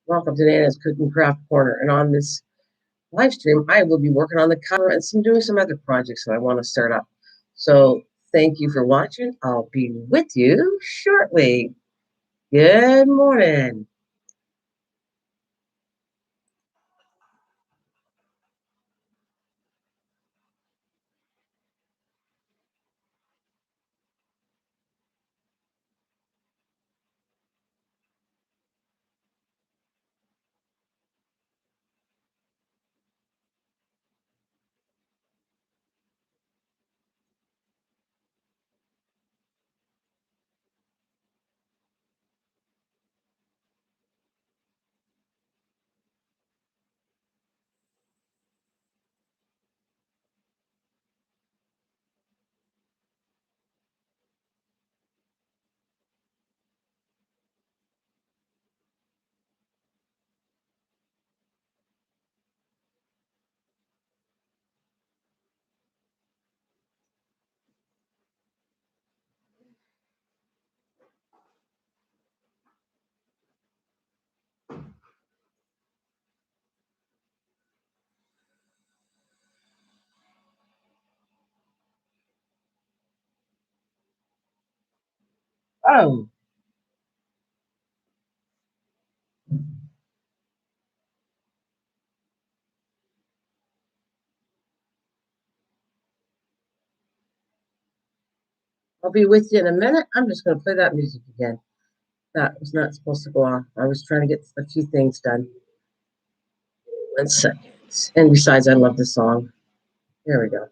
Welcome to Nana's Cooking Craft Corner. And on this live stream, I will be working on the cover and doing some other projects that I want to start up. So thank you for watching. I'll be with you shortly. Good morning. Oh, I'll be with you in a minute. I'm just going to play that music again. That was not supposed to go off. I was trying to get a few things done. 1 second. And besides, I love the song. There we go.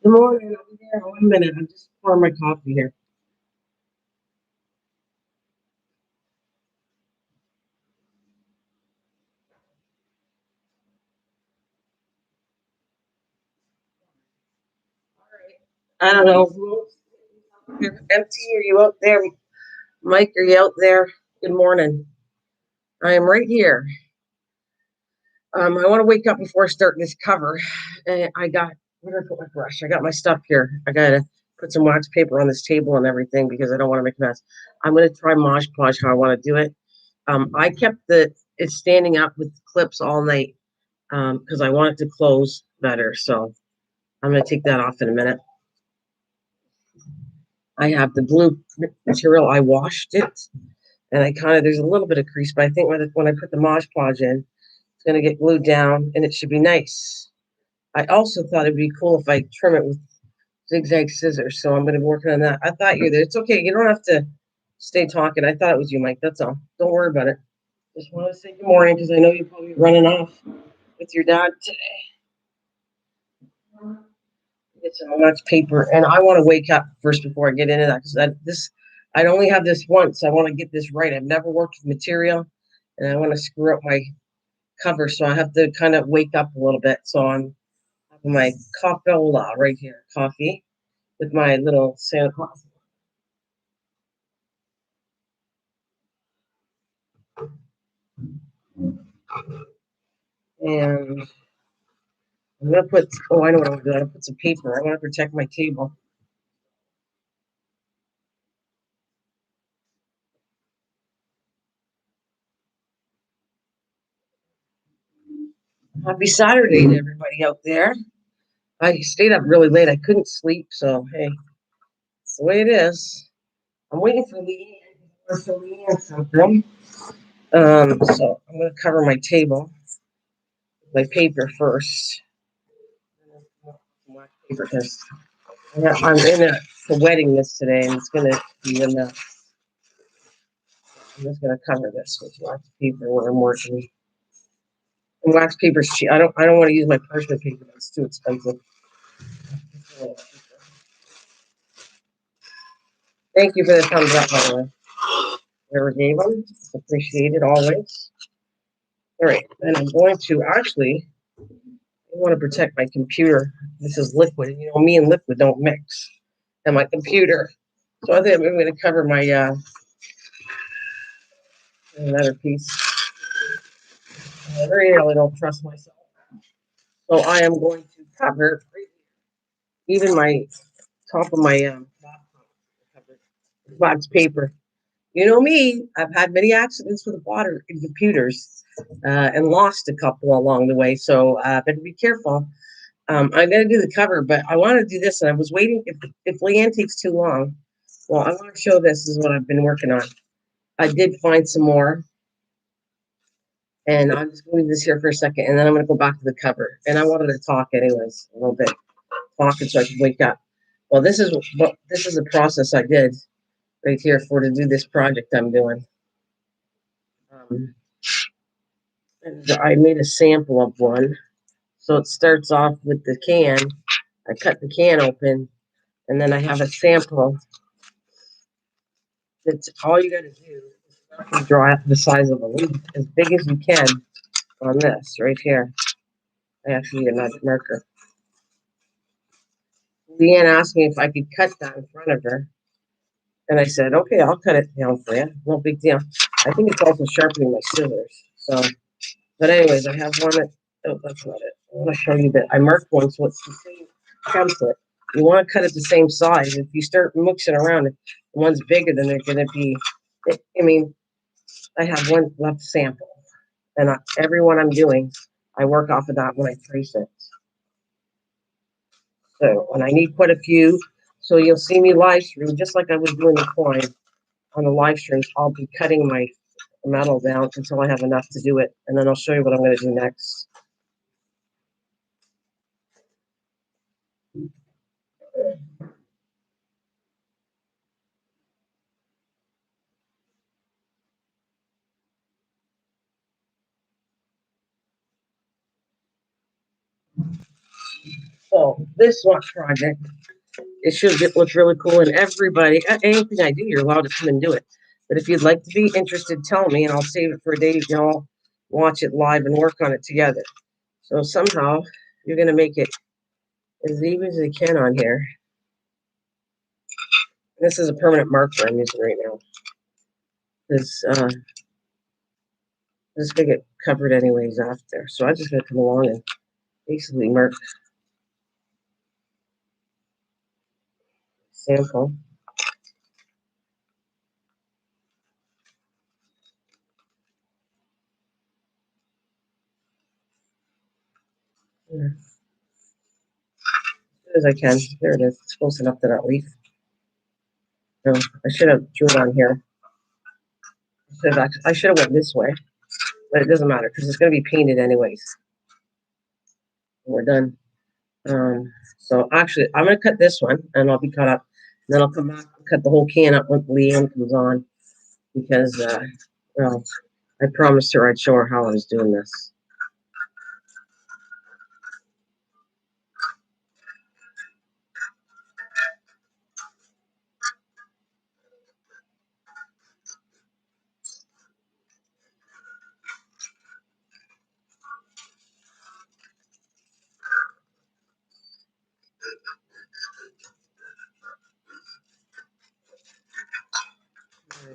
Good morning. I'll be there in 1 minute. I'm just pouring my coffee here. I don't know. Empty, are you out there? Mike, are you out there? Good morning. I am right here. I want to wake up before I start this cover. And where did I put my brush? I got my stuff here. I got to put some wax paper on this table and everything because I don't want to make a mess. I'm going to try Mod Podge how I want to do it. I kept it's standing up with clips all night because I want it to close better. So I'm going to take that off in a minute. I have the blue material. I washed it. And there's a little bit of crease, but I think when I put the Mod Podge in, it's going to get glued down and it should be nice. I also thought it'd be cool if I trim it with zigzag scissors. So I'm going to be working on that. I thought you were there. It's okay. You don't have to stay talking. I thought it was you, Mike. That's all. Don't worry about it. Just want to say good morning because I know you're probably running off with your dad today. Get some wax paper. And I want to wake up first before I get into that because I only have this once. I want to get this right. I've never worked with material and I want to screw up my cover. So I have to kind of wake up a little bit. So I'm having my coffee right here. Coffee with my little Santa Claus. And I'm going to I know what I'm going to do. I'm going to put some paper. I want to protect my table. Happy Saturday to everybody out there. I stayed up really late. I couldn't sleep. So, hey, it's the way it is. I'm waiting for Leanne something. So I'm going to cover my table with my paper first. Paper because I'm in a wedding this today, and it's going to be enough. I'm just going to cover this with wax paper where I'm working. And wax paper's cheap. I don't want to use my parchment paper. It's too expensive. Thank you for the thumbs up, by the way. Whoever gave them, it's appreciated always. All right, and I'm going to I want to protect my computer. This is liquid. You know, me and liquid don't mix. And my computer. So I think I'm going to cover my another piece. I really don't trust myself. So I am going to cover even my top of my wax paper. You know me, I've had many accidents with water in computers and lost a couple along the way. So better be careful. I'm going to do the cover, but I want to do this. And I was waiting if Leanne takes too long. Well, I want to show this is what I've been working on. I did find some more. And I'm just going to leave this here for a second. And then I'm going to go back to the cover. And I wanted to talk anyways a little bit. Talking so I could wake up. Well, this is a process I did right here to do this project I'm doing. And I made a sample of one. So it starts off with the can. I cut the can open, and then I have a sample. That's all you got to do is draw the size of a leaf as big as you can on this right here. I actually need a magic marker. Leanne asked me if I could cut that in front of her. And I said, okay, I'll cut it down for you. No big deal. I think it's also sharpening my scissors. So, but anyways, I have one that's not it. I want to show you that I marked one so it's the same template. You want to cut it the same size. If you start mixing around, if one's bigger than they're going to be. I have one left sample. And every one I'm doing, I work off of that when I trace it. So, and I need quite a few. So you'll see me live stream just like I was doing the coin on the live streams. I'll be cutting my metal down until I have enough to do it. And then I'll show you what I'm going to do next. So this one project, it should look really cool. And everybody, anything I do, you're allowed to come and do it. But if you'd like to be interested, tell me, and I'll save it for a day. You can all watch it live and work on it together. So somehow you're going to make it as even as you can on here. This is a permanent marker I'm using right now. This is going to get covered anyways after. So I'm just going to come along and basically mark sample. Yeah. As I can. There it is. It's close enough to that leaf. No, I should have drew it on here. I should have went this way, but it doesn't matter because it's going to be painted anyways. We're done. So actually, I'm going to cut this one, and I'll be cut up. And then I'll come back and cut the whole can up when Leanne comes on because, well, I promised her I'd show her how I was doing this.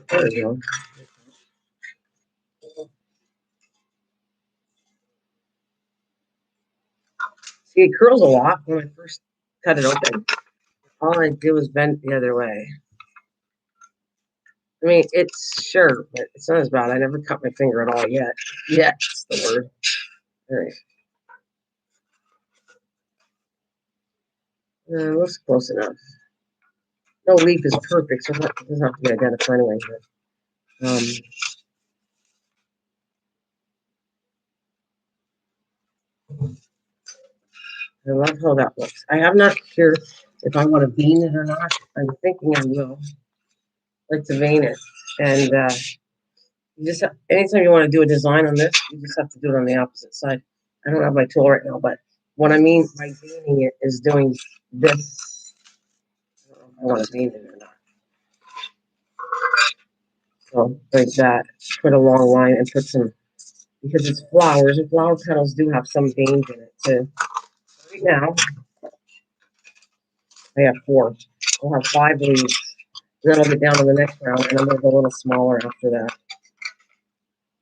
There we go. See, it curls a lot when I first cut it open. All I do is bend the other way. I mean, it's sure, but it's not as bad. I never cut my finger at all yet. Yet, it's the word. All right. Looks close enough. No leaf is perfect, so it doesn't have to be identical anyway. But, I love how that looks. I am not sure if I want to vein it or not. I'm thinking I will. Like to vein it. And you just anytime you want to do a design on this, you just have to do it on the opposite side. I don't have my tool right now, but what I mean by veining it is doing this. I don't know if I want to vein it or not. So like that. Put a long line and put some, because it's flowers, and flower petals do have some veins in it too. Right now, I have 4. I'll have 5 leaves. And then I'll get down to the next round, and I'm going to go a little smaller after that.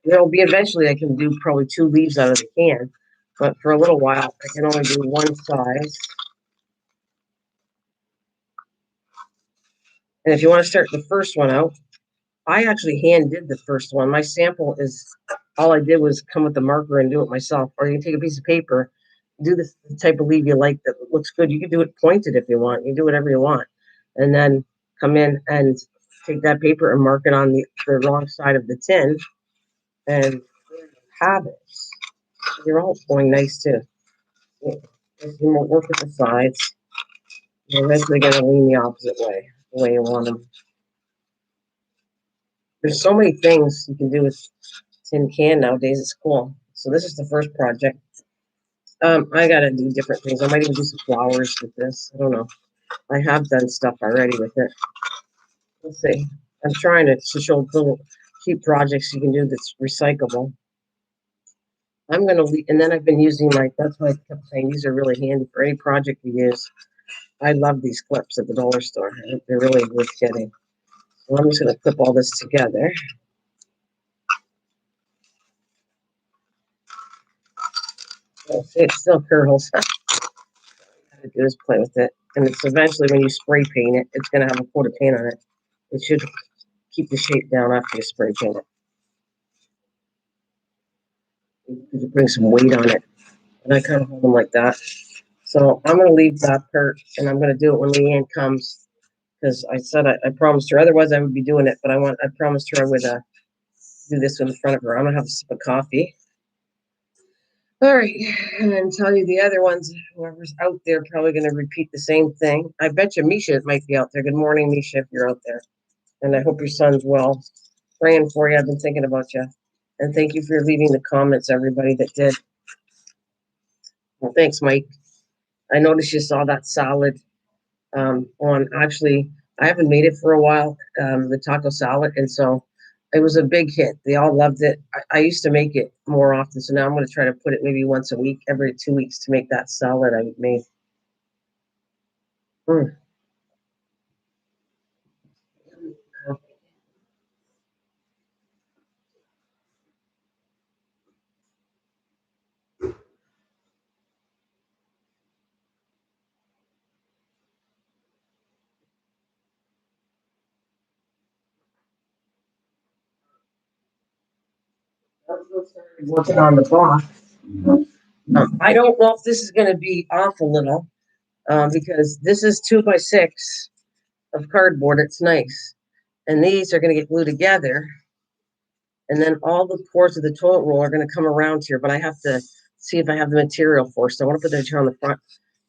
There'll be eventually I can do probably 2 leaves out of the can, but for a little while I can only do one size. And if you want to start the first one out, I actually hand did the first one. My sample is, all I did was come with the marker and do it myself. Or you can take a piece of paper, do the type of leaf you like that looks good. You can do it pointed if you want. You can do whatever you want. And then come in and take that paper and mark it on the wrong side of the tin. And have it. They're all going nice too. If you work at the sides, you're eventually going to lean the opposite way, the way you want them. There's so many things you can do with tin can nowadays. It's cool. So this is the first project. I got to do different things. I might even do some flowers with this. I don't know. I have done stuff already with it. Let's see. I'm trying to show little cheap projects you can do that's recyclable. I'm going to leave, and then I've been using that's why I kept saying these are really handy for any project you use. I love these clips at the dollar store. They're really worth getting. So I'm just going to clip all this together. Oh, see, it still curls. All you have to do is play with it. And it's eventually, when you spray paint it, it's going to have a coat of paint on it. It should keep the shape down after you spray paint it. You bring some weight on it. And I kind of hold them like that. So I'm going to leave that part, and I'm going to do it when Leanne comes, because I said I promised her. Otherwise, I would be doing it, but I promised her I would do this in front of her. I'm going to have a sip of coffee. All right, and then tell you the other ones. Whoever's out there probably going to repeat the same thing. I bet you Misha might be out there. Good morning, Misha, if you're out there. And I hope your son's well. Praying for you. I've been thinking about you. And thank you for leaving the comments, everybody that did. Well, thanks, Mike. I noticed you saw that salad on. Actually, I haven't made it for a while, the taco salad. And so it was a big hit. They all loved it. I used to make it more often. So now I'm going to try to put it maybe once a week, every 2 weeks, to make that salad I made. Working on the box. I don't know if this is going to be off a little because this is 2x6 of cardboard. It's nice. And these are going to get glued together. And then all the ports of the toilet roll are going to come around here. But I have to see if I have the material for it. So I want to put that here on the front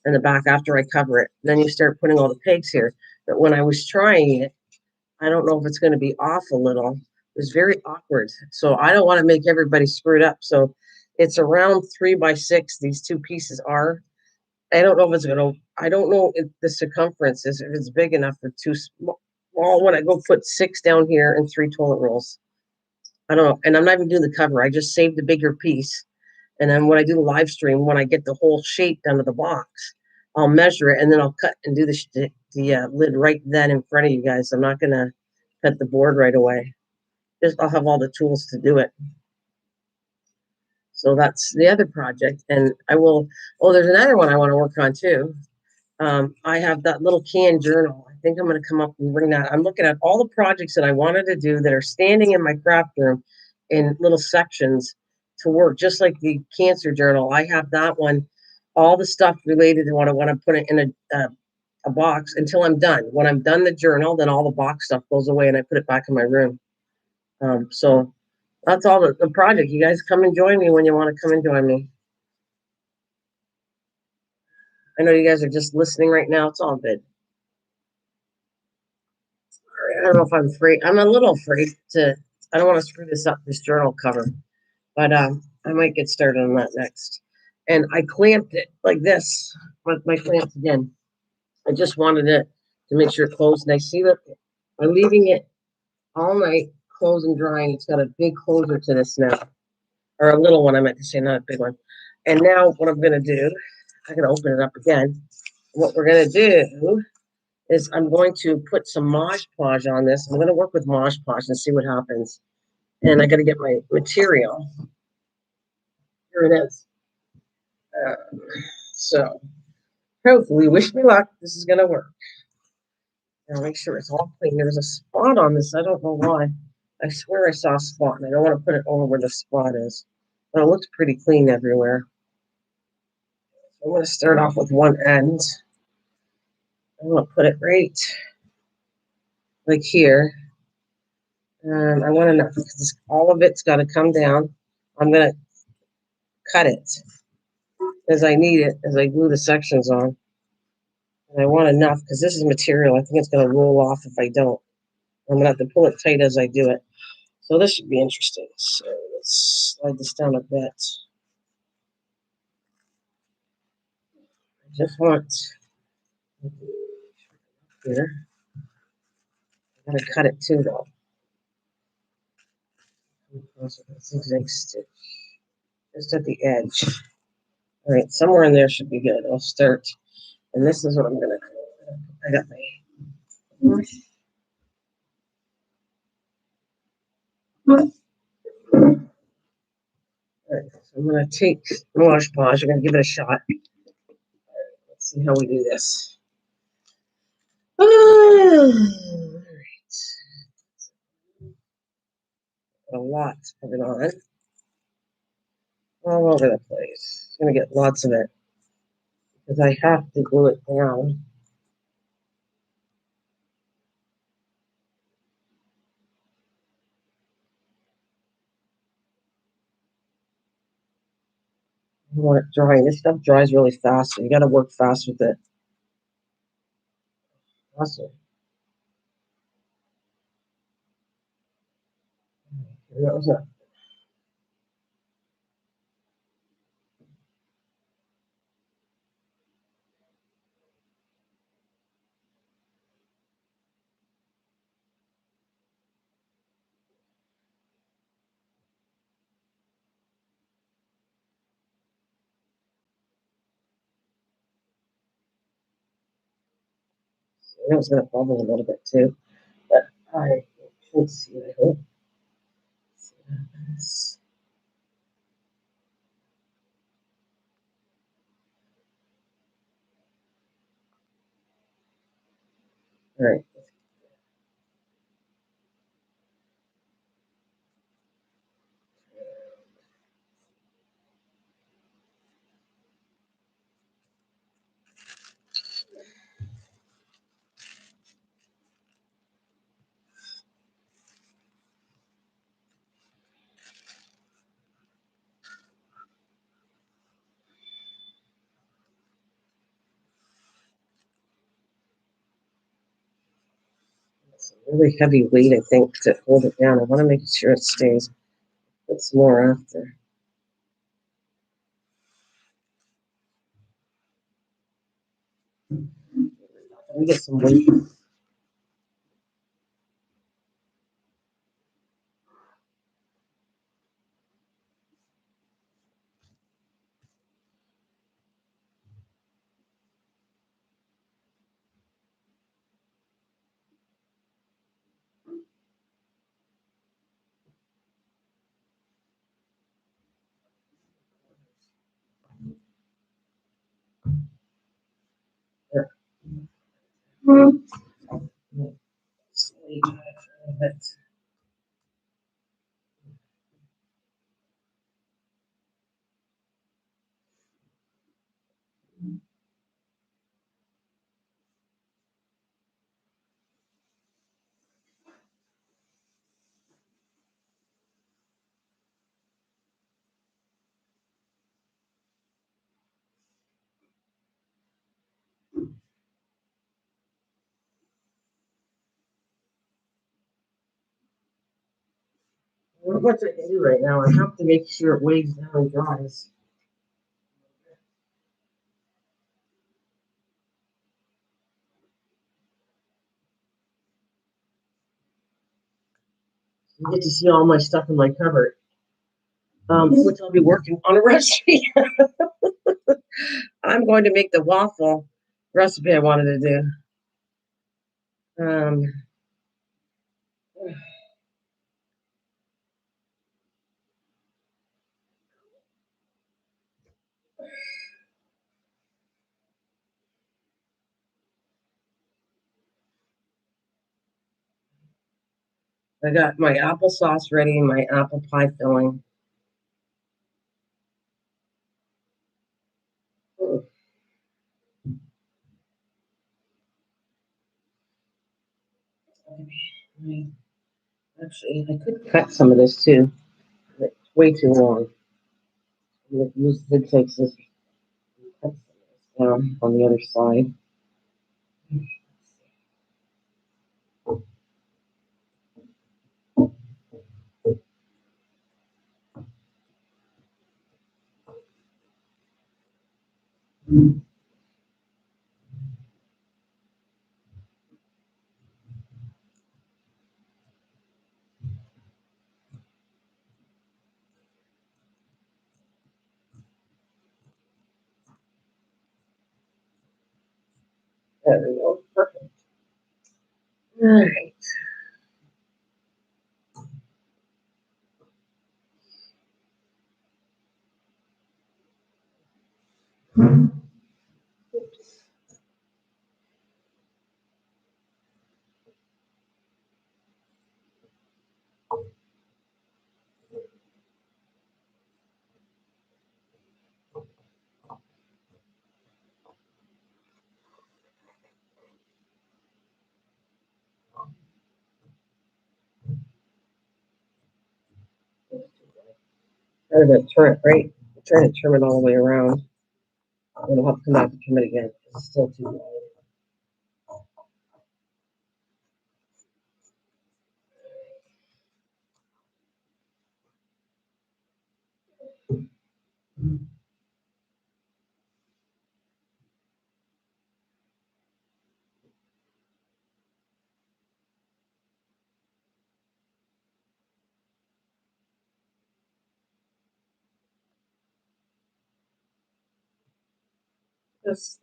and the back after I cover it. Then you start putting all the pegs here. But when I was trying it, I don't know if it's going to be off a little. It was very awkward. So I don't want to make everybody screwed up. So it's around 3x6. These two pieces are. I don't know if it's going to, I don't know if the circumference is, if it's big enough for two small. Well, when I go put 6 down here and 3 toilet rolls. I don't know. And I'm not even doing the cover. I just saved the bigger piece. And then when I do the live stream, when I get the whole shape down to the box, I'll measure it and then I'll cut and do the lid right then in front of you guys. I'm not going to cut the board right away. Just I'll have all the tools to do it. So that's the other project. And I will, oh, there's another one I want to work on too. I have that little canned journal. I think I'm going to come up and bring that. I'm looking at all the projects that I wanted to do that are standing in my craft room in little sections to work, just like the cancer journal. I have that one, all the stuff related to what I want to put it in a box until I'm done. When I'm done the journal, then all the box stuff goes away and I put it back in my room. So that's all the project. You guys come and join me when you want to come and join me. I know you guys are just listening right now. It's all good. I don't know if I'm afraid. I'm a little afraid to. I don't want to screw this up. This journal cover, but I might get started on that next. And I clamped it like this with my clamps again. I just wanted it to make sure it closed. And I see that I'm leaving it all night, closed and drying. It's got a big closure to this now, or a little one. I meant to say, not a big one. And now what I'm gonna do, I'm gonna open it up again. What we're gonna do is I'm going to put some Mod Podge on this. I'm going to work with Mod Podge and see what happens. And I got to get my material. Here it is. Uh, so hopefully, wish me luck. This is going to work. Now make sure it's all clean. There's a spot on this. I don't know why. I swear I saw a spot, and I don't want to put it over where the spot is. But it looks pretty clean everywhere. I'm going to start off with one end. I'm going to put it right like here. And I want enough because all of it's got to come down. I'm going to cut it as I need it, as I glue the sections on. And I want enough because this is material. I think it's going to roll off if I don't. I'm going to have to pull it tight as I do it. So this should be interesting. So let's slide this down a bit. I just want here. I gotta cut it too though. Zigzag stitch. Just at the edge. All right, somewhere in there should be good. I'll start. And this is what I'm gonna do. I got my all right, so I'm going to take Wash Podge. I'm going to give it a shot. Let's see how we do this. All right. A lot of it on. All over the place. I'm going to get lots of it because I have to glue it down. I want it drying. This stuff dries really fast, so you got to work fast with it. Awesome. That was it. It was going to bubble a little bit too, but I should see it. I hope. All right. really heavy weight, I think, to hold it down. I want to make sure it stays. Put some more after. Let me get some weight. There. Sleep. What I can do right now, I have to make sure it weighs down and dries. You get to see all my stuff in my cupboard, which I'll be working on a recipe. I'm going to make the waffle recipe I wanted to do. I got my applesauce ready and my apple pie filling. Actually, I could cut some of this too. It's way too long. I'm going to use zigzag scissors and cut some of this down on the other side. There we go. Perfect. All right. Try to turn it right. Trying to trim it all the way around. I'm going to have to come back and trim it again. It's still too wide. Just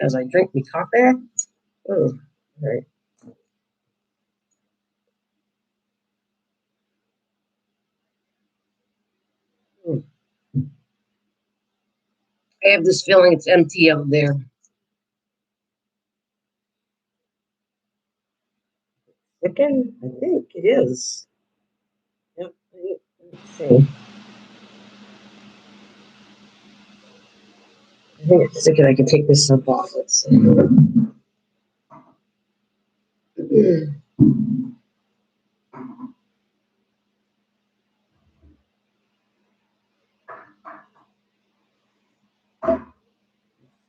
as I drink my coffee. Oh, all right. I have this feeling it's empty out there. Again, I think it is. Yep. Let's see. I think it's thinking I can take this stuff off. Let's see. I'm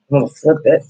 gonna flip it.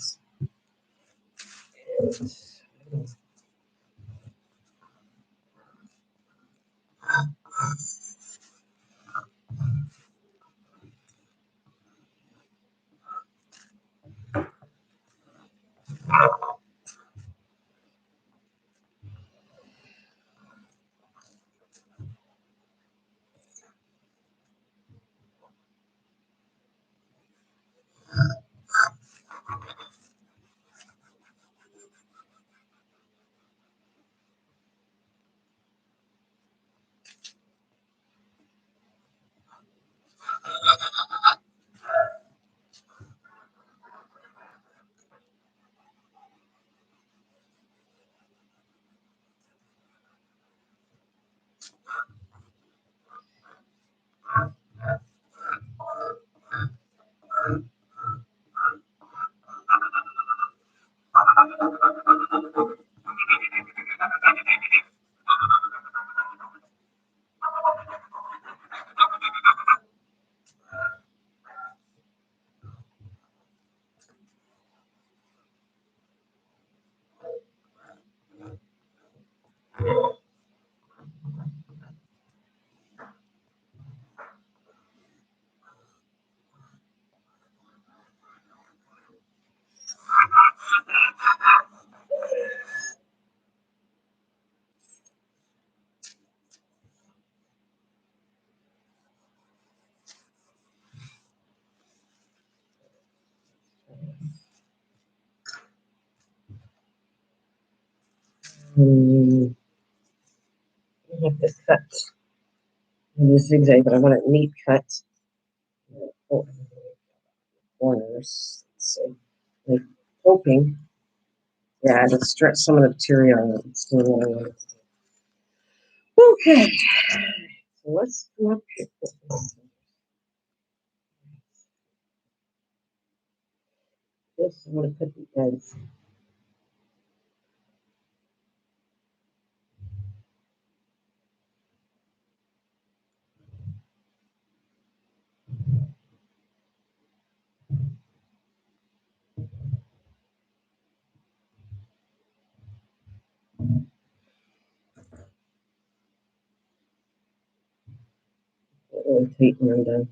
I have to cut in the zigzag, but I want it neat cut. Oh, corners. Let's see. Like hoping. Yeah, to stretch some of the material. Let's do what I want it to do. Okay. So let's come up here. This I want to put the ends. Really tight when I'm done.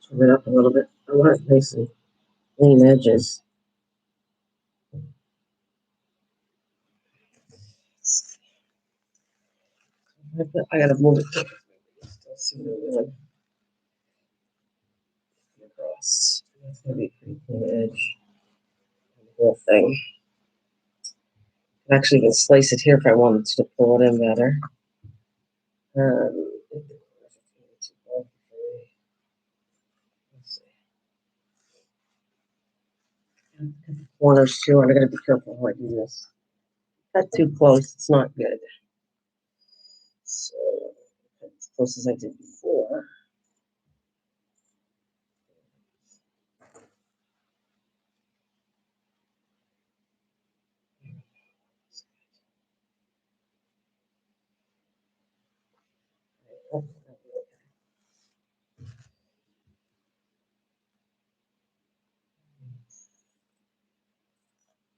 Trim it up a little bit. I want it nice and clean edges. I gotta move it. Still see the one across. That's gonna be a pretty clean edge. The whole thing. I actually can slice it here if I wanted to pull it in better. Let's see. The corners too, and I gotta be careful how I do this. Cut too close, it's not good. So as close as I did before.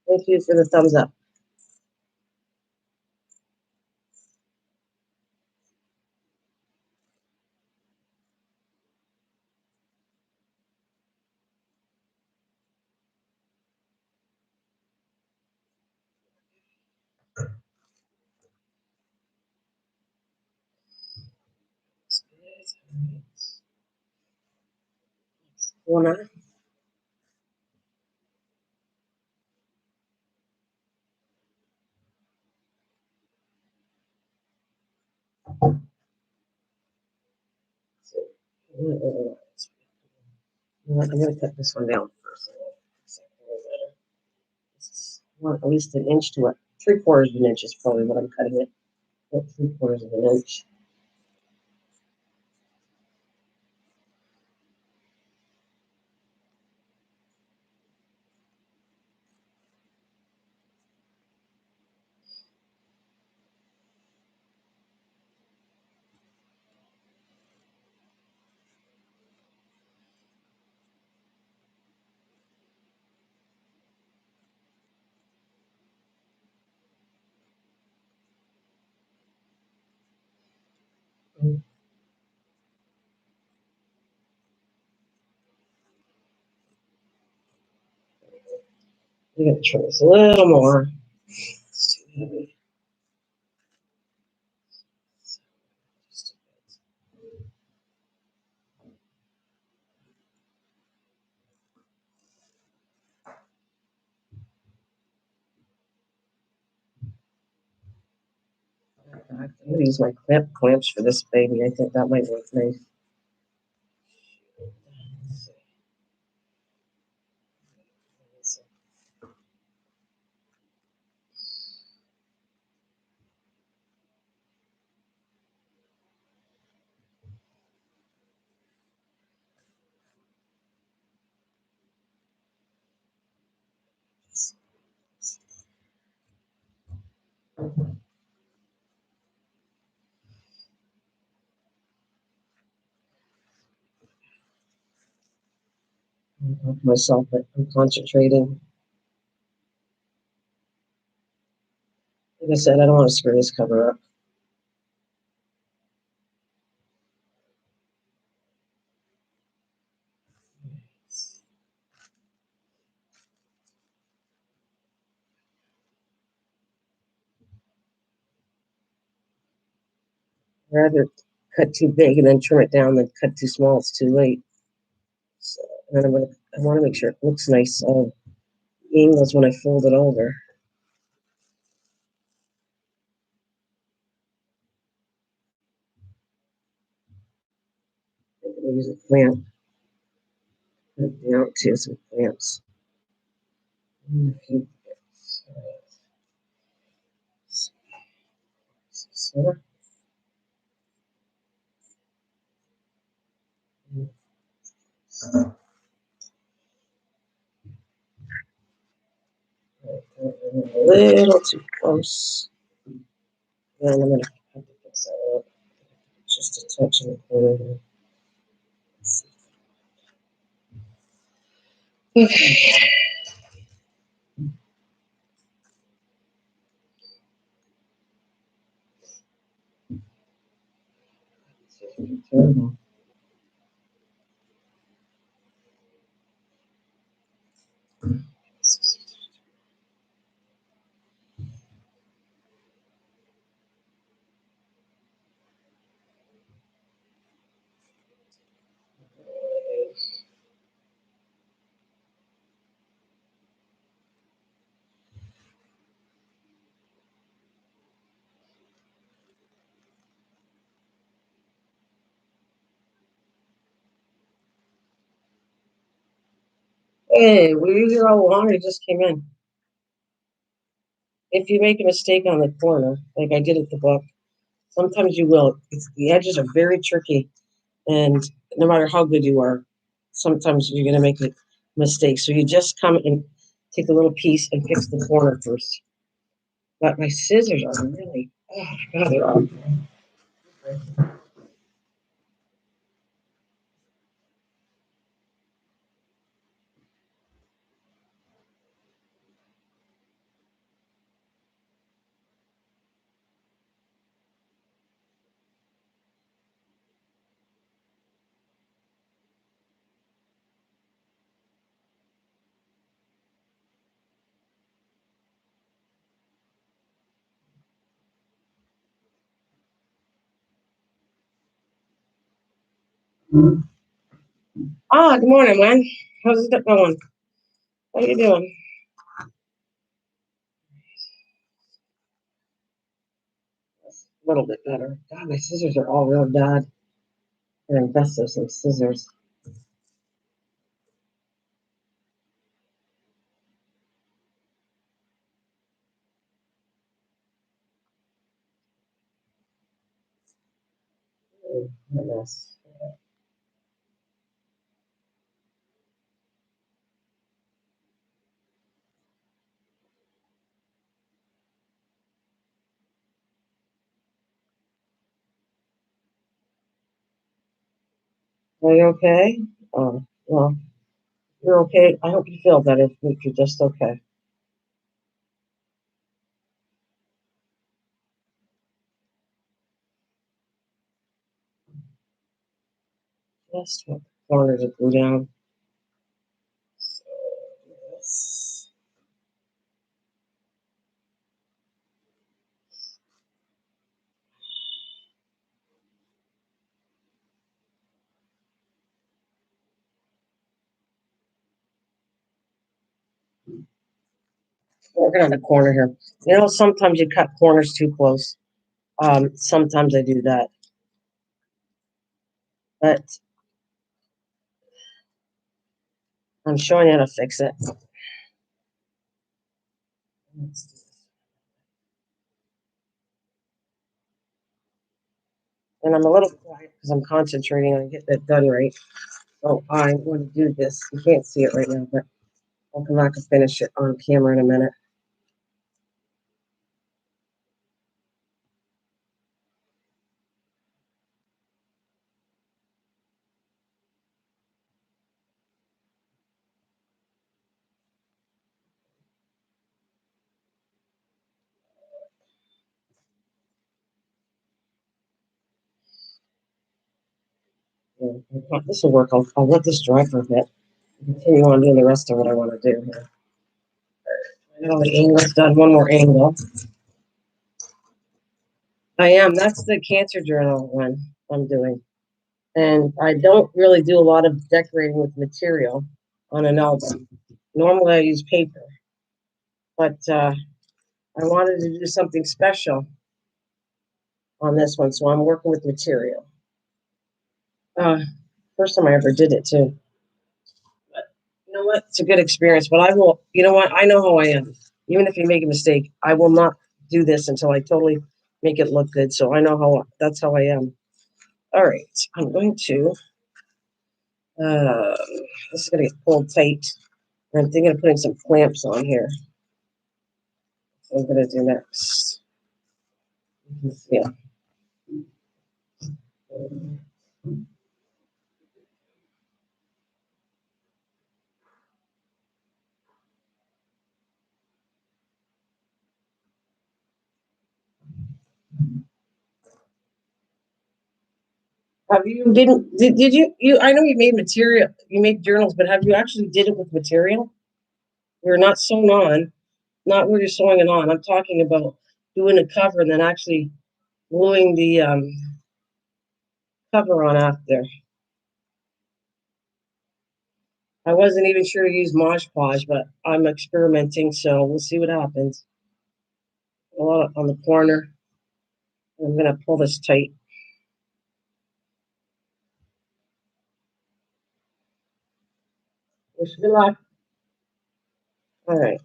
Thank you for the thumbs up. Corner. I'm gonna cut this one down first. Want at least an inch to it. 3/4 of an inch is probably what I'm cutting it. About 3/4 of an inch. I'm gonna trim this a little more. It's too heavy. I'm going to use my clamps for this baby. I think that might work nice. Myself, but I'm concentrating. Like I said, I don't want to screw this cover up. I'd rather cut too big and then trim it down than cut too small. It's too late. So, and I want to make sure it looks nice on the angles when I fold it over. I'm going to use a clamp. Put it down to some clamps. So, a little too close. And I'm going to have to fix that up just a touch in the corner here. Okay. Terrible. Hey, were you here all along or you just came in? If you make a mistake on the corner, like I did at the book, sometimes you will. The edges are very tricky, and no matter how good you are, sometimes you're going to make a mistake. So you just come and take a little piece and fix the corner first. But my scissors are really, oh my God, they're all. Ah, good morning, man. How's it going? How you doing? A little bit better. God, my scissors are all real bad. They're investors, some scissors. Oh, goodness. Are you okay? Oh, well, you're okay. I hope you feel better if you're just okay. Just want the corner to go down. So, yes. Working on the corner here. You know, sometimes you cut corners too close. Sometimes I do that, but I'm showing you how to fix it. And I'm a little quiet because I'm concentrating on getting it done right. So I'm going to do this. You can't see it right now, but I'll come back and finish it on camera in a minute. Yeah, this will work. I'll let this dry for a bit. Continue on doing the rest of what I want to do here. I know the angle's done. One more angle. I am. That's the cancer journal one I'm doing. And I don't really do a lot of decorating with material on an album. Normally I use paper, but I wanted to do something special on this one, so I'm working with material. Uh, First time I ever did it too. But you know what? It's a good experience. But I will. You know what? I know how I am. Even if you make a mistake, I will not do this until I totally make it look good. So I know how. That's how I am. All right. I'm going to. This is going to get pulled tight. I'm thinking of putting some clamps on here. So I'm going to do next. Yeah. Have you did you I know you made material, you made journals, but have you actually did it with material? You're not sewn on, not where you're sewing it on. I'm talking about doing a cover and then actually gluing the cover on after. I wasn't even sure to use Mod Podge, but I'm experimenting, so we'll see what happens. A lot on the corner. I'm gonna pull this tight. Wish me luck. All right.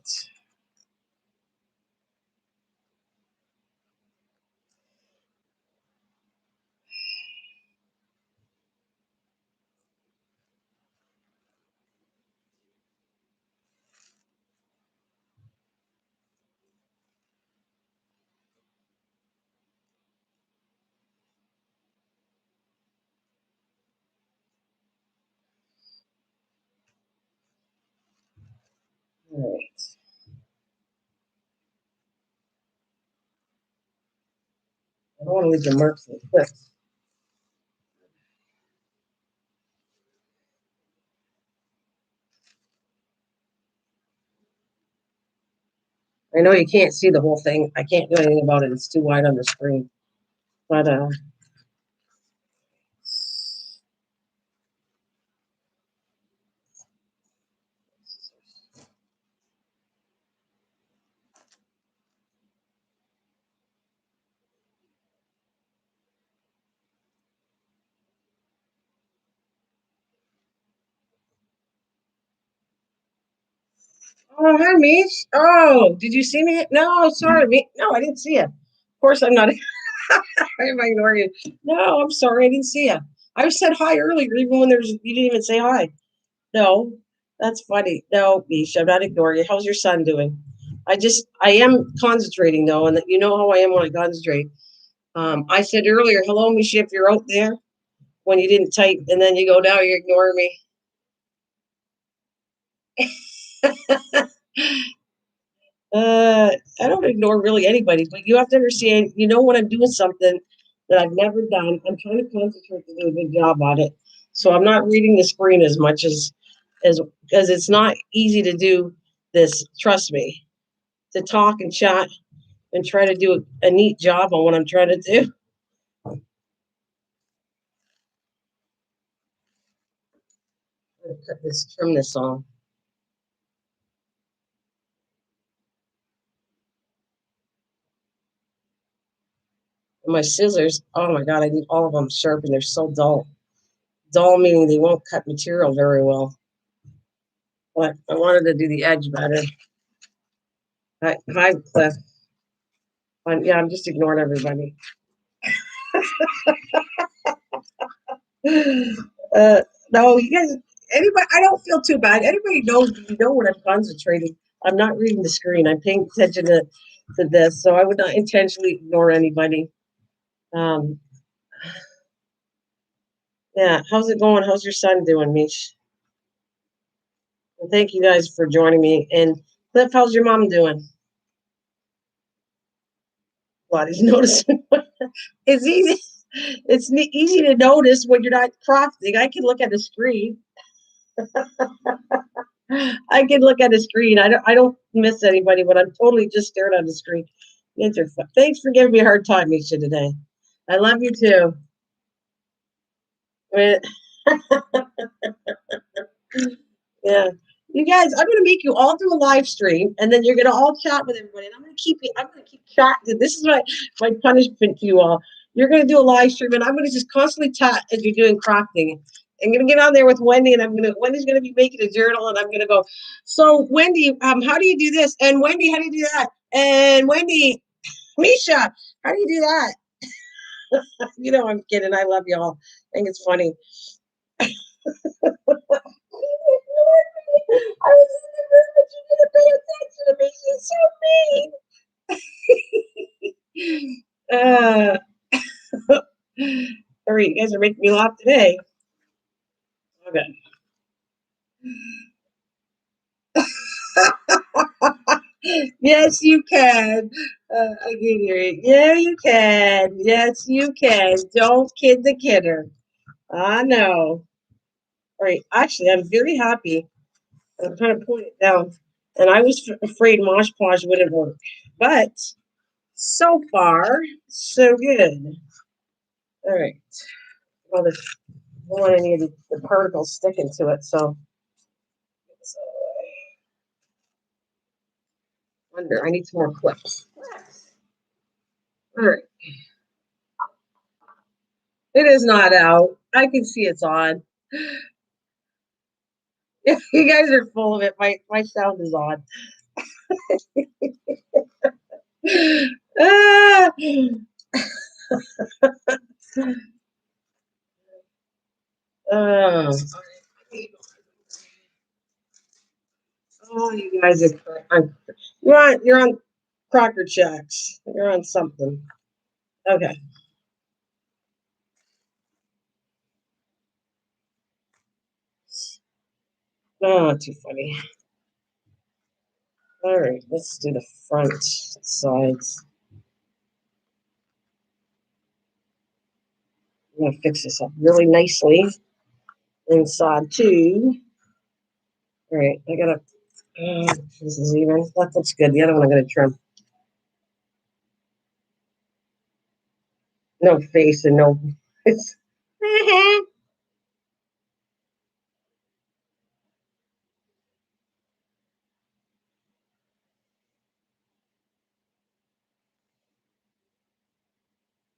All right. I don't want to leave the marks in quick. I know you can't see the whole thing. I can't do anything about it. It's too wide on the screen. But oh, hi, Mish. Oh, did you see me? No, sorry, me. No, I didn't see you. Of course, I'm not. I'm ignoring you. No, I'm sorry, I didn't see you. I said hi earlier, even when there's you didn't even say hi. No, that's funny. No, Mish, I'm not ignoring you. How's your son doing? I am concentrating though, and you know how I am when I concentrate. I said earlier, hello, Mish, if you're out there when you didn't type, and then you go down, you ignore me. I don't ignore really anybody, but you have to understand, you know, when I'm doing something that I've never done, I'm trying to concentrate to do a good job on it. So I'm not reading the screen as much as because it's not easy to do this. Trust me, to talk and chat and try to do a neat job on what I'm trying to do. I'm gonna cut this, trim this off. My scissors, oh my God, I need all of them sharp and they're so dull. Dull meaning they won't cut material very well. But I wanted to do the edge better. Hi, Cliff. Yeah, I'm just ignoring everybody. No, you guys, anybody, I don't feel too bad. Anybody knows, when I'm concentrating. I'm not reading the screen. I'm paying attention to this, so I would not intentionally ignore anybody. Um, yeah, how's it going? How's your son doing, Mish? Well, thank you guys for joining me. And Cliff, how's your mom doing? Well, he's noticing. It's easy. It's easy to notice when you're not crafting. I can look at the screen. I can look at a screen. I don't miss anybody, but I'm totally just staring at the screen. Thanks for giving me a hard time, Misha, today. I love you too. Yeah. You guys, I'm gonna make you all do a live stream and then you're gonna all chat with everybody. And I'm gonna keep chatting. This is my punishment to you all. You're gonna do a live stream and I'm gonna just constantly chat as you're doing crafting. I'm gonna get on there with Wendy and Wendy's gonna be making a journal and I'm gonna go, so Wendy, how do you do this? And Wendy, how do you do that? And Wendy, Misha, how do you do that? I'm kidding. I love y'all. I think it's funny. I was in the room, but you didn't pay attention to me. You're so mean. All right, you guys are making me laugh today. Okay. Yes, you can. I can hear it. Yeah, you can. Yes, you can. Don't kid the kidder. I know. All right. Actually, I'm very happy. I'm trying to point it down. And I was afraid Mosh Posh wouldn't work. But so far, so good. All right. Well, there's I don't want any of the particles sticking to it, so I need some more clips. All right. It is not out. I can see it's on. You guys are full of it. My sound is on. Ah! Oh. Oh, you guys you're on Crocker Jacks. You're on something. Okay. Oh, too funny. All right, let's do the front sides. I'm gonna fix this up really nicely inside too. All right, I gotta. This is even. That looks good. The other one I'm gonna trim. No face and no. It's.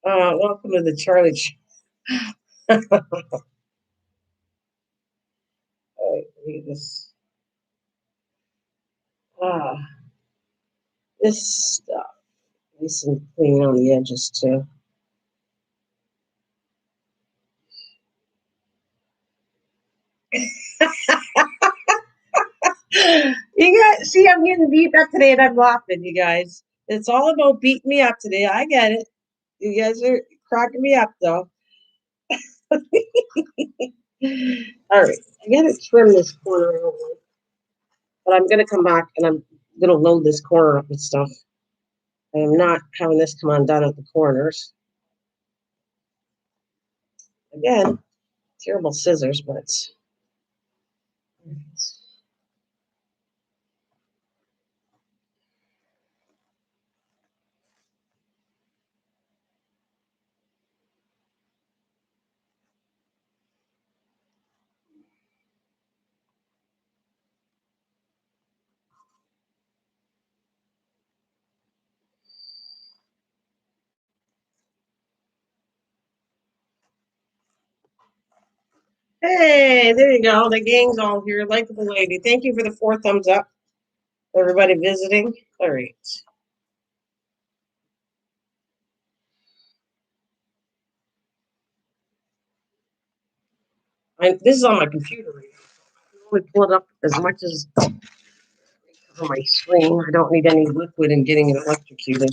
Welcome to the Charlie. All right, read this. Ah, this stuff. Nice and clean on the edges too. You guys see, I'm getting beat up today, and I'm laughing. You guys, it's all about beating me up today. I get it. You guys are cracking me up, though. All right, I gotta trim this corner out, but I'm gonna come back and I'm gonna load this corner up with stuff. I am not having this come undone at the corners. Again, terrible scissors, but it's. Hey, there you go. The gang's all here. Likeable lady. Thank you for the 4 thumbs up. Everybody visiting. All right. This is on my computer. I can only pull it up as much as on my screen. I don't need any liquid in getting it electrocuted.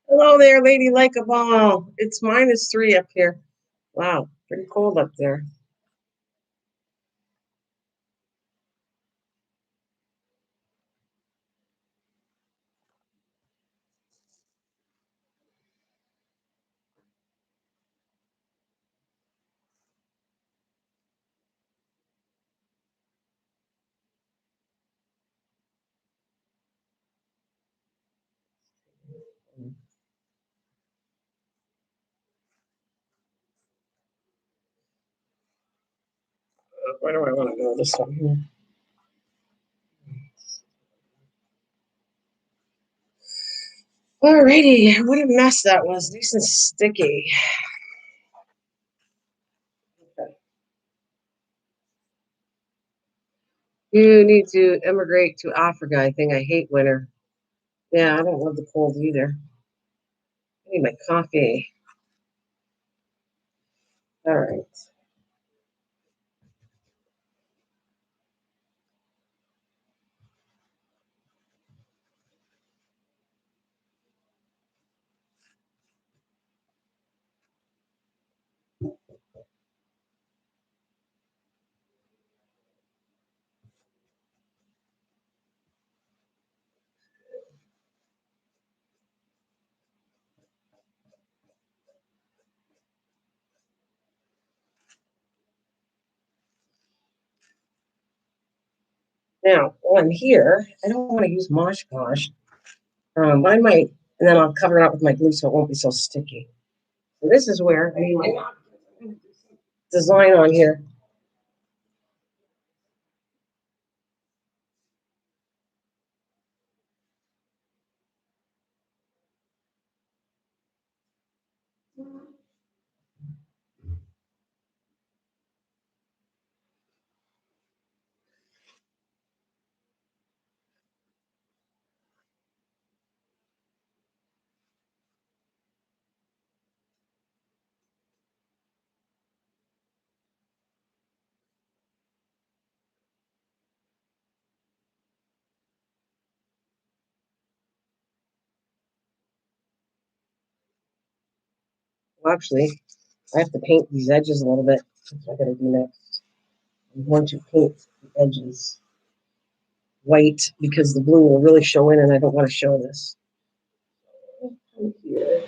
Hello there, lady likeable. It's -3 up here. Wow, pretty cold up there. Where do I want to go? This one here. Alrighty, what a mess that was. Nice and sticky. Okay. You need to immigrate to Africa. I think I hate winter. Yeah, I don't love the cold either. I need my coffee. All right. Now, on here, I don't want to use Mosh Posh, but I might, and then I'll cover it up with my glue so it won't be so sticky. So this is where I need my design on here. Well, actually, I have to paint these edges a little bit. That's what I gotta do next. I'm going to paint the edges white because the blue will really show in and I don't want to show this. Here.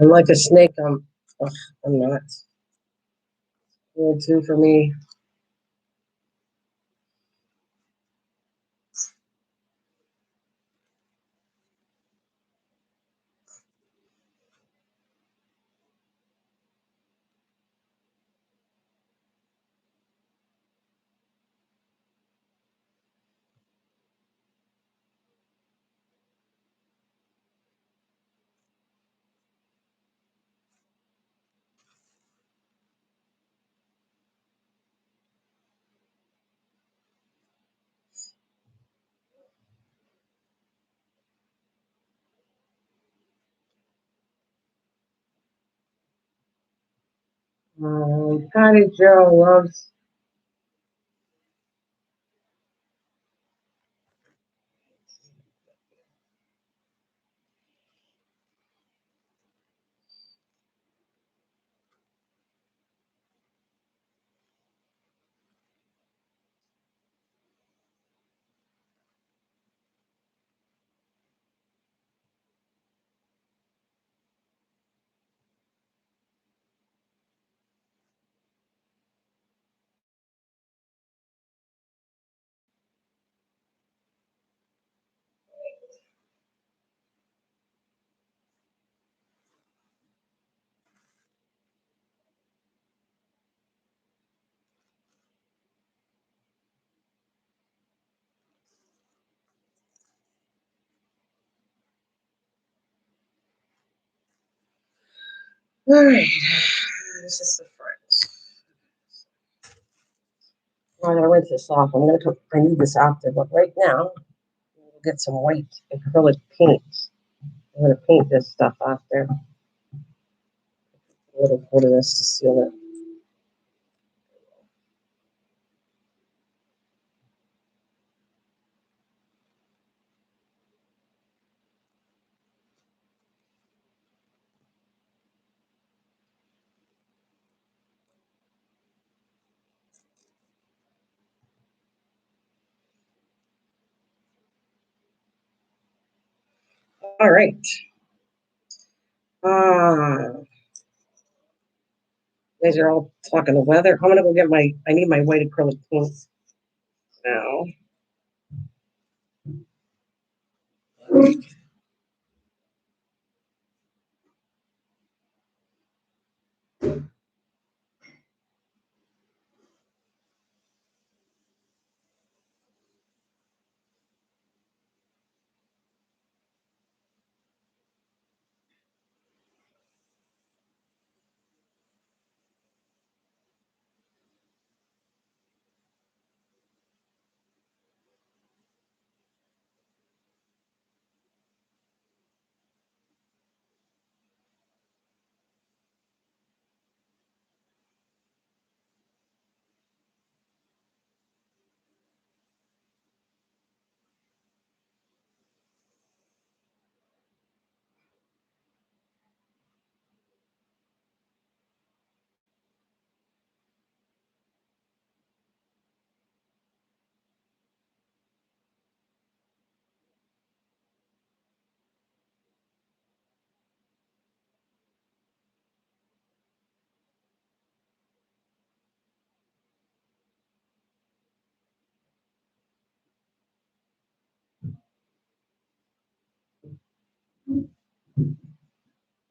I'm like a snake. Ugh, I'm not. Rule two for me. Patty Joe loves. All right. This is the front. I'm gonna rinse this off. I need this after, but right now, we'll get some white acrylic paint. I'm gonna paint this stuff after. A little coat of this to seal it. All right. You guys are all talking the weather. I'm gonna go get I need my white acrylic paint now.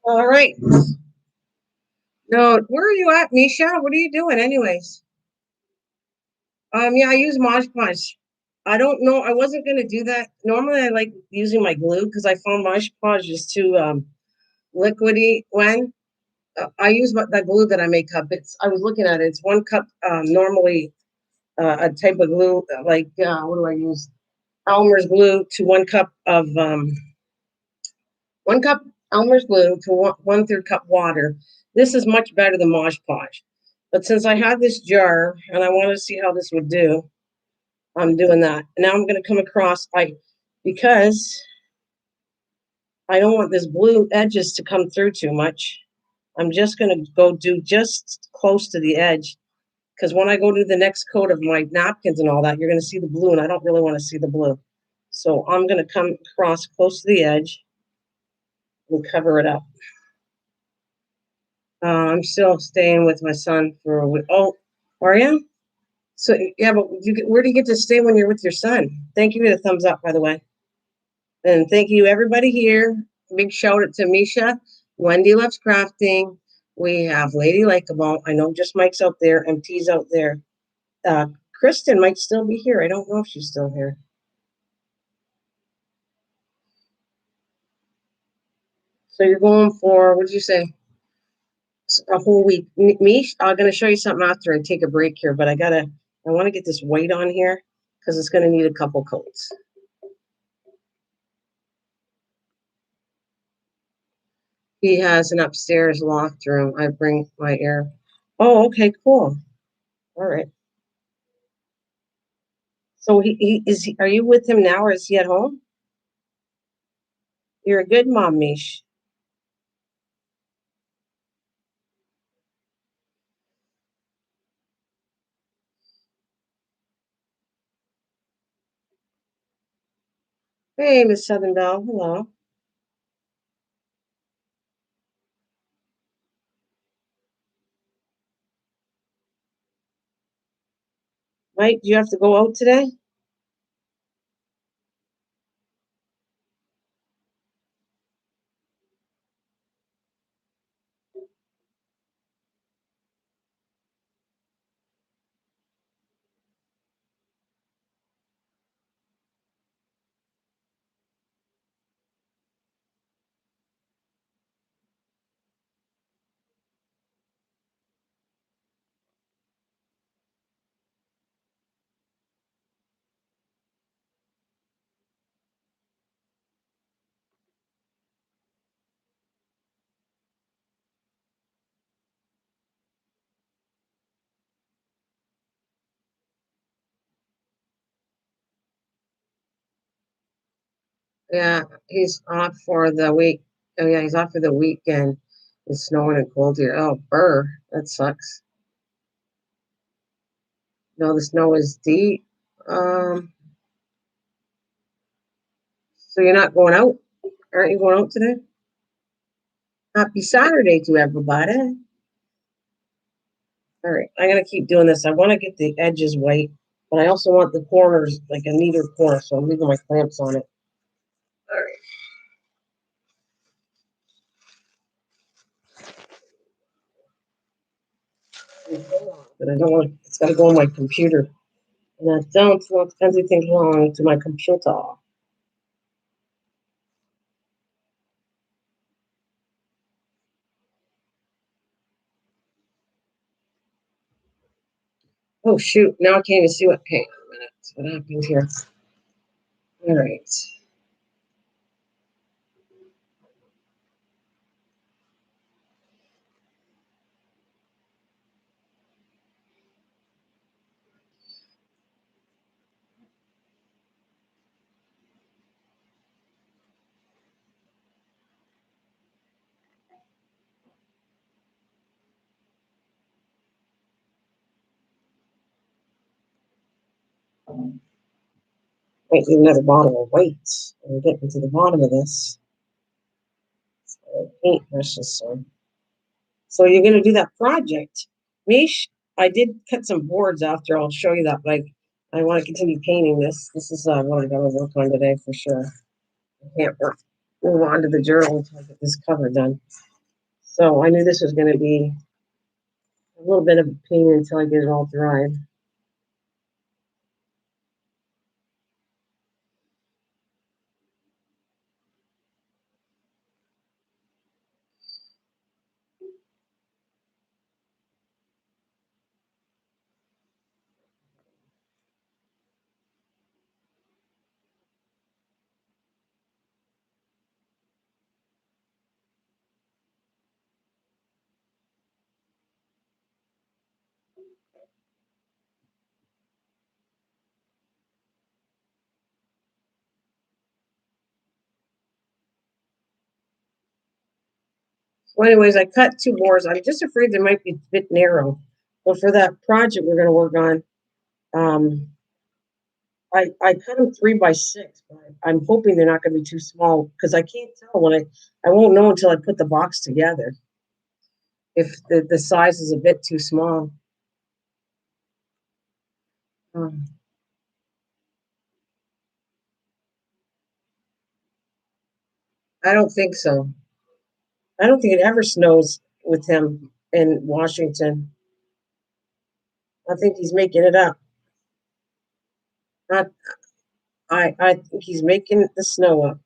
All right. No, where are you at, Misha? What are you doing, anyways? Yeah, I use Mod Podge. I don't know. I wasn't gonna do that. Normally, I like using my glue because I found Mod Podge is too liquidy. I use the glue that I make up. I was looking at it. It's 1 cup. Normally, a type of glue like what do I use? Elmer's glue to 1 cup of 1 cup Elmer's glue to 1/3 cup water. This is much better than Mod Podge. But since I have this jar and I want to see how this would do, I'm doing that. Now I'm going to come across because I don't want this blue edges to come through too much. I'm just going to go do just close to the edge because when I go to the next coat of my napkins and all that, you're going to see the blue, and I don't really want to see the blue. So I'm going to come across close to the edge and cover it up. I'm still staying with my son for a week. Oh, are you? So yeah, but where do you get to stay when you're with your son? Thank you for the thumbs up, by the way, and thank you everybody here. Big shout out to Misha. Wendy loves crafting. We have Lady Likeable. I know just Mike's out there. MT's out there. Uh, Kristen might still be here. I don't know if she's still here. So you're going for what did you say? A whole week. Me, I'm gonna show you something after I take a break here, but I want to get this white on here because it's gonna need a couple coats. He has an upstairs loft room. I bring my air. Oh, okay, cool. All right. So are you with him now or is he at home? You're a good mom, Mish. Hey, Miss Southern Belle. Hello. Mike, do you have to go out today? Yeah, he's off for the week. Oh yeah, he's off for the weekend. It's snowing and cold here. Oh, burr. That sucks. No, the snow is deep. Um, so you're not going out? Aren't you going out today? Happy Saturday to everybody. All right, I'm gonna keep doing this. I want to get the edges white, but I also want the corners like a neater corner, so I'm leaving my clamps on it. All right, but I don't want it's got to go on my computer, and I don't want anything wrong to my computer. Oh shoot! Now I can't even see what. Hang on a minute. What happened here? All right. Might need another bottle of white. I'm getting to the bottom of this. Paint brushes, so you're going to do that project. Mish, I did cut some boards after. I'll show you that. Like, I want to continue painting this. This is what I got to work on today for sure. I can't move on to the journal until I get this cover done. So I knew this was going to be a little bit of a pain until I get it all dried. Well, anyways, I cut two boards. I'm just afraid they might be a bit narrow. But for that project we're going to work on, um, I cut them 3 by 6, but I'm hoping they're not going to be too small because I can't tell I won't know until I put the box together. if the size is a bit too small. Um, I don't think so. I don't think it ever snows with him in Washington. I think he's making it up. Not, I think he's making the snow up.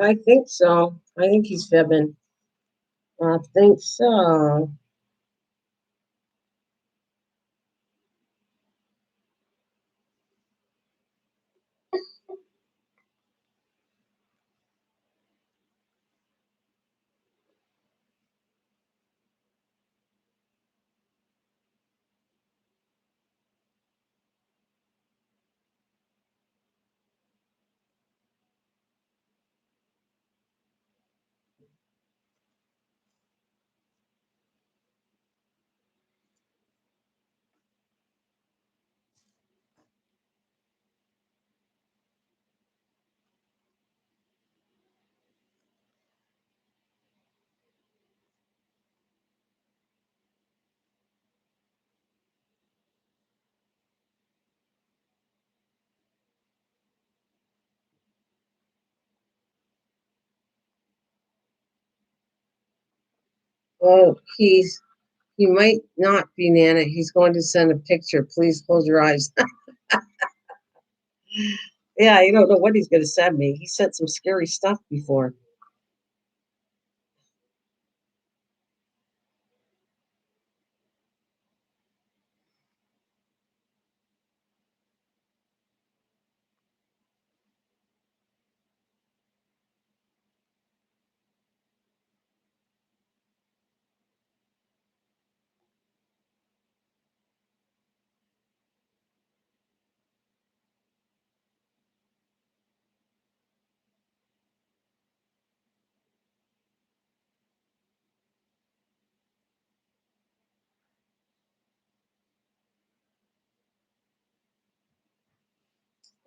I think so. I think he's fibbing. I think so. Well, he might not be Nana. He's going to send a picture. Please close your eyes. Yeah, you don't know what he's going to send me. He sent some scary stuff before.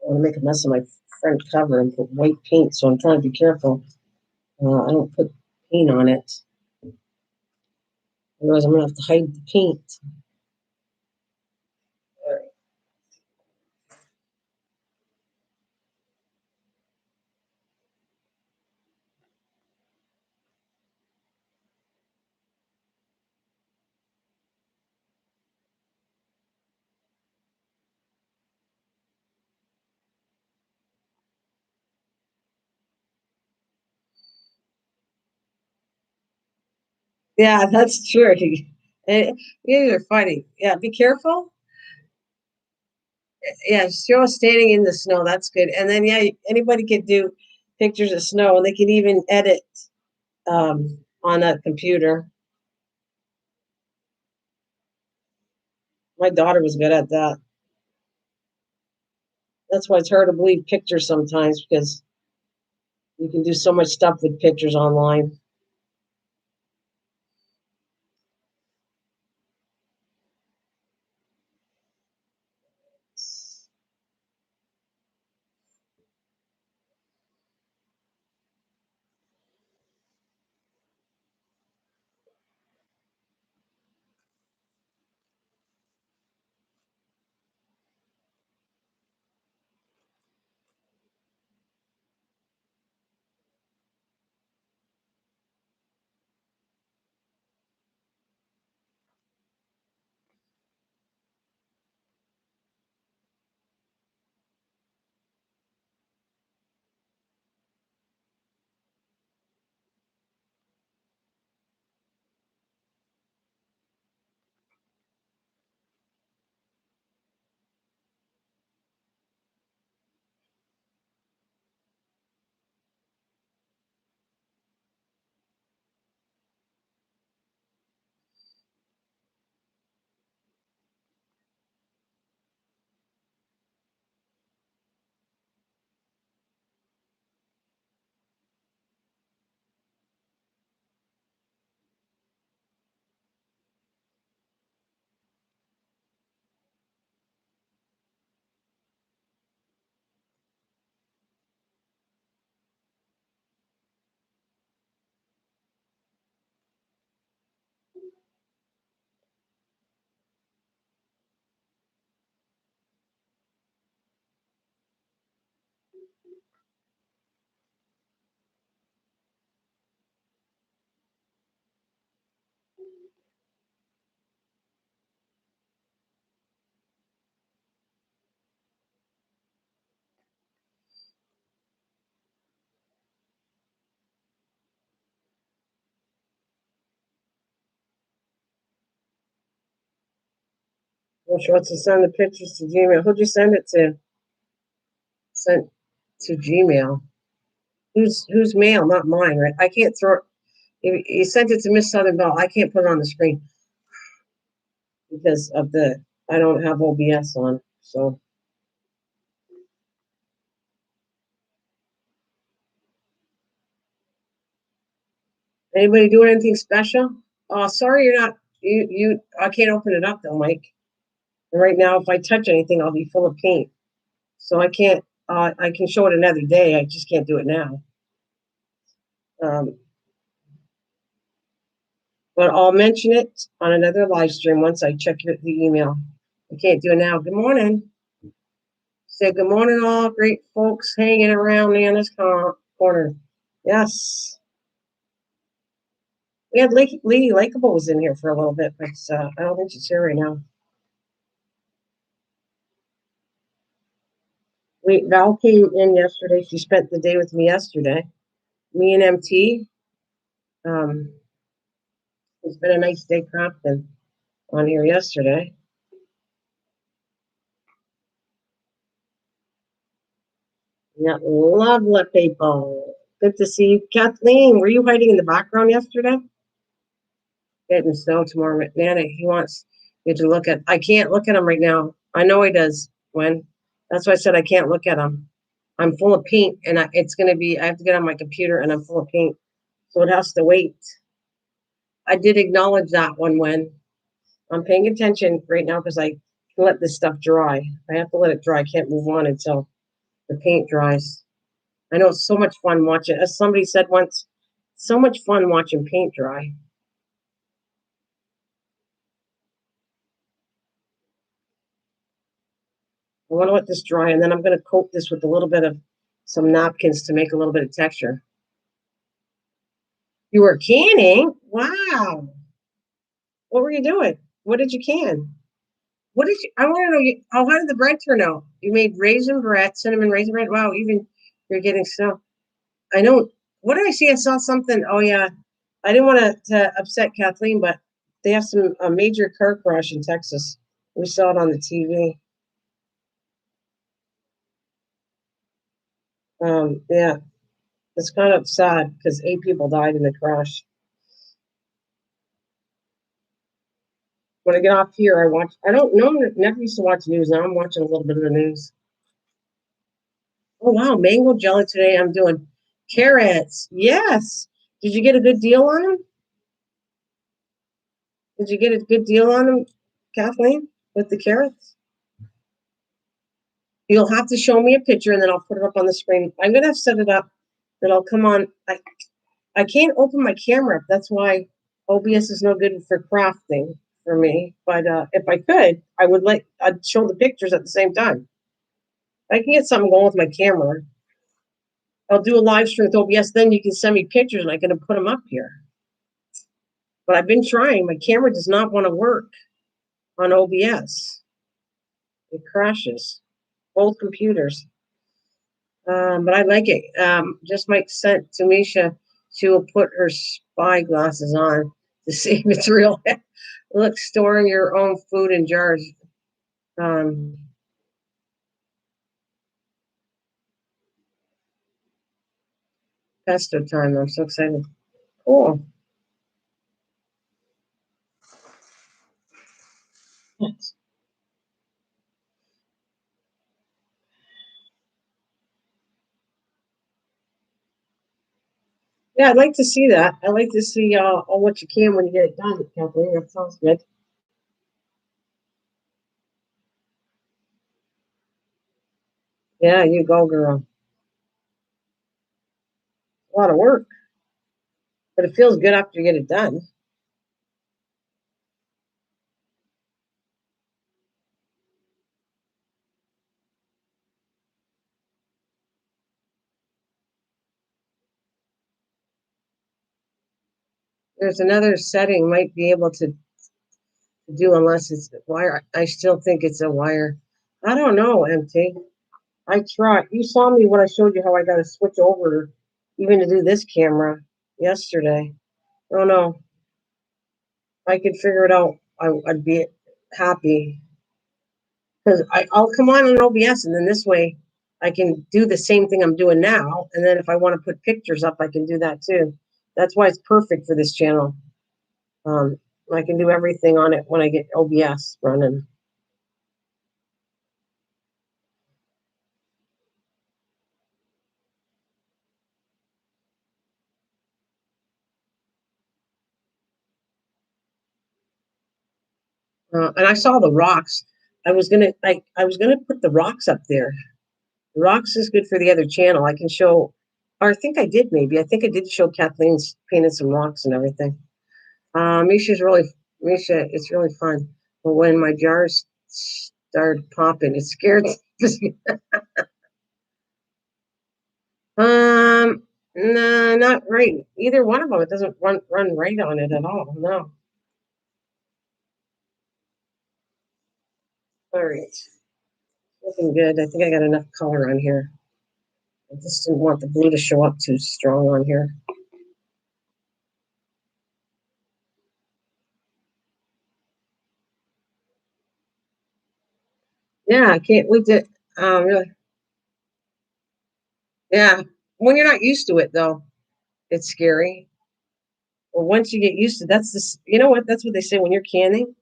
I want to make a mess of my front cover and put white paint, so I'm trying to be careful. I don't put paint on it. Otherwise, I'm going to have to hide the paint. Yeah, that's true. Eh, You are funny. Yeah, be careful. Yeah, show us standing in the snow. That's good. And then, yeah, anybody could do pictures of snow, and they can even edit on a computer. My daughter was good at that. That's why it's hard to believe pictures sometimes because you can do so much stuff with pictures online. She wants to send the pictures to Gmail. Who'd you send it to? Sent to Gmail. Whose mail? Not mine, right? I can't throw it. You sent it to Miss Southern Belle. I can't put it on the screen because of I don't have OBS on. So anybody doing anything special? Sorry, you're not. I can't open it up though, Mike. And right now, if I touch anything, I'll be full of paint. So I can't. I can show it another day. I just can't do it now. Um, but I'll mention it on another live stream once I check the email. I can't do it now. Good morning. Say good morning, all great folks hanging around Nana's corner. Yes. We had Lady Lakeable was in here for a little bit, but I don't think she's here right now. Val came in yesterday. She spent the day with me yesterday. Me and MT. It's been a nice day crafting on here yesterday. Yeah, lovely people. Good to see you. Kathleen, were you hiding in the background yesterday? Getting snow tomorrow. Nana, he wants you to look at. I can't look at him right now. I know he does. When that's why I said I can't look at him. I'm full of paint, and it's going to be. I have to get on my computer, and I'm full of paint, so it has to wait. I did acknowledge that one when I'm paying attention right now because I can let this stuff dry. I have to let it dry. I can't move on until the paint dries. I know it's so much fun watching. As somebody said once, so much fun watching paint dry. I want to let this dry, and then I'm going to coat this with a little bit of some napkins to make a little bit of texture. You were canning? Wow. What were you doing? What did you can? What did you? I want to know. How did the bread turn out? You made raisin bread, cinnamon raisin bread. Wow, even you're getting snow. I know. What did I see? I saw something. Oh yeah, I didn't want to upset Kathleen, but they have a major car crash in Texas. We saw it on the TV. Yeah, it's kind of sad because 8 people died in the crash. When I get off here, I watch. I don't know. Never used to watch news. Now I'm watching a little bit of the news. Oh wow, mango jelly today. I'm doing carrots. Yes. Did you get a good deal on them? Did you get a good deal on them, Kathleen, with the carrots? You'll have to show me a picture and then I'll put it up on the screen. I'm gonna set it up that I'll come on. I can't open my camera up. That's why OBS is no good for crafting for me. But if I could, I'd show the pictures at the same time. I can get something going with my camera. I'll do a live stream with OBS. Then you can send me pictures and I can put them up here. But I've been trying. My camera does not want to work on OBS. It crashes. Both computers. But I like it. Just Mike sent to Misha. She will put her spy glasses on to see if it's real. Look, storing your own food in jars. Pesto time. I'm so excited. Cool. Yes. Yeah, I'd like to see that. I'd like to see all what you can when you get it done, Kathleen. That sounds good. Yeah, you go, girl. A lot of work, but it feels good after you get it done. There's another setting might be able to do unless it's wire. I still think it's a wire. I don't know, MT. I tried. You saw me when I showed you how I got to switch over even to do this camera yesterday. Oh no, if I could figure it out, I'd be happy. because I'll come on an OBS, and then this way I can do the same thing I'm doing now. And then if I want to put pictures up, I can do that too. That's why it's perfect for this channel. I can do everything on it when I get OBS running. And I saw the rocks. I was gonna put the rocks up there. The rocks is good for the other channel. I can show, or I think I did maybe. I think I did show Kathleen's painted some rocks and everything. Misha. It's really fun. But when my jars started popping, it scared me. um, no, not right. Either one of them. It doesn't run right on it at all. No. All right. Looking good. I think I got enough color on here. I just didn't want the blue to show up too strong on here. Yeah, I can't wait to really. Yeah. When you're not used to it though, it's scary. Well, once you get used to it, that's this, you know what? That's what they say when you're canning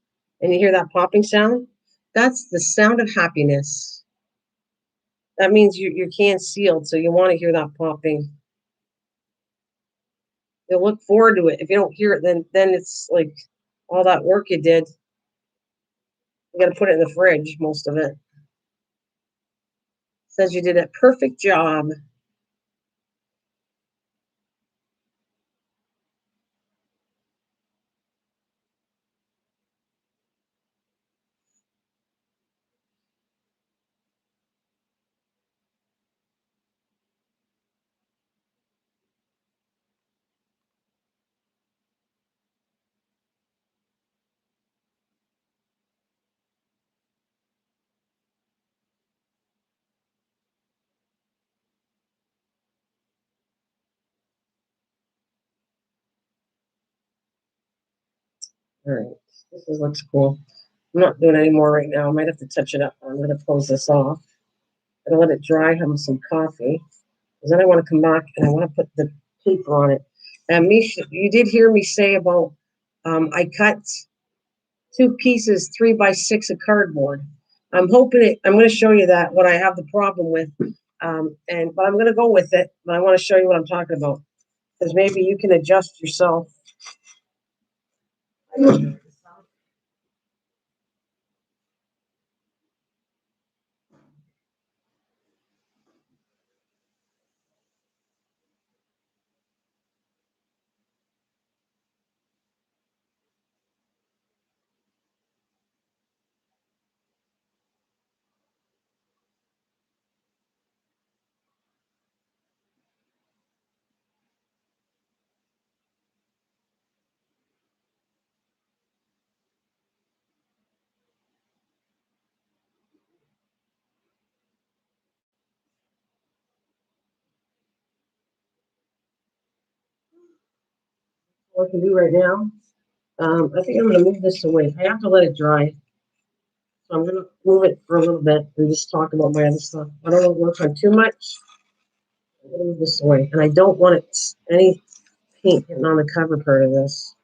and you hear that popping sound. That's the sound of happiness. That means your can's sealed, so you want to hear that popping. You'll look forward to it. If you don't hear it, then it's like all that work you did. You got to put it in the fridge, most of it. Says you did a perfect job. All right, looks cool. I'm not doing any more right now. I might have to touch it up. I'm going to close this off. I'm going to let it dry, have some coffee. Because then I want to come back and I want to put the paper on it. And Misha, you did hear me say about I cut two pieces, 3x6 of cardboard. I'm hoping it. I'm going to show you that what I have the problem with, but I'm going to go with it. But I want to show you what I'm talking about because maybe you can adjust yourself. What I can do right now. I think I'm going to move this away. I have to let it dry. So I'm going to move it for a little bit and just talk about my other stuff. I don't want to work on too much. I'm going to move this away. And I don't want any paint getting on the cover part of this.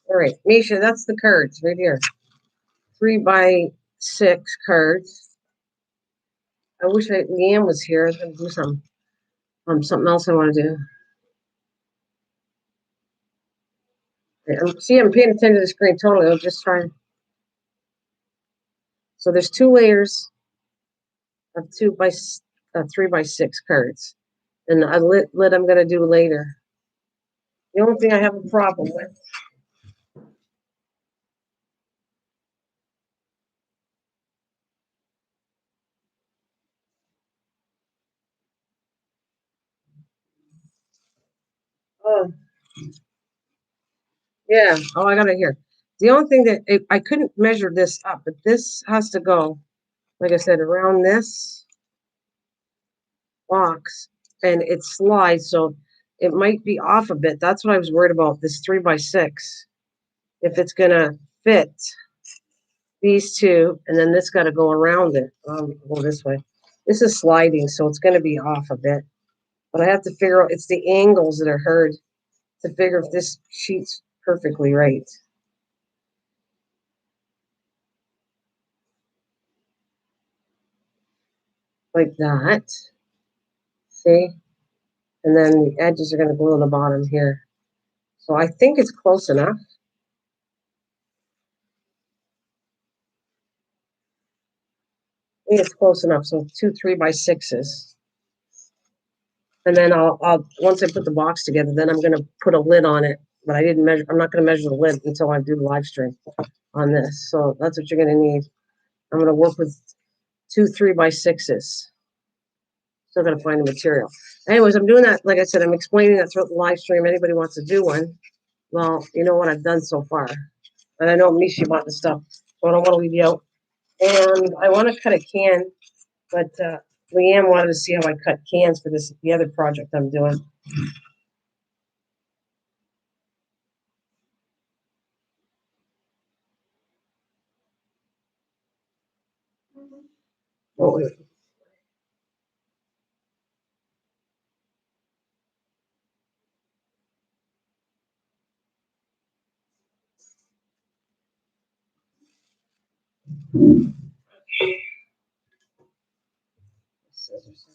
All right, Misha, that's the cards right here. 3x6 cards. I wish Leanne was here. I was going to do something else I want to do. See, I'm paying attention to the screen totally. I'll just try. So there's two layers of 3x6 cards, and a lid I'm going to do later. The only thing I have a problem with. Oh, yeah. Oh, I got it here. The only thing that I couldn't measure this up, but this has to go, like I said, around this box, and it slides, so it might be off a bit. That's what I was worried about, this 3x6. If it's gonna fit these two, and then this got to go around it. Go this way. This is sliding, so it's gonna be off a bit. But I have to figure out, it's the angles that are hard to figure if this sheet's perfectly right. Like that. See? And then the edges are going to glue on the bottom here. So I think it's close enough. I think it's close enough. So 2 3x6s. And then I'll once I put the box together, then I'm going to put a lid on it. But I didn't measure. I'm not going to measure the lid until I do the live stream on this. So that's what you're going to need. I'm going to work with 2 3x6s. Still got to find the material. Anyways, I'm doing that. Like I said, I'm explaining that throughout the live stream. Anybody wants to do one, well, you know what I've done so far. And I know Mishi bought the stuff, so I don't want to leave you out. And I want to cut a can, but Leanne wanted to see how I cut cans for the other project I'm doing. Oh, wait. Scissors.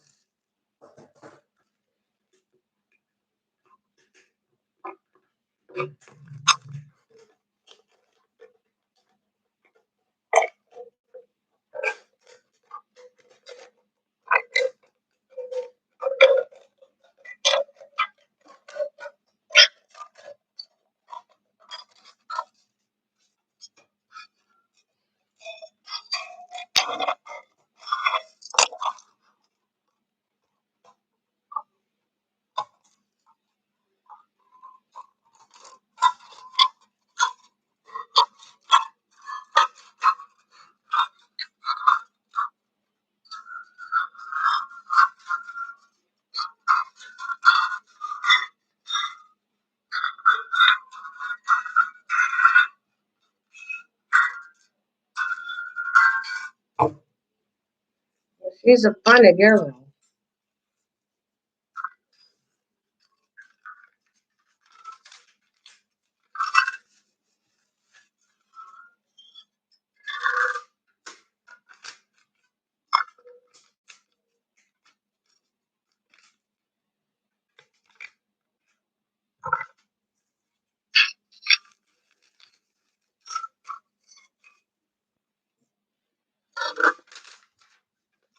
She's a funny girl.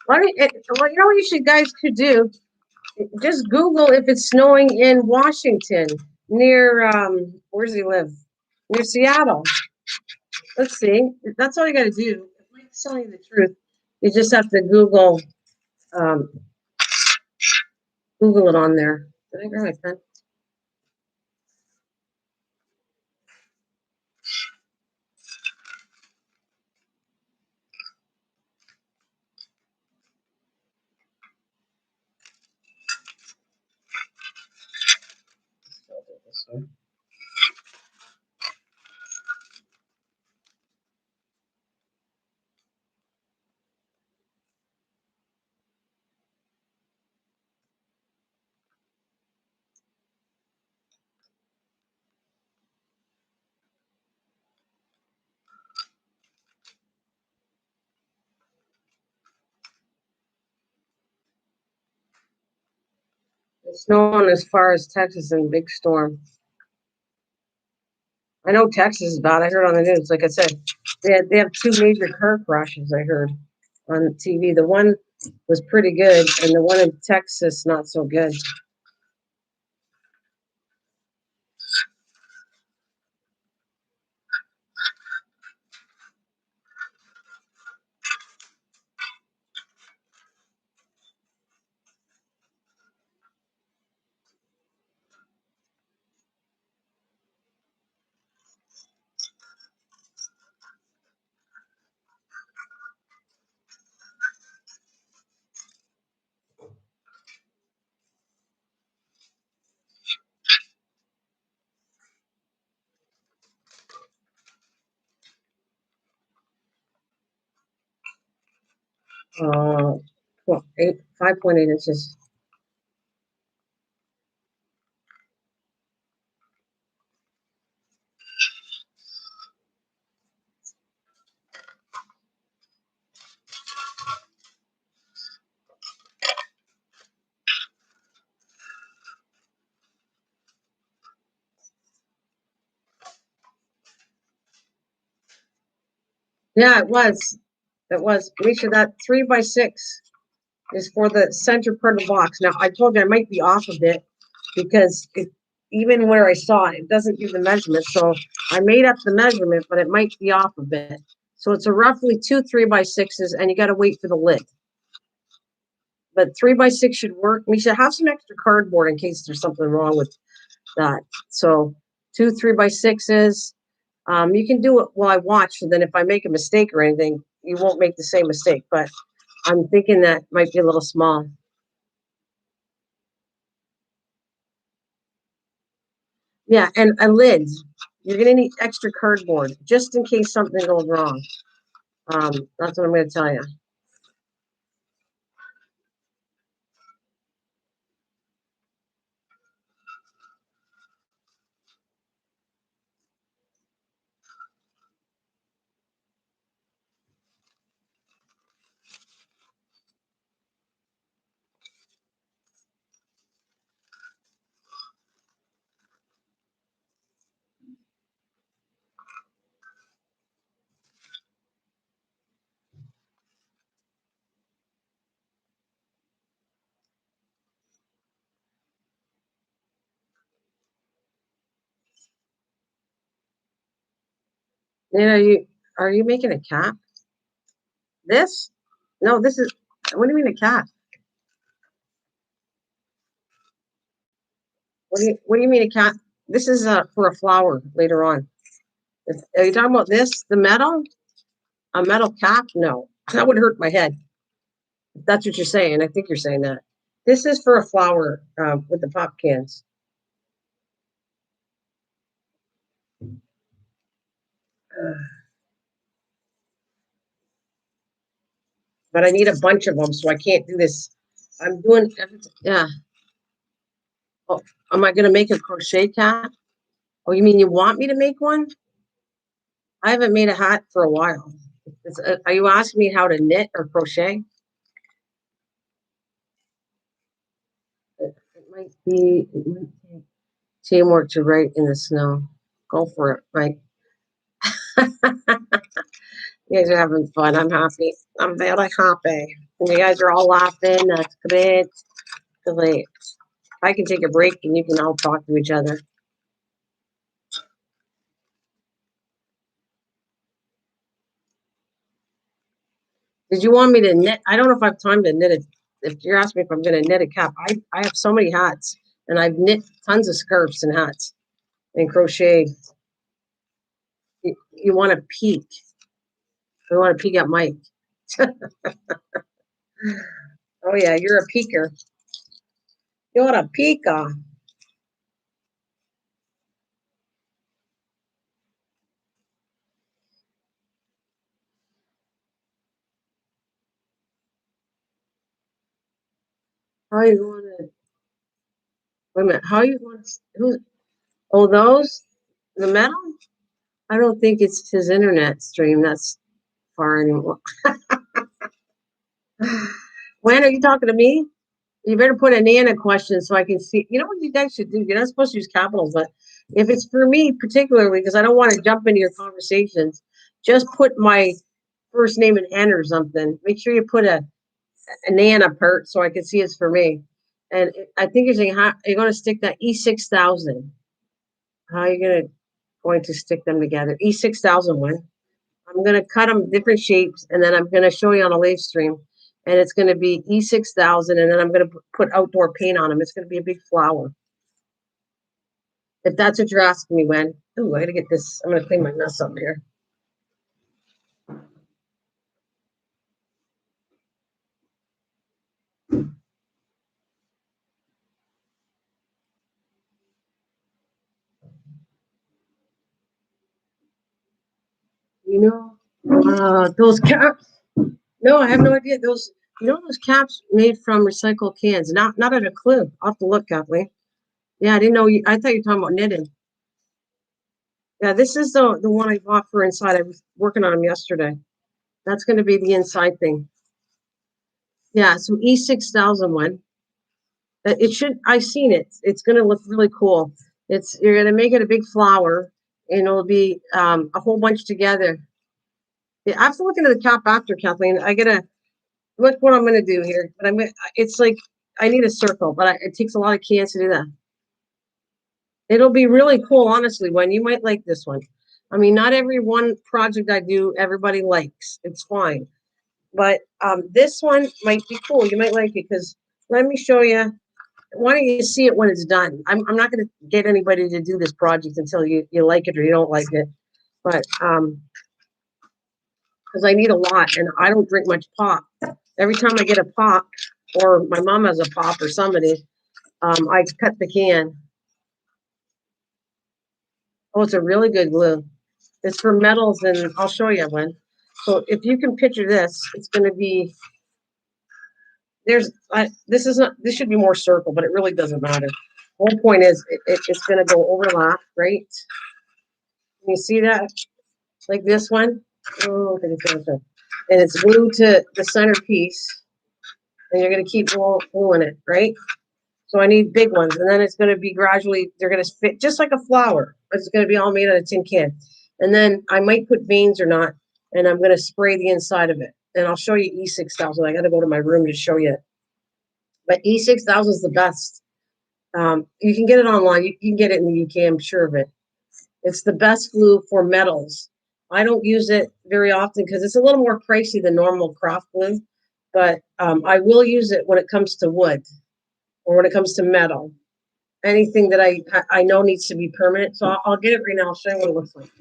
Well, you know what you should guys could do? Just Google if it's snowing in Washington near where's he live? Near Seattle. Let's see. That's all you got to do. If I'm telling you the truth, you just have to um, Google it on there. Did I grab my pen? This one. It's snowing as far as Texas in big storm. I know Texas is bad. I heard on the news. Like I said, they have two major car crashes. I heard on TV. The one was pretty good, and the one in Texas not so good. well, 5.8 inches. Yeah, it was. It was. Misha, that 3x6 is for the center part of the box. Now, I told you I might be off a bit because even where I saw it, it doesn't give the measurement. So I made up the measurement, but it might be off a bit. So it's a roughly 2 3x6s, and you got to wait for the lid. But 3x6 should work. We should have some extra cardboard in case there's something wrong with that. So 2 3x6s. You can do it while I watch. So then if I make a mistake or anything, you won't make the same mistake. But I'm thinking that might be a little small. Yeah, and a lid. You're gonna need extra cardboard just in case something goes wrong. That's what I'm gonna tell you. You know, are you making a cap? This? No, this is. What do you mean a cap? What do you mean a cap? This is for a flower later on. Are you talking about this? The metal? A metal cap? No, that would hurt my head. If that's what you're saying. I think you're saying that. This is for a flower with the pop cans. But I need a bunch of them, so I can't do this. I'm doing, yeah. Oh, am I going to make a crochet cap? Oh, you mean you want me to make one? I haven't made a hat for a while. Are you asking me how to knit or crochet? It might be, it might take teamwork to write in the snow. Go for it, Mike. You guys are having fun. I'm happy. I'm very happy. And you guys are all laughing. That's great. Great. I can take a break and you can all talk to each other. Did you want me to knit? I don't know if I have time to knit it. If you're asking me if I'm going to knit a cap, I have so many hats and I've knit tons of scarves and hats and crocheted. You want to peek. You want to peek at Mike. Oh, yeah, you're a peeker. You're a peeker. How you want to, wait a minute, how you want to, who, oh, those? The metal? I don't think it's his internet stream. That's far anymore. When are you talking to me? You better put a Nana question so I can see. You know what you guys should do? You're not supposed to use capitals, but if it's for me particularly, because I don't want to jump into your conversations, just put my first name in N or something. Make sure you put a Nana part so I can see it's for me. And I think you're saying, how you're going to stick that E6000. How are you going to stick them together? E6000 one. I'm going to cut them different shapes, and then I'm going to show you on a live stream. And it's going to be E6000, and then I'm going to put outdoor paint on them. It's going to be a big flower. If that's what you're asking me, when. Oh, I got to get this. I'm going to clean my mess up here. You know, those caps. No, I have no idea. Those, those caps made from recycled cans. Not at a clue. I'll have to look, Kathleen. Yeah, I didn't know you. I thought you were talking about knitting. Yeah, this is the one I bought for inside. I was working on them yesterday. That's going to be the inside thing. Yeah, some E6000 one. It should. I've seen it. It's going to look really cool. You're going to make it a big flower, and it'll be a whole bunch together. Yeah, I have to look into the cap after, Kathleen. I gotta look what I'm going to do here. But it's like I need a circle, but it takes a lot of cans to do that. It'll be really cool, honestly. When you might like this one. I mean, not every one project I do everybody likes. It's fine. But this one might be cool. You might like it because let me show you. Why don't you see it when it's done? I'm not going to get anybody to do this project until you like it or you don't like it. But because I need a lot and I don't drink much pop. Every time I get a pop, or my mom has a pop or somebody, I cut the can. Oh, it's a really good glue. It's for metals, and I'll show you one. So if you can picture this, it's going to be this is not, this should be more circle, but it really doesn't matter. The whole point is it's going to go overlap, right? Can you see that? Like this one. Oh, okay, and it's glued to the center piece, and you're going to keep gluing it, right? So I need big ones, and then it's going to be gradually, they're going to fit just like a flower. It's going to be all made out of tin can. And then I might put veins or not, and I'm going to spray the inside of it. And I'll show you E6000. I got to go to my room to show you. But E6000 is the best. You can get it online. You can get it in the UK, I'm sure of it. It's the best glue for metals. I don't use it very often because it's a little more pricey than normal craft glue. But I will use it when it comes to wood or when it comes to metal. Anything that I know needs to be permanent. So I'll get it right now. I'll show you what it looks like.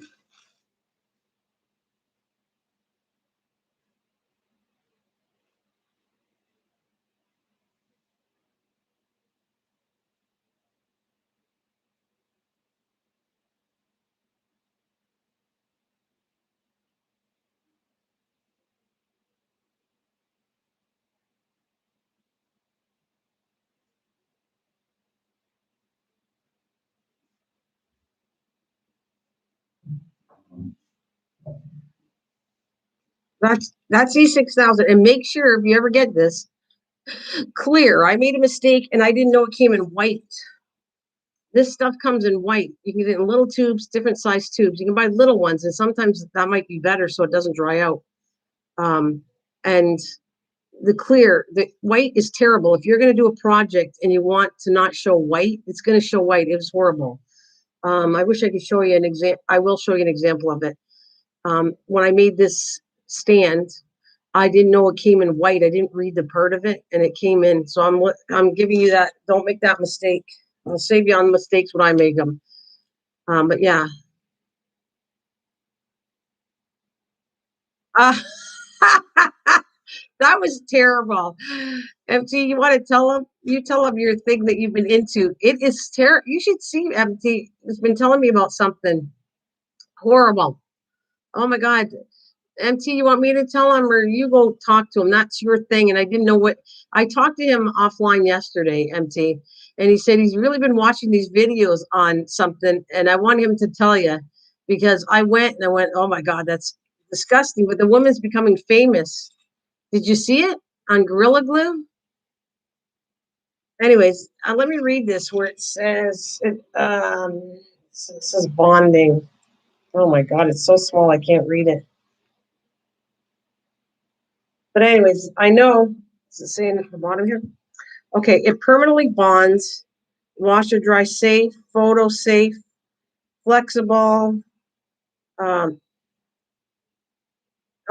That's E6000. And make sure if you ever get this, clear. I made a mistake and I didn't know it came in white. This stuff comes in white. You can get it in little tubes, different size tubes. You can buy little ones, and sometimes that might be better so it doesn't dry out. And the white is terrible. If you're going to do a project and you want to not show white, it's going to show white. It was horrible. I wish I could show you an example. I will show you an example of it. When I made this stand, I didn't know it came in white. I didn't read the part of it, and it came in. So I'm giving you that. Don't make that mistake. I'll save you on mistakes when I make them. But yeah. Uh, that was terrible. MT, you want to tell them? You tell them your thing that you've been into. It is terrible. You should see MT. Has been telling me about something horrible. Oh my God. MT, you want me to tell him or you go talk to him? That's your thing. And I didn't know what I talked to him offline yesterday, MT, and he said he's really been watching these videos on something. And I want him to tell you because I went, oh my God, that's disgusting. But the woman's becoming famous. Did you see it on Gorilla Glue? Anyways, let me read this where it says bonding. Oh my God, it's so small I can't read it. But anyways, I know, it's saying at the bottom here. Okay, it permanently bonds, wash or dry safe, photo safe, flexible. Um,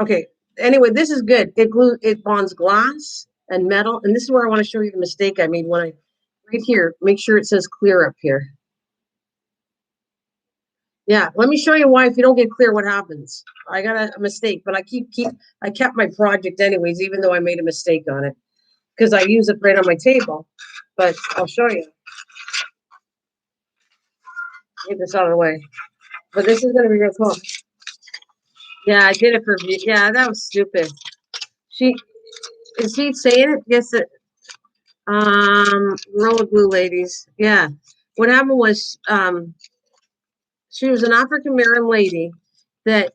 okay, anyway, this is good. It bonds glass and metal. And this is where I want to show you the mistake I made when right here, make sure it says clear up here. Yeah, let me show you why if you don't get clear, what happens. I got a mistake, but I kept my project anyways, even though I made a mistake on it because I use it right on my table. But I'll show you. Get this out of the way. But this is going to be real cool. Yeah, I did it for, yeah, that was stupid. She is he saying it? Yes, it. Gorilla Glue ladies. Yeah. What happened was, she was an African American lady that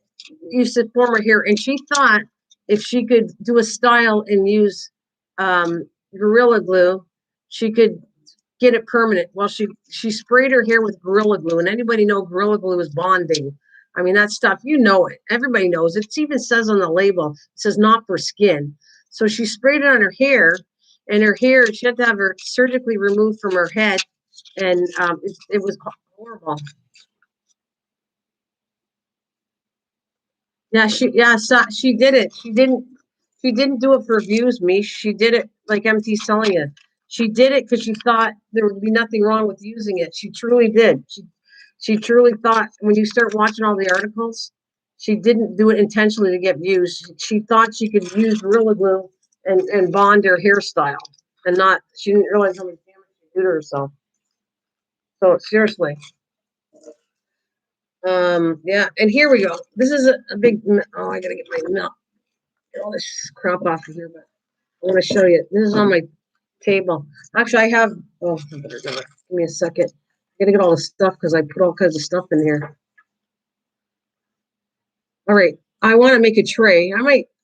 used to form her hair, and she thought if she could do a style and use Gorilla Glue, she could get it permanent. Well, she sprayed her hair with Gorilla Glue, and anybody know Gorilla Glue is bonding. I mean, that stuff, you know it. Everybody knows it. It even says on the label, it says not for skin. So she sprayed it on her hair, and her hair, she had to have her surgically removed from her head, and it was horrible. So she did it. She didn't do it for views, me. She did it like MT's telling you. She did it because she thought there would be nothing wrong with using it. She truly did. She truly thought when you start watching all the articles, she didn't do it intentionally to get views. She thought she could use Gorilla Glue and bond her hairstyle and not, she didn't realize how much damage she did to herself. So seriously. Yeah, and here we go. This is a big, oh, I gotta get my milk. Get all this crap off of here, but I want to show you. This is on my table. Actually, I have, oh, I better not. Give me a second. I gotta get all the stuff because I put all kinds of stuff in here. All right. I want to make a tray.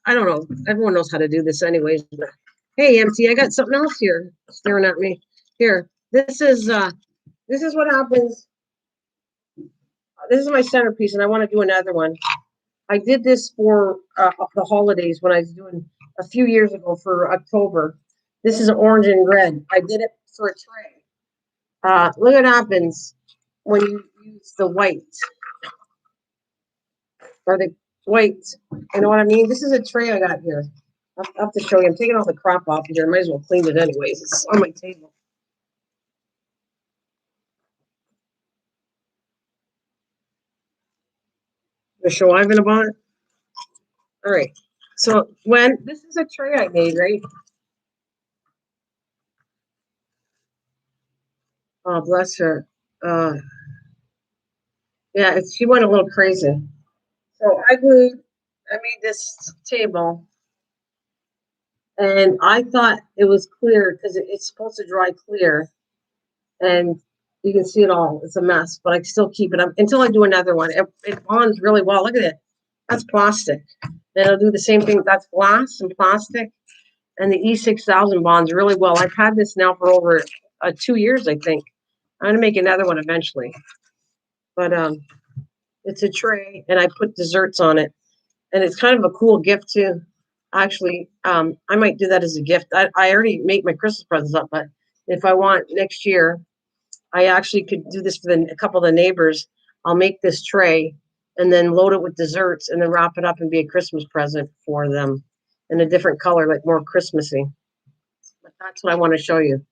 I don't know. Everyone knows how to do this anyways. But, hey, MT, I got something else here staring at me. Here. This is what happens. This is my centerpiece, and I want to do another one. I did this for the holidays when I was doing a few years ago for October. This is orange and red. I did it for a tray. Look what happens when you use the white or the white. You know what I mean? This is a tray I got here. I'll have to show you. I'm taking all the crap off here. I might as well clean it anyways. It's on my table. To show Ivan about it. All right. So when this is a tray I made, right? Oh, bless her. Uh, yeah, she went a little crazy. So I made this table, and I thought it was clear because it's supposed to dry clear, and you can see it all. It's a mess, but I still keep it up until I do another one. It bonds really well. Look at it. That's plastic. Then I'll do the same thing. That's glass and plastic, and the E6000 bonds really well. I've had this now for over 2 years, I think. I'm gonna make another one eventually, but it's a tray, and I put desserts on it. And it's kind of a cool gift too. Actually, I might do that as a gift. I already make my Christmas presents up, but if I want next year, I actually could do this for a couple of the neighbors. I'll make this tray and then load it with desserts and then wrap it up and be a Christmas present for them in a different color, like more Christmassy. But that's what I want to show you.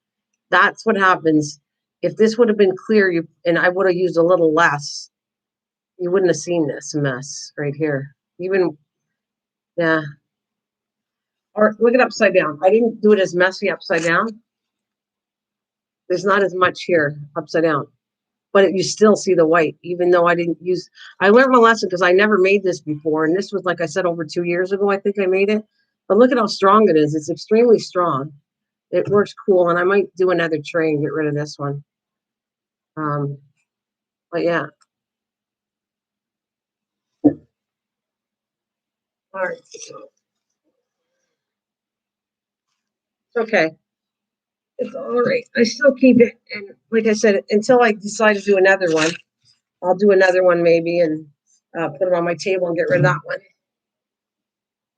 That's what happens if this would have been clear, and I would have used a little less. You wouldn't have seen this mess right here. Even yeah. Or look it upside down. I didn't do it as messy upside down. There's not as much here upside down, but you still see the white, even though I didn't use. I learned my lesson because I never made this before, and this was like I said over 2 years ago. I think I made it, but look at how strong it is. It's extremely strong. It works cool, and I might do another tray and get rid of this one. Um, but yeah. All right. It's okay. It's all right. I still keep it, and like I said, until I decide to do another one, I'll do another one maybe, and put it on my table and get rid of that one.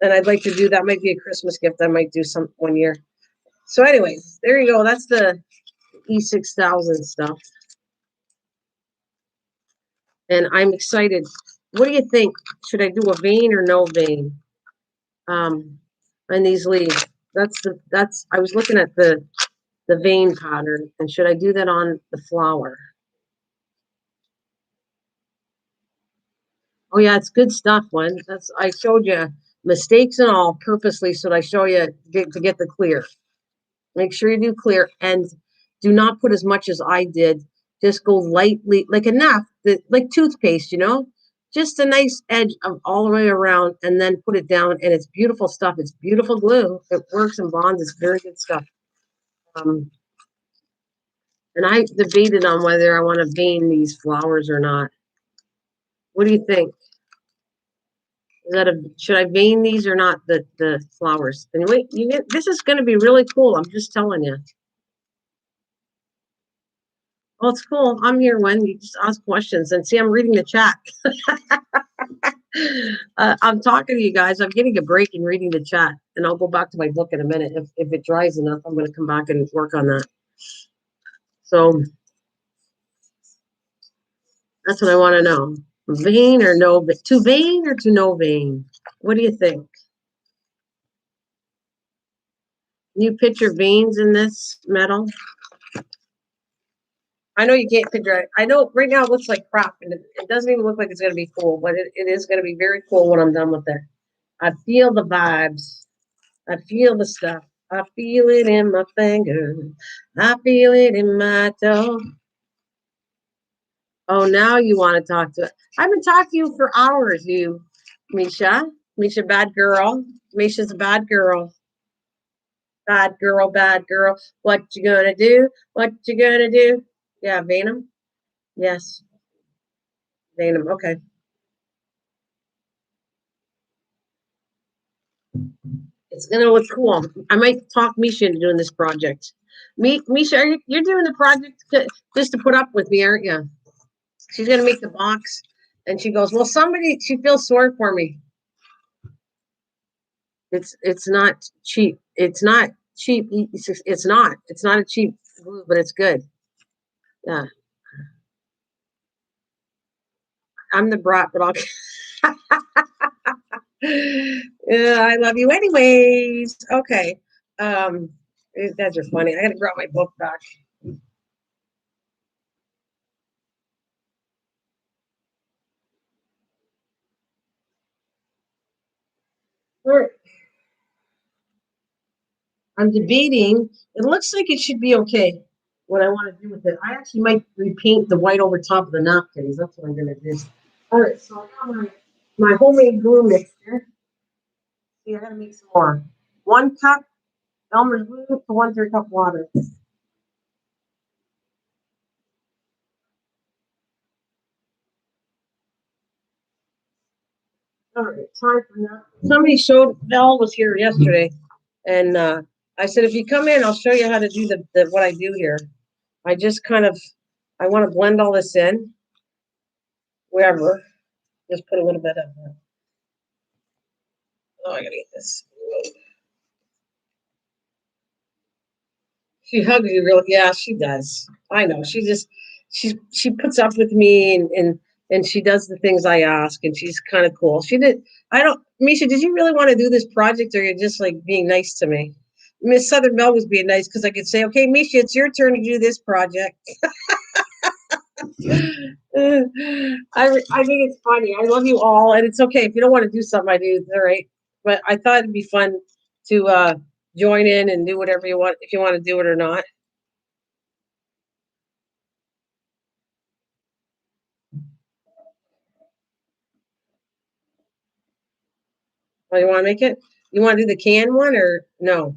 And I'd like to do that. Might be a Christmas gift. I might do some one year. So, anyways, there you go. That's the E6000 stuff, and I'm excited. What do you think? Should I do a vein or no vein? On these leaves. That's. I was looking at the vein pattern, and should I do that on the flower? Oh yeah, it's good stuff, one. That's I showed you mistakes and all purposely, so that I show you to get the clear. Make sure you do clear and do not put as much as I did. Just go lightly, like enough, that like toothpaste, just a nice edge of all the way around, and then put it down. And it's beautiful stuff. It's beautiful glue. It works and bonds. It's very good stuff. And I debated on whether I want to vein these flowers or not. What do you think? Should I vein these or not? The flowers. Anyway, this is going to be really cool. I'm just telling you. Oh, it's cool. I'm here when you just ask questions and see. I'm reading the chat. I'm talking to you guys. I'm getting a break and reading the chat, and I'll go back to my book in a minute. If it dries enough, I'm going to come back and work on that. So that's what I want to know. Vein or no? To vein or to no vein? What do you think? Can you picture veins in this metal? I know you can't picture it. I know right now it looks like crap, and it doesn't even look like it's going to be cool, but it is going to be very cool when I'm done with it. I feel the vibes. I feel the stuff. I feel it in my finger. I feel it in my toe. Oh, now you want to talk to it. I've been talking to you for hours, you, Misha. Misha, bad girl. Misha's a bad girl. Bad girl, bad girl. What you gonna do? What you gonna do? Yeah, Venom. Yes, Venom. Okay. It's gonna look cool. I might talk Misha into doing this project. Misha, you're doing the project just to put up with me, aren't you? She's gonna make the box, and she goes, "Well, somebody." She feels sorry for me. It's not cheap. It's not cheap. It's not. It's not a cheap glue, but it's good. Yeah, I'm the brat, but I'll. Yeah, I love you anyways. Okay. Um, you guys are funny. I gotta grab my book back. All right. I'm debating. It looks like it should be okay. What I want to do with it, I actually might repaint the white over top of the napkins. That's what I'm gonna do. All right, so I got my homemade glue mixture. See, I gotta make some more. 1 cup Elmer's glue to 1/3 cup water. All right, time for that. Somebody showed Val was here yesterday, and I said, if you come in, I'll show you how to do the what I do here. I just kind of I want to blend all this in wherever. Just put a little bit of. Oh, I gotta eat this. She hugs you real. Yeah, she does. I know. She puts up with me and she does the things I ask, and she's kind of cool. She did. I don't. Misha, did you really want to do this project, or you're just like being nice to me? Miss Southern Belle was being nice because I could say, okay, Misha, it's your turn to do this project. I think it's funny. I love you all, and it's okay if you don't want to do something. I do. It's all right. But I thought it'd be fun to join in and do whatever you want if you want to do it or not. Oh, you want to make it? You want to do the can one or no?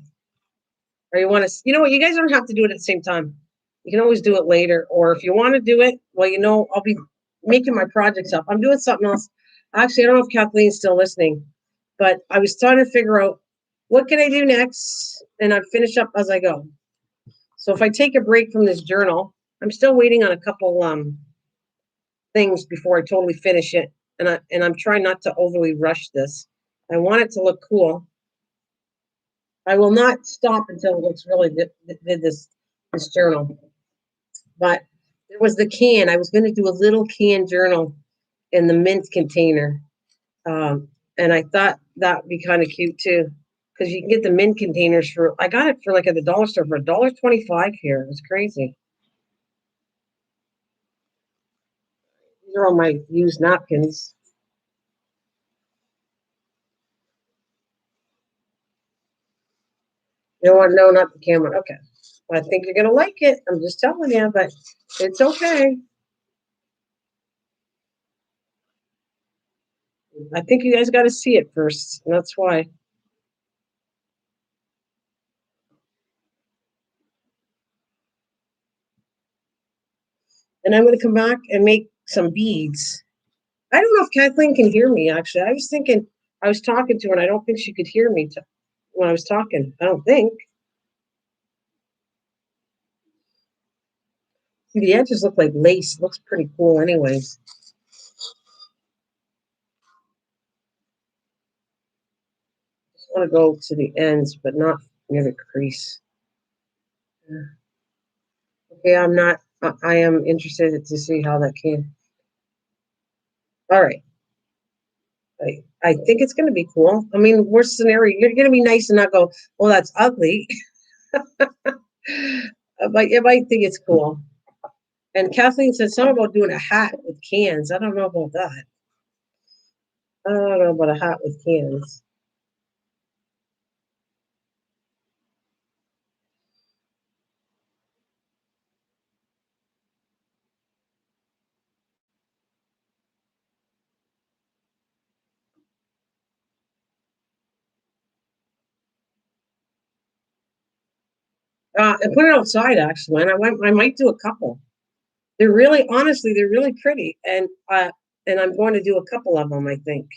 Or you want to? You know what? You guys don't have to do it at the same time. You can always do it later, or if you want to do it, well, I'll be making my projects up. I'm doing something else. Actually, I don't know if Kathleen's still listening, but I was trying to figure out what can I do next, and I finish up as I go. So if I take a break from this journal, I'm still waiting on a couple things before I totally finish it, and I'm trying not to overly rush this. I want it to look cool. I will not stop until it looks really did this journal. But there was the can. I was going to do a little can journal in the mint container, and I thought that would be kind of cute too, because you can get the mint containers for. I got it for like at the dollar store for $1.25 here. It was crazy. These are all my used napkins. You don't want no, not the camera. Okay. I think you're gonna like it. I'm just telling you, but it's okay. I think you guys got to see it first. That's why. And I'm going to come back and make some beads. I don't know if Kathleen can hear me, actually. I was thinking, I was talking to her, and I don't think she could hear me when I was talking. I don't think. See, the edges look like lace. It looks pretty cool, anyways. Just want to go to the ends, but not near the crease. Okay, I'm not. I am interested to see how that came. All right. I think it's going to be cool. I mean, worst scenario, you're going to be nice and not go, well, that's ugly. But you might think it's cool. And Kathleen said something about doing a hat with cans. I don't know about that. I don't know about a hat with cans. And put it outside actually. And I might do a couple. They're really, honestly, they're really pretty. And I'm going to do a couple of them, I think.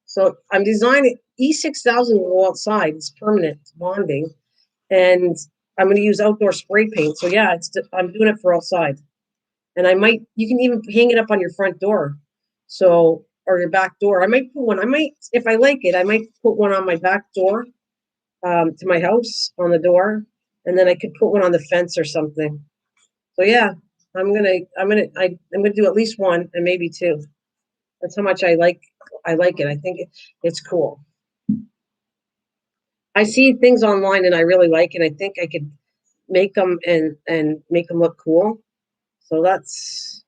So I'm designing E6000 will go outside. It's permanent bonding, and I'm going to use outdoor spray paint. So yeah, I'm doing it for outside. And I might, you can even hang it up on your front door. So, or your back door. I might put one, if I like it, I might put one on my back door, to my house on the door. And then I could put one on the fence or something. So yeah, I'm gonna do at least one and maybe two. That's how much I like it. I think it's cool. I see things online and I really like it. I think I could make them and make them look cool. So that's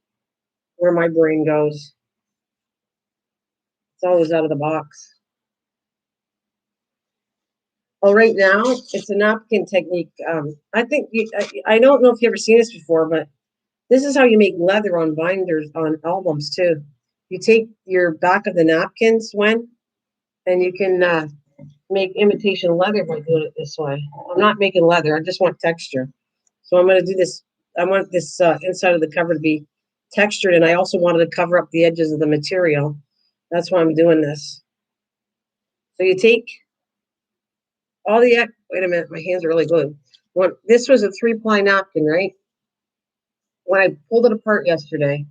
where my brain goes. It's always out of the box. Oh, right now it's a napkin technique. I think I don't know if you've ever seen this before, but this is how you make leather on binders on albums too. You take your back of the napkins and you can make imitation leather by doing it this way. I'm not making leather. I just want texture. So I'm going to do this. I want this inside of the cover to be textured, and I also wanted to cover up the edges of the material. That's why I'm doing this. So you take all the, wait a minute, my hands are really glued. This was a 3-ply napkin, right? When I pulled it apart yesterday,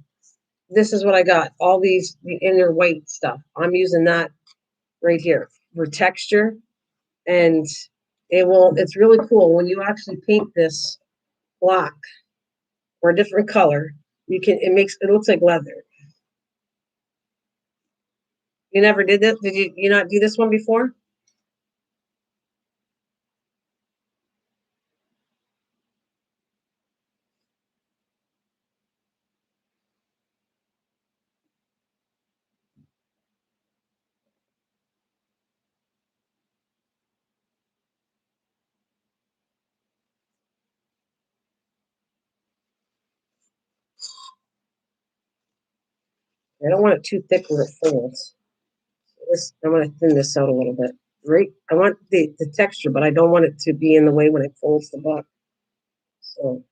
this is what I got. All these the inner white stuff. I'm using that right here for texture, and it's really cool when you actually paint this black or a different color. It looks like leather. You never did this? Did you not do this one before? I don't want it too thick where it folds. I'm going to thin this out a little bit. Right? I want the texture, but I don't want it to be in the way when it folds the book. So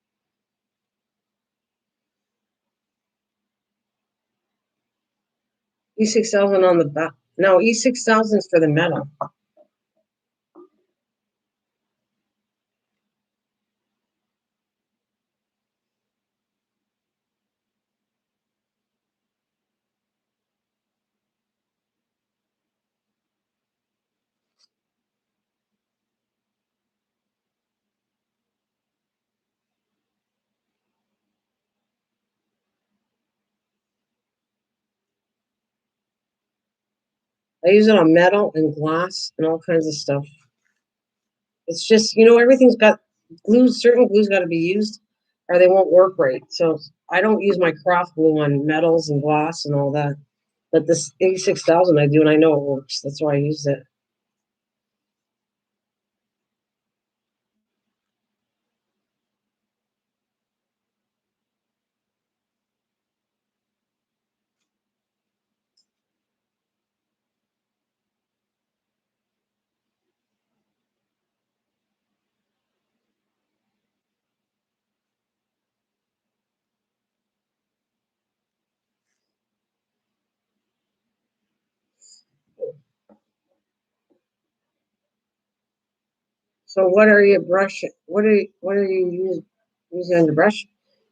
E6000 on the back. No, E6000 is for the metal. I use it on metal and glass and all kinds of stuff. It's just, everything's got glue, certain glue's got to be used or they won't work right. So I don't use my craft glue on metals and glass and all that. But this 86,000 I do, and I know it works. That's why I use it. So what are you brushing? What are you using on the brush?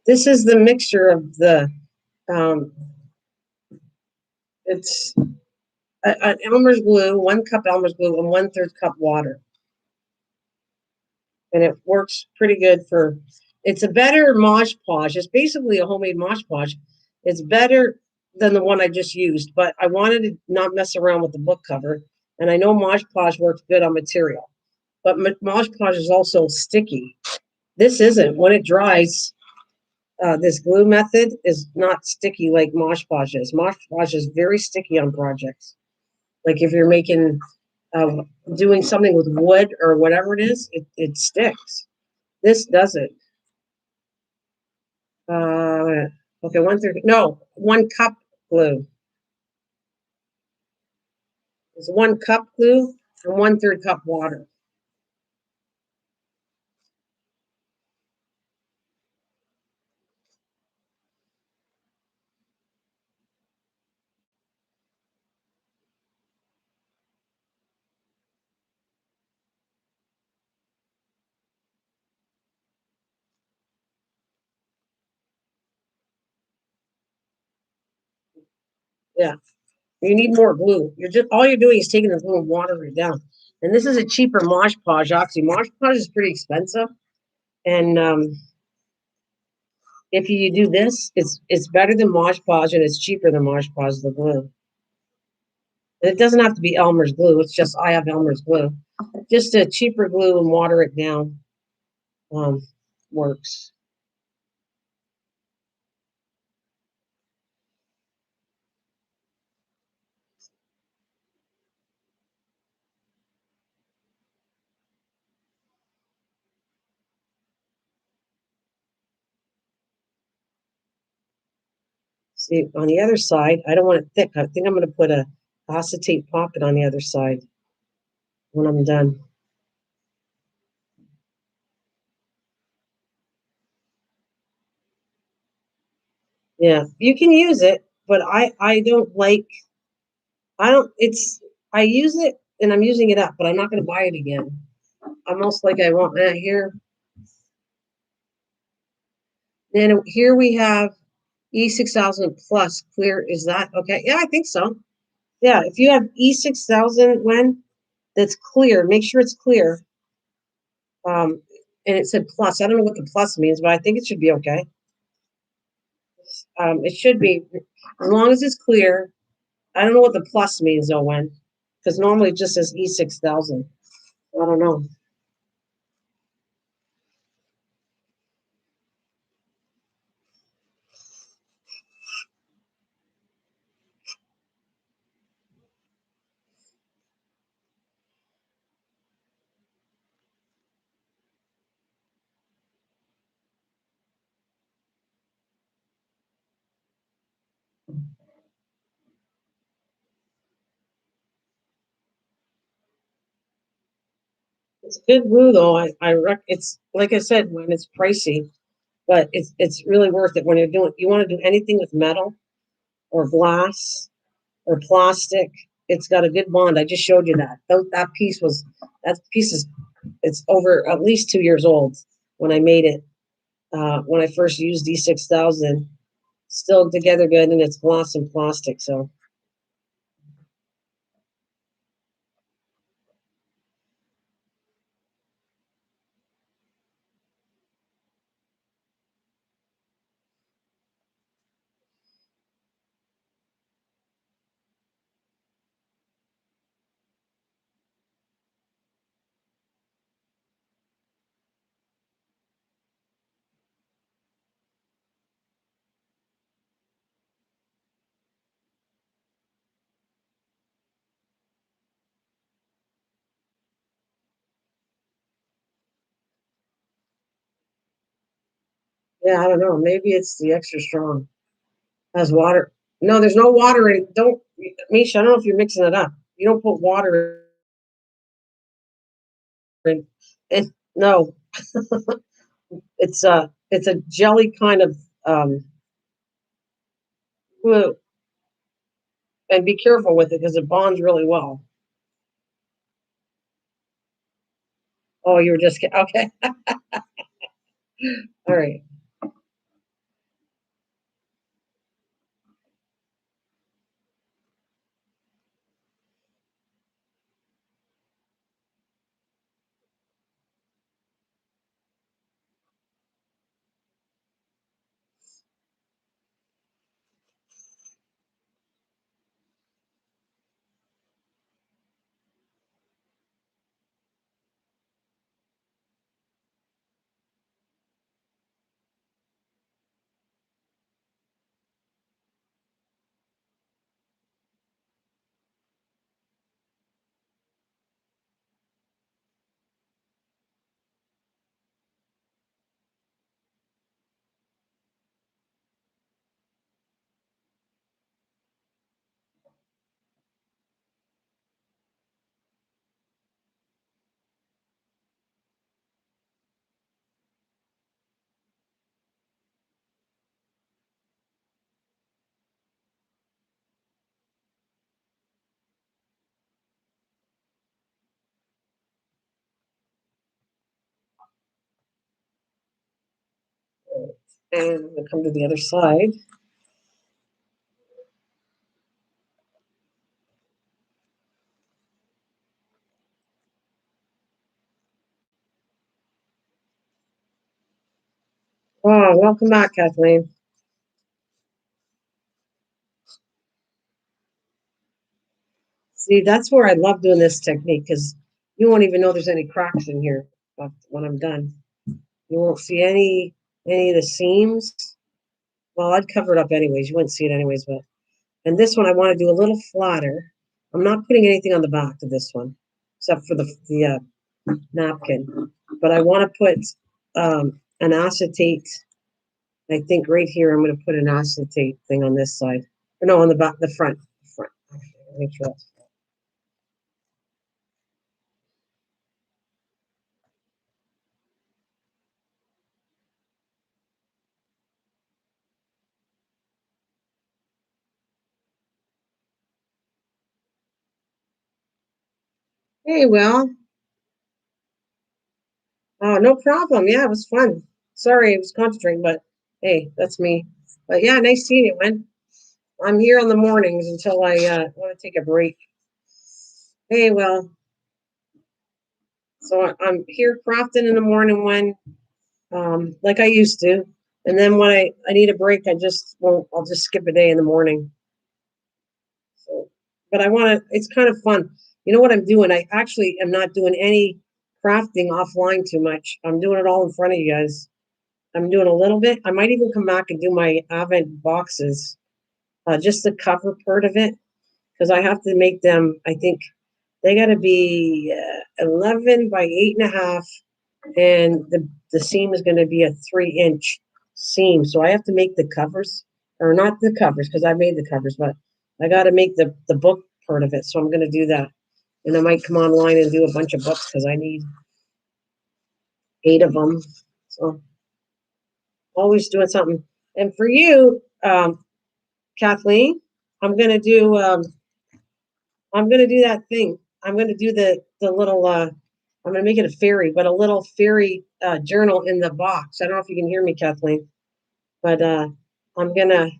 This is the mixture of the um, it's an Elmer's glue, 1 cup Elmer's glue, and 1/3 cup water, and it works pretty good for. It's a better Mosh Podge. It's basically a homemade Mosh Podge. It's better than the one I just used, but I wanted to not mess around with the book cover, and I know Mosh Podge works good on material, but Mosh Podge is also sticky. This isn't. When it dries, this glue method is not sticky like Mosh Podge is. Mosh Podge is very sticky on projects. Like if you're making, uh, doing something with wood or whatever it is, it sticks. This doesn't. Okay, 1/3. No, 1 cup glue. It's 1 cup glue and 1/3 cup water. Yeah, you need more glue. You're just all you're doing is taking the glue and watering it down. And this is a cheaper Mosh Podge. Actually, Mosh Podge is pretty expensive, and if you do this, it's better than Mosh Podge and it's cheaper than Mosh Podge, the glue. And it doesn't have to be Elmer's glue. It's just I have Elmer's glue. Just a cheaper glue and water it down um, works. See, on the other side, I don't want it thick. I think I'm going to put a acetate pocket on the other side when I'm done. Yeah, you can use it, but I don't like. I don't. It's I use it and I'm using it up, but I'm not going to buy it again. Almost like I want here. Then here we have E6000 plus clear. Is that okay? Yeah, I think so. Yeah, if you have E6000 when that's clear, make sure it's clear. And it said plus. I don't know what the plus means, but I think it should be okay. It should be as long as it's clear. I don't know what the plus means though, when because normally it just says E6000. I don't know. It's good glue though. It's like I said when it's pricey, but it's really worth it when you're doing. You want to do anything with metal or glass or plastic. It's got a good bond. I just showed you that. That piece is it's over at least 2 years old when I made it. When I first used D6000, still together good, and it's gloss and plastic. So yeah, I don't know. Maybe it's the extra strong. Has water. No, there's no water in. Don't, Misha. I don't know if you're mixing it up. You don't put water in. And no, it's a jelly kind of glue. And be careful with it because it bonds really well. Oh, you were just kidding. Okay. All right. And I'm gonna come to the other side. Oh, welcome back, Kathleen. See, that's where I love doing this technique because you won't even know there's any cracks in here when I'm done. You won't see any of the seams. Well, I'd cover it up anyways. You wouldn't see it anyways, but and this one I want to do a little flatter. I'm not putting anything on the back of this one, except for the napkin. But I want to put an acetate. I think right here I'm going to put an acetate thing on this side. Or no, on the back, the front. The front. Make sure that's hey, well, no problem. Yeah, it was fun. Sorry, I was concentrating, but hey, that's me. But yeah, nice seeing you, man. I'm here in the mornings until I want to take a break. Hey, well, so I'm here crafting in the morning when, like I used to, and then when I need a break, I just won't. I'll just skip a day in the morning. So, but I want to. It's kind of fun. You know what I'm doing? I actually am not doing any crafting offline too much. I'm doing it all in front of you guys. I'm doing a little bit. I might even come back and do my Advent boxes, just the cover part of it, because I have to make them. I think they got to be 11 by 8.5, and the seam is going to be a 3-inch seam. So I have to make the covers, or not the covers, because I made the covers, but I got to make the book part of it. So I'm going to do that, and I might come online and do a bunch of books because I need 8 of them. So always doing something. And for you, Kathleen, I'm gonna do that thing. I'm gonna do the little I'm gonna make it a fairy, but a little fairy journal in the box. I don't know if you can hear me, Kathleen, but I'm gonna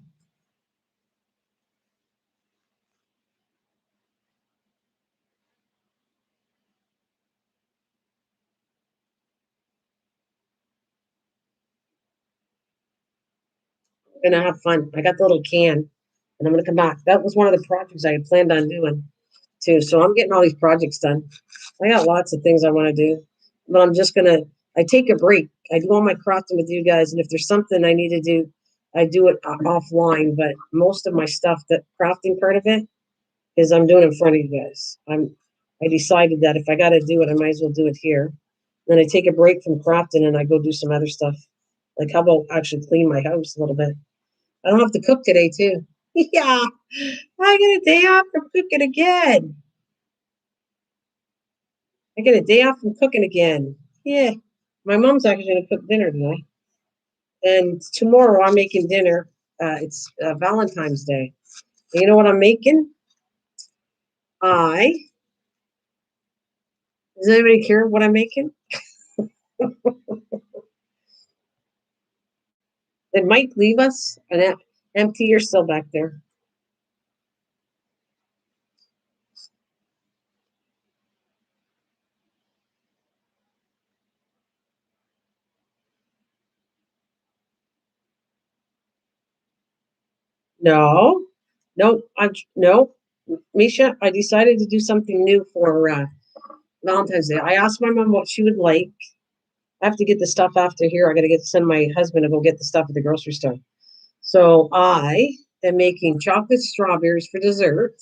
have fun. I got the little can, and I'm gonna come back. That was one of the projects I had planned on doing too. So I'm getting all these projects done. I got lots of things I want to do, but I'm just gonna. I take a break. I do all my crafting with you guys, and if there's something I need to do, I do it offline. But most of my stuff, that crafting part of it, is I'm doing in front of you guys. I decided that if I got to do it, I might as well do it here. Then I take a break from crafting and I go do some other stuff. Like how about actually clean my house a little bit? I don't have to cook today too. Yeah, I get a day off from cooking again. I get a day off from cooking again. Yeah. My mom's actually going to cook dinner tonight. And tomorrow I'm making dinner. It's Valentine's Day. And you know what I'm making? I Does anybody care what I'm making? It might leave us an empty. You're still back there. No, no, no, Misha. I decided to do something new for Valentine's Day. I asked my mom what she would like. I have to get the stuff after here. I got to send my husband to go get the stuff at the grocery store. So I am making chocolate strawberries for dessert,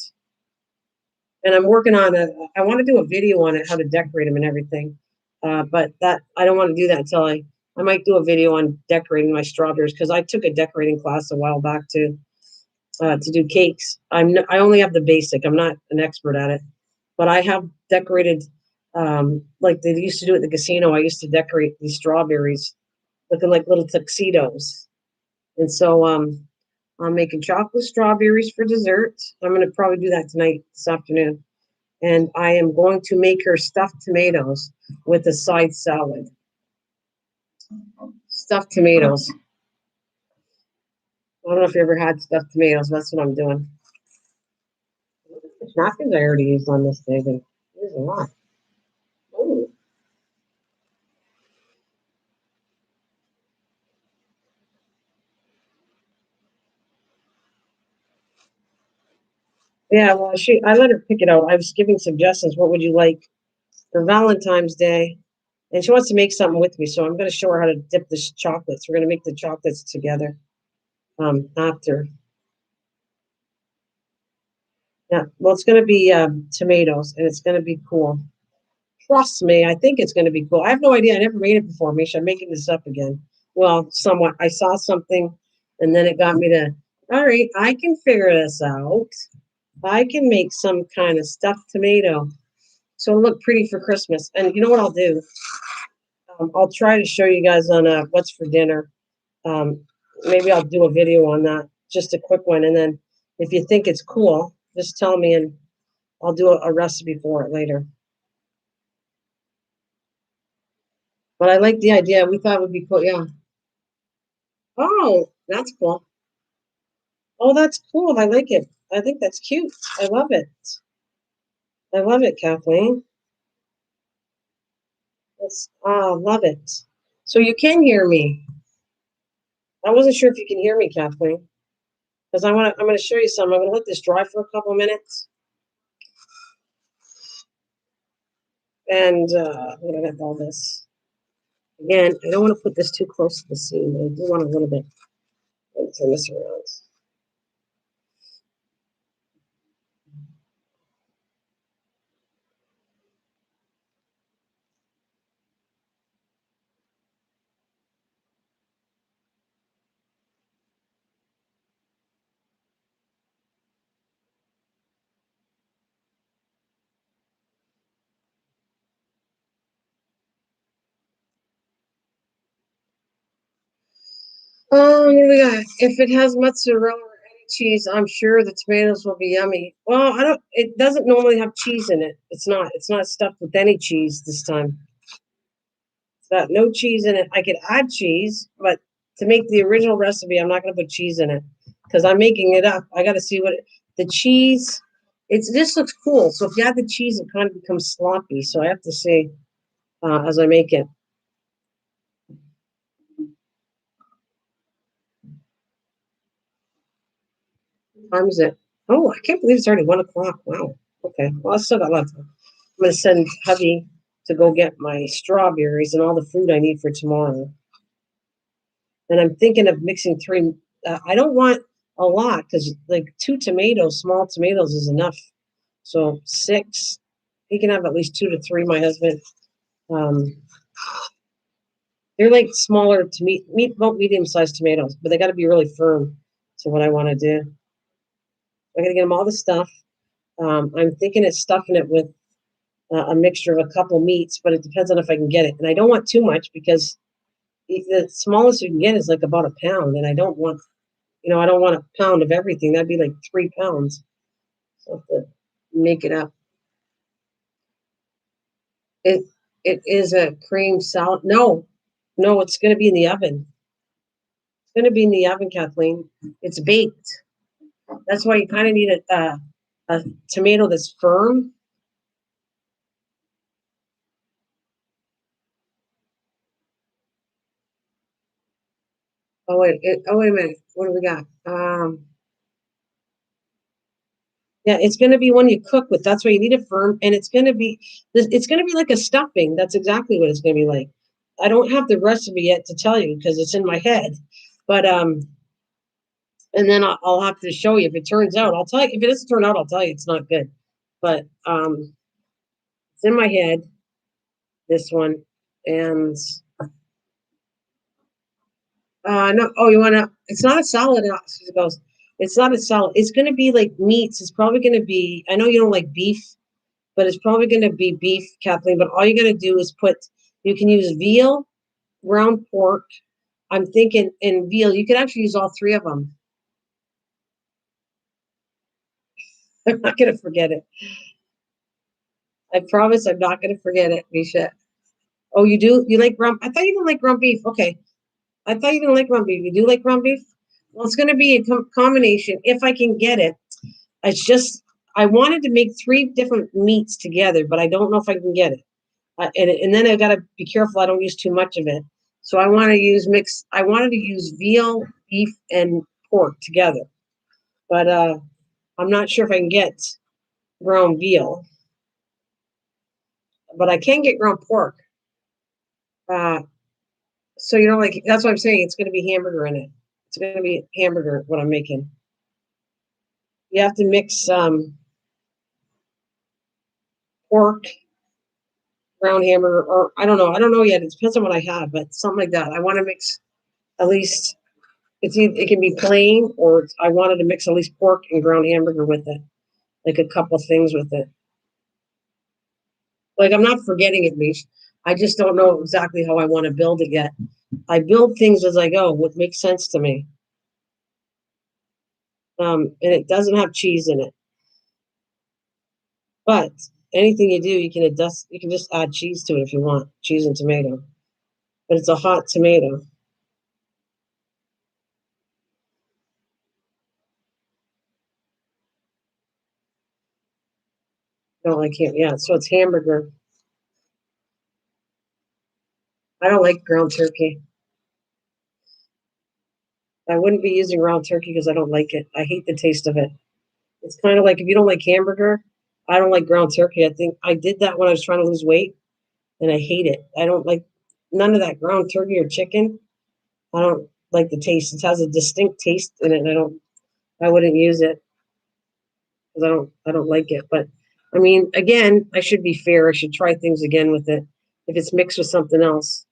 and I'm working on a. I want to do a video on it, how to decorate them and everything. But that I don't want to do that until I might do a video on decorating my strawberries because I took a decorating class a while back to do cakes. I only have the basic. I'm not an expert at it, but I have decorated like they used to do at the casino. I used to decorate these strawberries looking like little tuxedos, and so I'm making chocolate strawberries for dessert. I'm going to probably do that tonight, this afternoon, and I am going to make her stuffed tomatoes with a side salad. Stuffed tomatoes. I don't know if you ever had stuffed tomatoes. That's what I'm doing. The napkins I already used on this day, but there's a lot. Ooh. Yeah, well, I let her pick it out. I was giving suggestions. What would you like for Valentine's Day? And she wants to make something with me, so I'm going to show her how to dip the chocolates. We're going to make the chocolates together after. Yeah, well, it's going to be tomatoes, and it's going to be cool. Trust me, I think it's going to be cool. I have no idea. I never made it before, Misha. I'm making this up again. Well, somewhat. I saw something, and then it got me to, all right, I can figure this out. I can make some kind of stuffed tomato. So it'll look pretty for Christmas. And you know what I'll do? I'll try to show you guys on what's for dinner. Um, Maybe I'll do a video on that, just a quick one. And then if you think it's cool, just tell me and I'll do a recipe for it later. But I like the idea. We thought it would be cool. Yeah. Oh, that's cool. Oh, that's cool. I like it. I think that's cute. I love it. I love it, Kathleen. Love it. So you can hear me. I wasn't sure if you can hear me, Kathleen, because I'm gonna show you some. I'm gonna let this dry for a couple of minutes, and I'm gonna get all this. Again, I don't want to put this too close to the seam, but I do want a little bit. Let's turn this around. What do we got? If it has mozzarella or any cheese, I'm sure the tomatoes will be yummy. Well, I don't. It doesn't normally have cheese in it. It's not. It's not stuffed with any cheese this time. It's got no cheese in it. I could add cheese, but to make the original recipe, I'm not going to put cheese in it because I'm making it up. I got to see the cheese. This looks cool. So if you add the cheese, it kind of becomes sloppy. So I have to see as I make it. What time is it? Oh, I can't believe it's already 1 o'clock. Wow. Okay. Well, I still got a lot of time. I'm going to send hubby to go get my strawberries and all the fruit I need for tomorrow. And I'm thinking of mixing three. I don't want a lot because like two tomatoes, small tomatoes is enough. So six. He can have at least 2 to 3. My husband. Um, they're like smaller to about medium-sized tomatoes, but they got to be really firm to what I want to do. I got to get them all the stuff. I'm thinking of stuffing it with a mixture of a couple meats, but it depends on if I can get it. And I don't want too much because the smallest you can get is like about a pound, and I don't want, I don't want a pound of everything. That'd be like 3 pounds. So I have to make it up. It it is a cream salad. No, no, it's going to be in the oven. It's going to be in the oven, Kathleen. It's baked. That's why you kind of need a tomato that's firm. Oh wait a minute. What do we got? Yeah, it's going to be one you cook with. That's why you need it firm, and it's going to be like a stuffing. That's exactly what it's going to be like. I don't have the recipe yet to tell you because it's in my head, but and then I'll have to show you if it turns out. I'll tell you if it doesn't turn out. I'll tell you it's not good, but it's in my head. This one, and no. Oh, you want to? It's not a salad. She goes. It's not a salad. It's going to be like meats. It's probably going to be. I know you don't like beef, but it's probably going to be beef, Kathleen. But all you got to do is put. You can use veal, ground pork. I'm thinking in veal. You could actually use all three of them. I'm not going to forget it. I promise I'm not going to forget it, Misha. Oh, you do? You like ground? I thought you didn't like ground beef. Okay. I thought you didn't like ground beef. You do like ground beef? Well, it's going to be a combination if I can get it. It's just, I wanted to make three different meats together, but I don't know if I can get it. And then I got to be careful I don't use too much of it. So I wanted to use veal, beef, and pork together. But I'm not sure if I can get ground veal, but I can get ground pork. Uh, so, like, that's what I'm saying. It's going to be hamburger in it. It's going to be hamburger, what I'm making. You have to mix pork, ground hamburger, or I don't know. I don't know yet. It depends on what I have, but something like that. I want to mix at least it can be plain, or I wanted to mix at least pork and ground hamburger with it, like a couple things with it. Like I'm not forgetting it, Mish. I just don't know exactly how I want to build it yet. I build things as I go, what makes sense to me. And it doesn't have cheese in it, but anything you do, you can adjust. You can just add cheese to it if you want, cheese and tomato. But it's a hot tomato. No, I can't. Yeah, so it's hamburger. I don't like ground turkey. I wouldn't be using ground turkey because I don't like it. I hate the taste of it. It's kind of like if you don't like hamburger, I don't like ground turkey. I think I did that when I was trying to lose weight, and I hate it. I don't like none of that ground turkey or chicken. I don't like the taste. It has a distinct taste in it, and I wouldn't use it because I don't like it. But I mean, again, I should be fair. I should try things again with it if it's mixed with something else.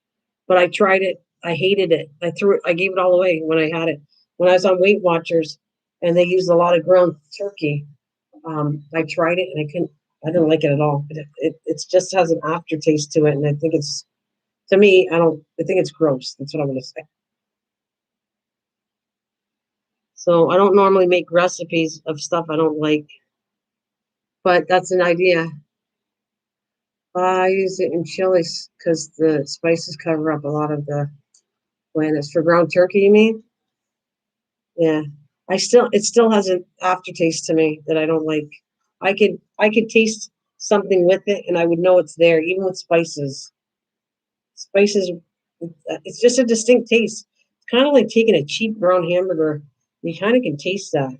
But I tried it. I hated it. I threw it. I gave it all away when I had it. When I was on Weight Watchers, and they used a lot of ground turkey. I tried it and I couldn't. I didn't like it at all. It just has an aftertaste to it, and I think it's to me. I don't. I think it's gross. That's what I'm gonna say. So I don't normally make recipes of stuff I don't like, but that's an idea. I use it in chilies because the spices cover up a lot of the blandness. For ground turkey, you mean? Yeah. It still has an aftertaste to me that I don't like. I could taste something with it and I would know it's there, even with spices. Spices, it's just a distinct taste. It's kind of like taking a cheap brown hamburger. You kind of can taste that.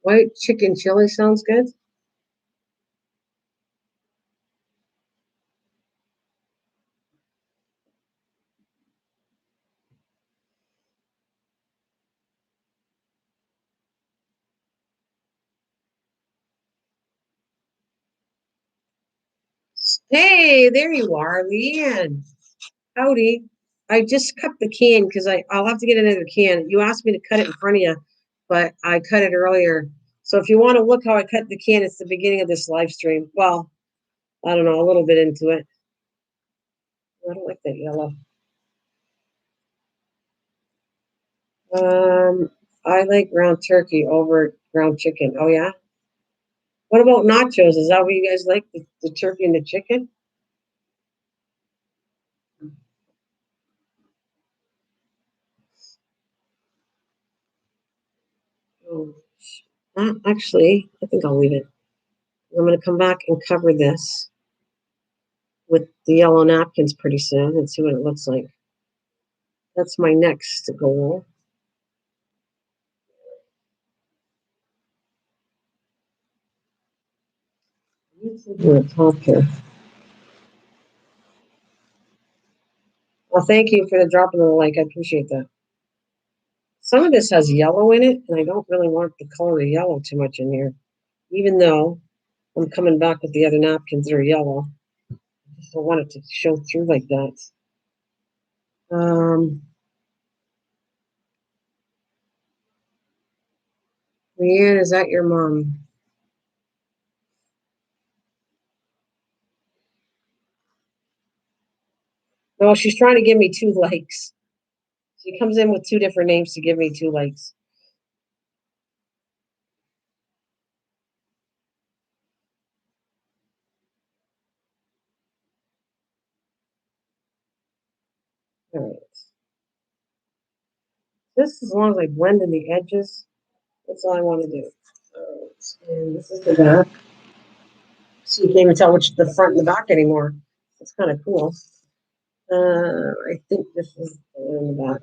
White chicken chili sounds good. Hey, there you are, Leanne. Howdy. I just cut the can because I'll have to get another can. You asked me to cut it in front of you, but I cut it earlier. So if you want to look how I cut the can, it's the beginning of this live stream. Well, I don't know, a little bit into it. I don't like that yellow. I like ground turkey over ground chicken. Oh yeah. What about nachos? Is that what you guys like? The turkey and the chicken? Oh, actually, I think I'll leave it. I'm going to come back and cover this with the yellow napkins pretty soon and see what it looks like. That's my next goal. Do a top here. Well, thank you for the drop of the like. I appreciate that. Some of this has yellow in it, and I don't really want the color of yellow too much in here, even though I'm coming back with the other napkins that are yellow. I just don't want it to show through like that. Leanne, is that your mom? No, she's trying to give me 2 likes. She comes in with 2 different names to give me 2 likes. All right. This, as long as I blend in the edges, that's all I want to do. All right. And this is the back. So you can't even tell which the front and the back anymore. That's kind of cool. I think this is in the back.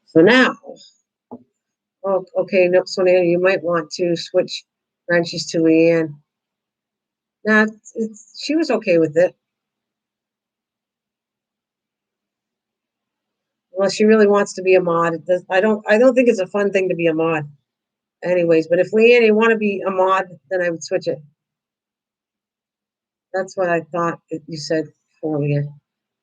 So now, oh, okay, no, so now you might want to switch branches to Leanne. Nah, she was okay with it. Well, she really wants to be a mod. I don't think it's a fun thing to be a mod. Anyways, but if Leanne, you want to be a mod, then I would switch it. That's what I thought you said for Leanne.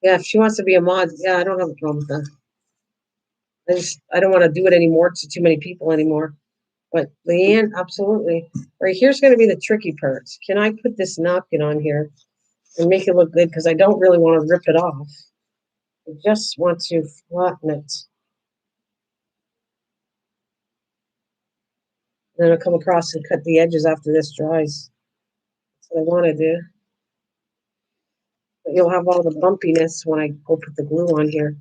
Yeah, if she wants to be a mod, yeah, I don't have a problem with that. I don't want to do it anymore to too many people anymore. But Leanne, absolutely. All right, here's going to be the tricky parts. Can I put this napkin on here and make it look good? Because I don't really want to rip it off. I just want to flatten it. Then I'll come across and cut the edges after this dries. That's what I want to do. But you'll have all the bumpiness when I go put the glue on here.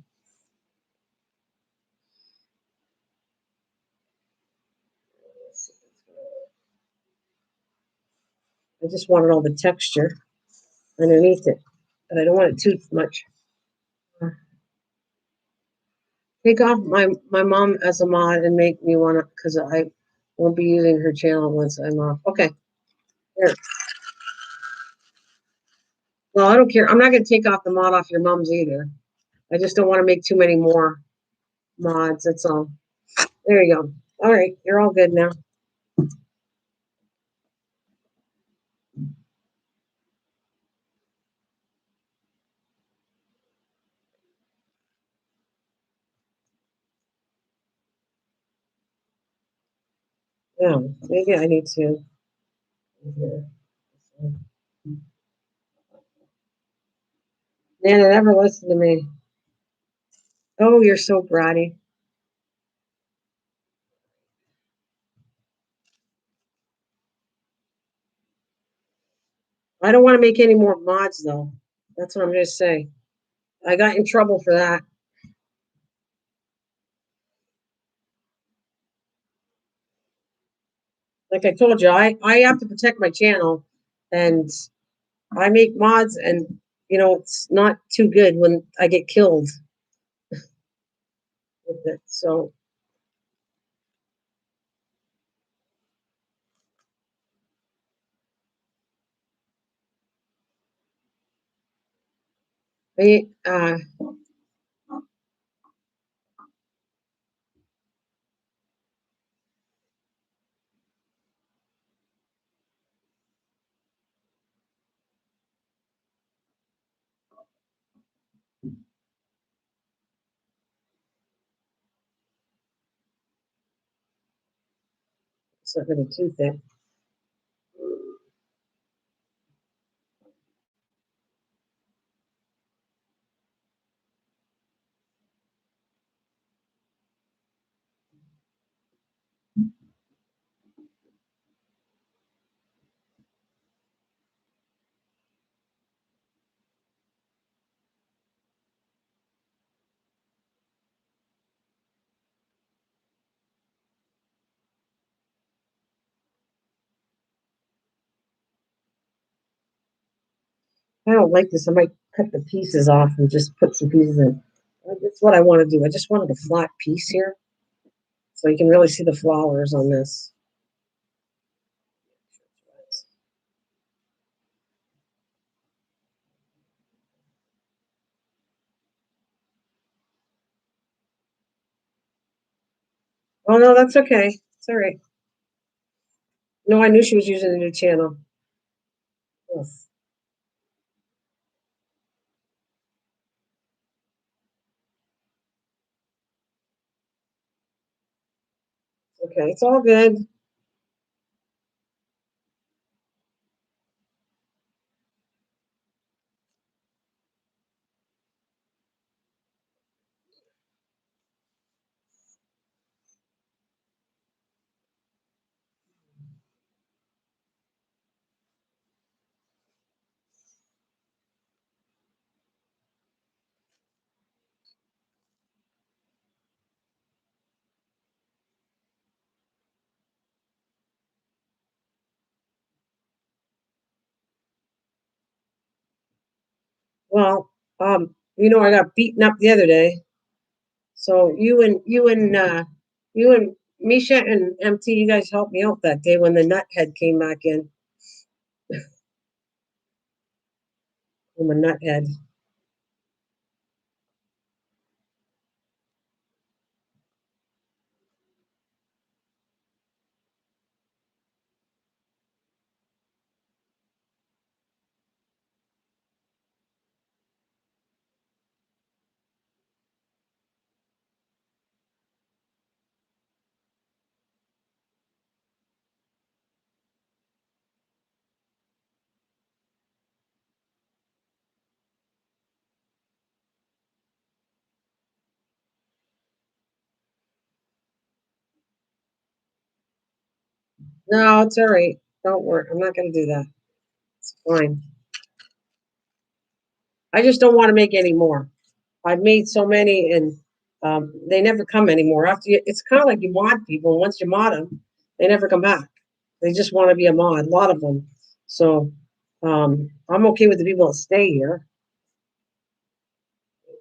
I just wanted all the texture underneath it, but I don't want it too much. Take off my mom as a mod and make me want to, because I won't be using her channel once I'm off. Okay, there. Well, I don't care. I'm not going to take off the mod off your mom's either. I just don't want to make too many more mods. That's all. There you go. All right, you're all good now. Yeah, maybe I need to. Here. Nana never listened to me. Oh, you're so bratty. I don't want to make any more mods though. That's what I'm going to say. I got in trouble for that. Like I told you, I have to protect my channel, and I make mods, and it's not too good when I get killed with it. So I It's not going to be too thick. I don't like this. I might cut the pieces off and just put some pieces in. That's what I want to do. I just wanted a flat piece here so you can really see the flowers on this. Oh, no, that's okay. It's all right. No, I knew she was using a new channel. Yes. Okay, it's all good. Well, I got beaten up the other day. So you and Misha and MT, you guys helped me out that day when the nut head came back in. I'm a nut head. No, it's all right. Don't worry. I'm not gonna do that. It's fine. I just don't want to make any more. I've made so many and they never come anymore. It's kind of like you mod people, and once you mod them, they never come back. They just want to be a mod, a lot of them. So I'm okay with the people that stay here.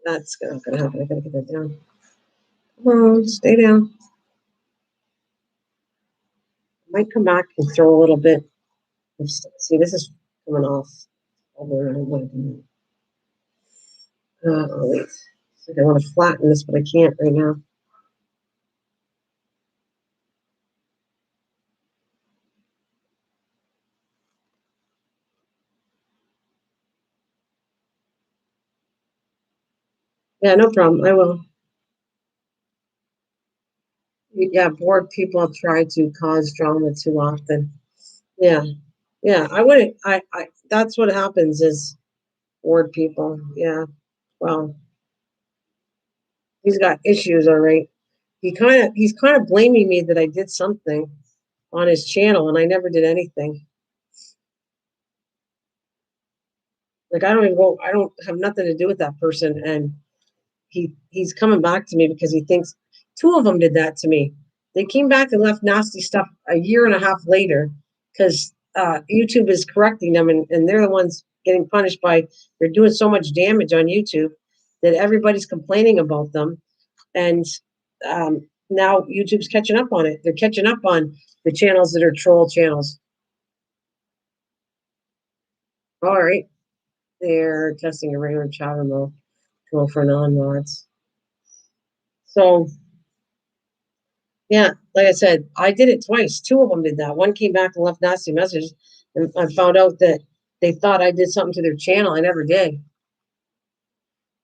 That's not gonna happen. I gotta get that down. Come on, stay down. Might come back and throw a little bit. See, this is coming off. Over. I want to do oh, wait. I want to flatten this, but I can't right now. Yeah, no problem. I will. Yeah, bored people try to cause drama too often. Yeah, yeah. I wouldn't. That's what happens is bored people. Yeah. Well, he's got issues, all right. He's kind of blaming me that I did something on his channel and I never did anything. Like I don't have nothing to do with that person, and he's coming back to me because he thinks two of them did that to me. They came back and left nasty stuff a year and a half later because YouTube is correcting them, and they're the ones getting punished by they're doing so much damage on YouTube that everybody's complaining about them, and now YouTube's catching up on it. They're catching up on the channels that are troll channels. All right, they're testing a regular chat remote tool for non-mods. So yeah, like I said, I did it twice. Two of them did that. One came back and left nasty messages, and I found out that they thought I did something to their channel. I never did.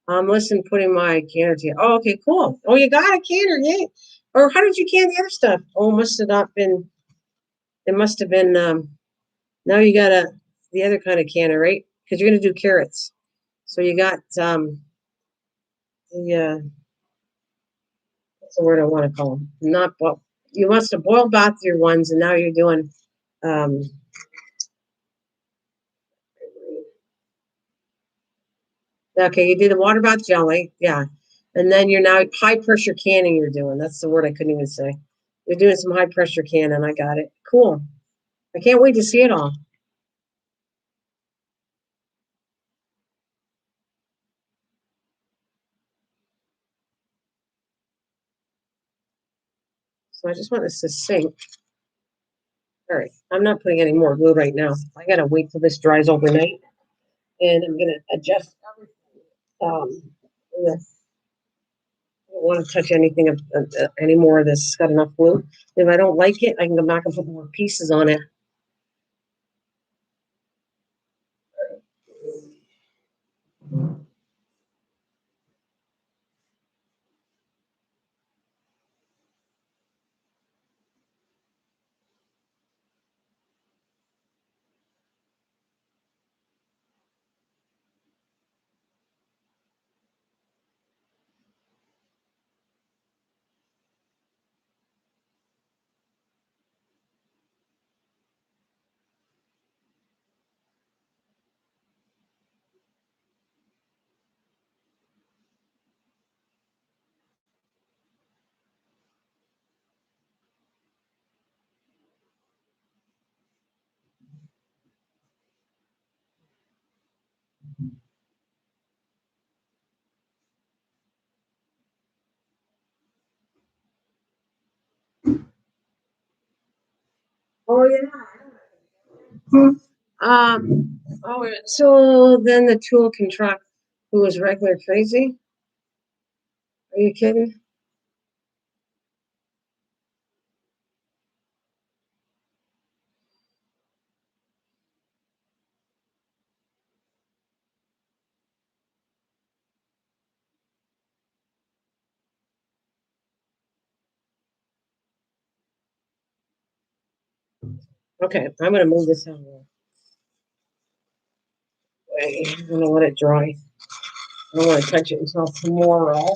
Listen, putting my canner to. Oh, okay, cool. Oh, you got a canner, yay! Or how did you can the other stuff? Oh, must have not been. it must have been. Now you got the other kind of canner, right? Because you're gonna do carrots. So you got the what's the word I want to call them? Not boil. You must have boiled bath your ones, and now you're doing. Um, okay, you did the water bath jelly, yeah, and then you're now high pressure canning. You're doing. That's the word I couldn't even say. You're doing some high pressure canning. I got it. Cool. I can't wait to see it all. So I just want this to sink. All right, I'm not putting any more glue right now. I gotta wait till this dries overnight, and I'm gonna adjust everything. Yeah, I don't want to touch anything of any more of this. It's got enough glue. If I don't like it, I can go back and put more pieces on it. Oh yeah. So then the tool can track who is regular crazy. Are you kidding? Okay, I'm gonna move this out of the way. I'm gonna let it dry. I don't want to touch it until tomorrow.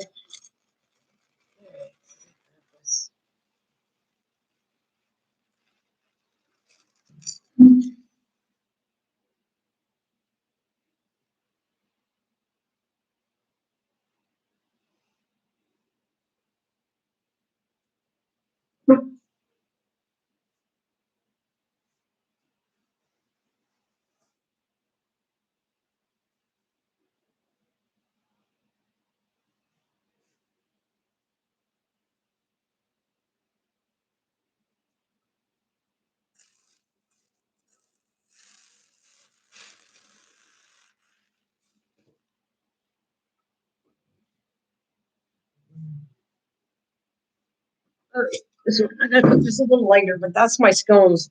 All right, so I gotta cook this a little lighter, but that's my scones.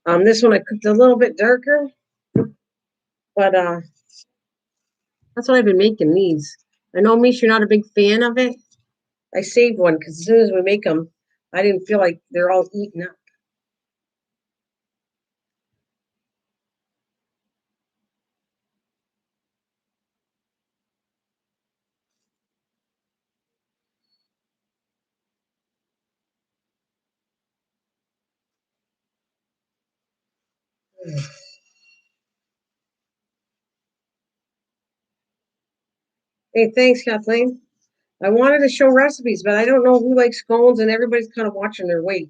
This one I cooked a little bit darker, but that's what I've been making these. I know, Mish, you're not a big fan of it. I saved one because as soon as we make them, I didn't feel like they're all eaten up. Hey, thanks, Kathleen. I wanted to show recipes, but I don't know who likes scones, and everybody's kind of watching their weight.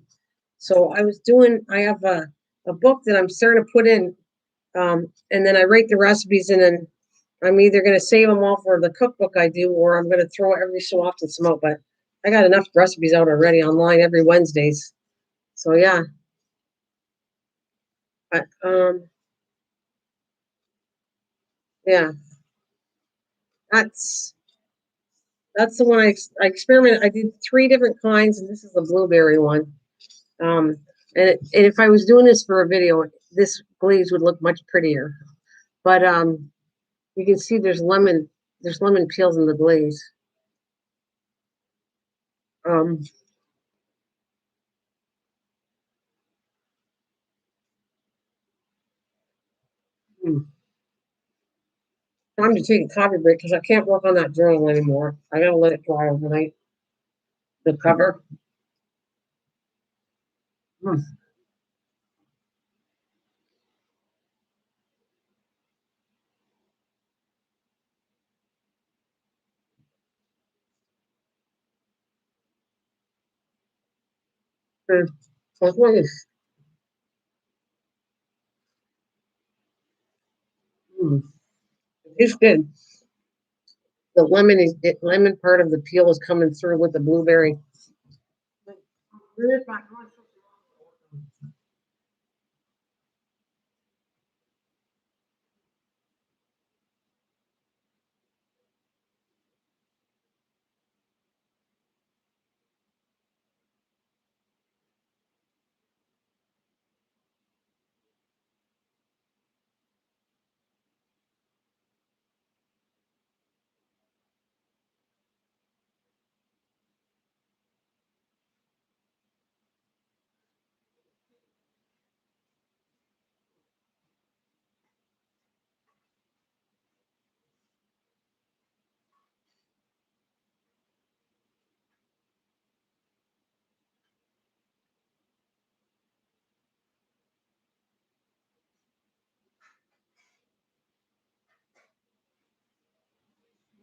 So I have a book that I'm starting to put in, and then I write the recipes, and then I'm either going to save them all for the cookbook I do, or I'm going to throw every so often some out. But I got enough recipes out already online every Wednesdays. So yeah, but yeah, that's that's the one I experimented. I did three different kinds, and this is the blueberry one. Um, and if I was doing this for a video, this glaze would look much prettier. But you can see there's lemon peels in the glaze. Um, Time to take a coffee break because I can't work on that journal anymore. I gotta let it dry overnight. The cover. Mm. Mm. That's nice. Mm. It's good. The lemon part of the peel is coming through with the blueberry.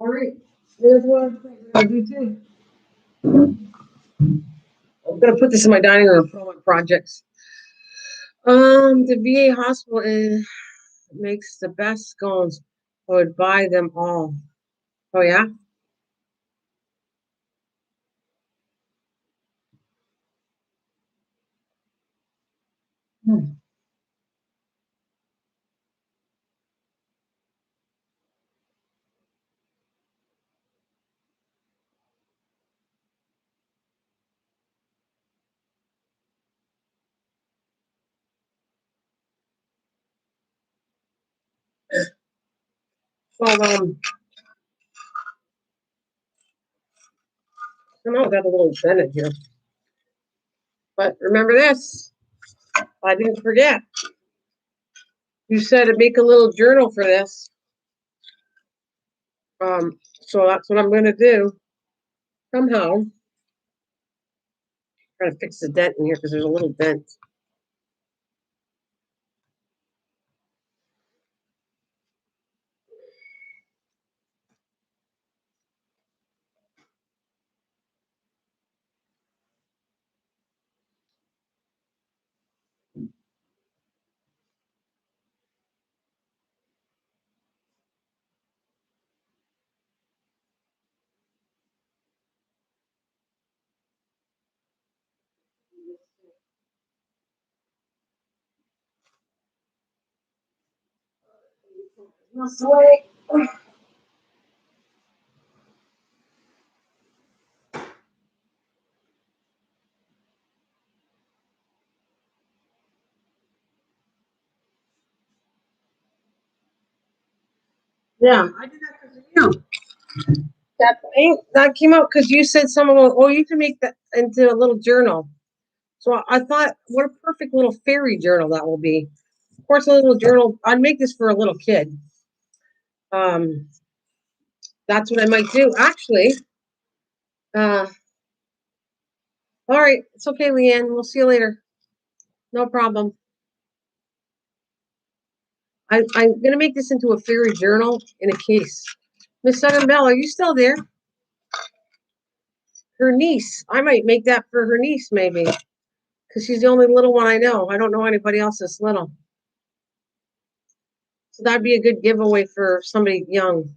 All right. There's one thing I do too. I'm gonna put this in my dining room for all my projects. The VA hospital makes the best scones. I would buy them all. Oh yeah. Hmm. Well, I know I got a little Bennett here, but remember this. I didn't forget. You said to make a little journal for this. So that's what I'm gonna do. Somehow, try to fix the dent in here because there's a little dent. That's the way. Yeah, I did that because of you. That came out because you said someone, oh, you can make that into a little journal. So I thought, what a perfect little fairy journal that will be. Of course, a little journal. I'd make this for a little kid. Um, that's what I might do. Actually, uh, all right, it's okay, Leanne. We'll see you later. No problem. I'm gonna make this into a fairy journal in a case. Miss Sun Bell, are you still there? Her niece. I might make that for her niece, maybe, because she's the only little one I know. I don't know anybody else that's little. So that'd be a good giveaway for somebody young.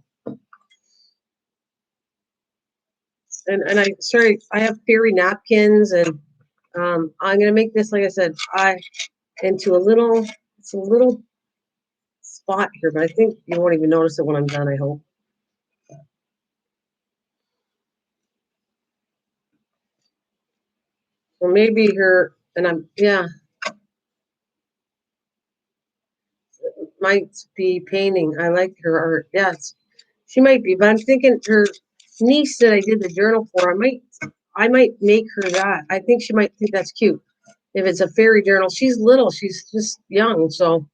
And I have fairy napkins, and I'm gonna make this, like I said, into a little, it's a little spot here, but I think you won't even notice it when I'm done. I hope. Or maybe her, and yeah, might be painting. I like her art. Yes, she might be, but I'm thinking her niece that I did the journal for. I might make her that. I think she might think that's cute. If it's a fairy journal, she's little. She's just young, so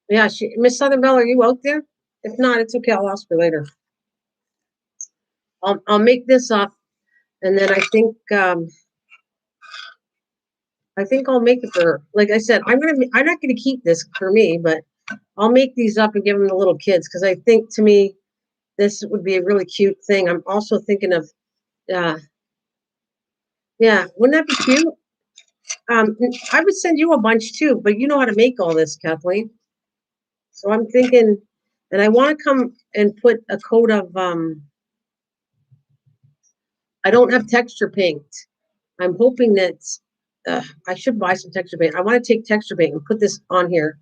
Yeah, Miss Southern Belle, are you out there? If not, it's okay. I'll ask her later. I'll make this up, and then I think I'll make it for her. Like I said, I'm not gonna keep this for me, but I'll make these up and give them to little kids because I think to me this would be a really cute thing. I'm also thinking of uh yeah, wouldn't that be cute? I would send you a bunch too, but you know how to make all this, Kathleen. So I'm thinking, and I want to come and put a coat of I don't have texture paint. I'm hoping that I should buy some texture paint. I want to take texture paint and put this on here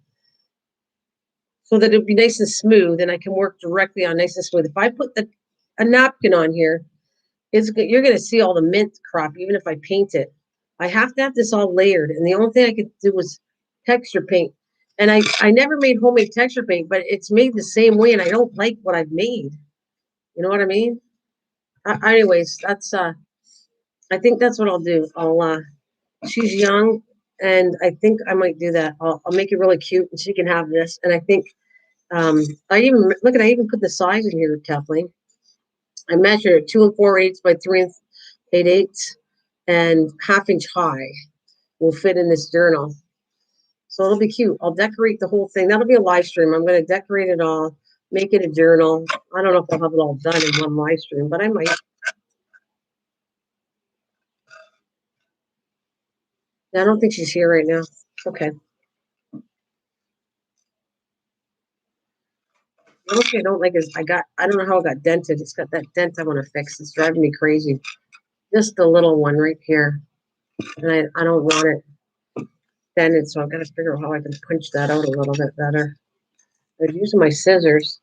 so that it'll be nice and smooth, and I can work directly on nice and smooth. If I put a napkin on here, you're going to see all the mint crop, even if I paint it. I have to have this all layered, and the only thing I could do was texture paint. And I never made homemade texture paint, but it's made the same way, and I don't like what I've made. You know what I mean? Anyways, that's I think that's what I'll do. She's young, and I think I might do that. I'll make it really cute, and she can have this. And I think I even put the size in here, Kathleen. I measured 2 4/8 by 3 8/8, and 1/2 inch high will fit in this journal. So it'll be cute. I'll decorate the whole thing. That'll be a live stream. I'm going to decorate it all, make it a journal. I don't know if I'll have it all done in one live stream, but I might. I don't think she's here right now. Okay. The only thing I don't like is I don't know how it got dented. It's got that dent I want to fix. It's driving me crazy. Just the little one right here. And I don't want it dented, so I've got to figure out how I can punch that out a little bit better. I'm using my scissors.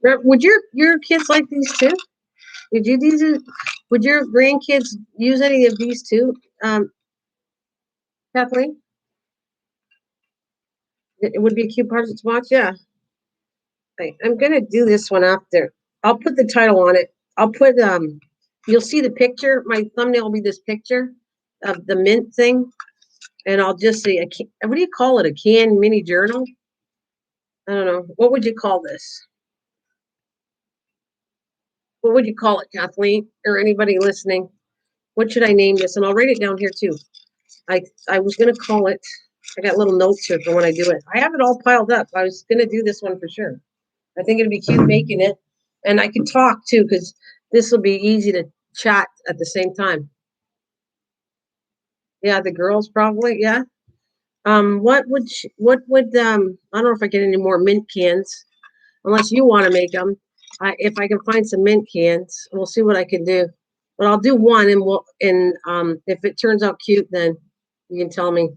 Would your kids like these too? Did you these? Would your grandkids use any of these too, Kathleen? It would be a cute part to watch. Yeah. I'm gonna do this one after. I'll put the title on it. I'll put You'll see the picture. My thumbnail will be this picture of the mint thing, and I'll just say what do you call it? A canned mini journal? I don't know. What would you call this? What would you call it, Kathleen, or anybody listening? What should I name this? And I'll write it down here too. I was gonna call it. I got little notes here for when I do it. I have it all piled up. I was gonna do this one for sure. I think it'd be cute making it, and I could talk too because this will be easy to chat at the same time. Yeah, the girls probably. Yeah. What would I don't know if I get any more mint cans unless you want to make them. If I can find some mint cans, we'll see what I can do. But I'll do one, and if it turns out cute, then you can tell me.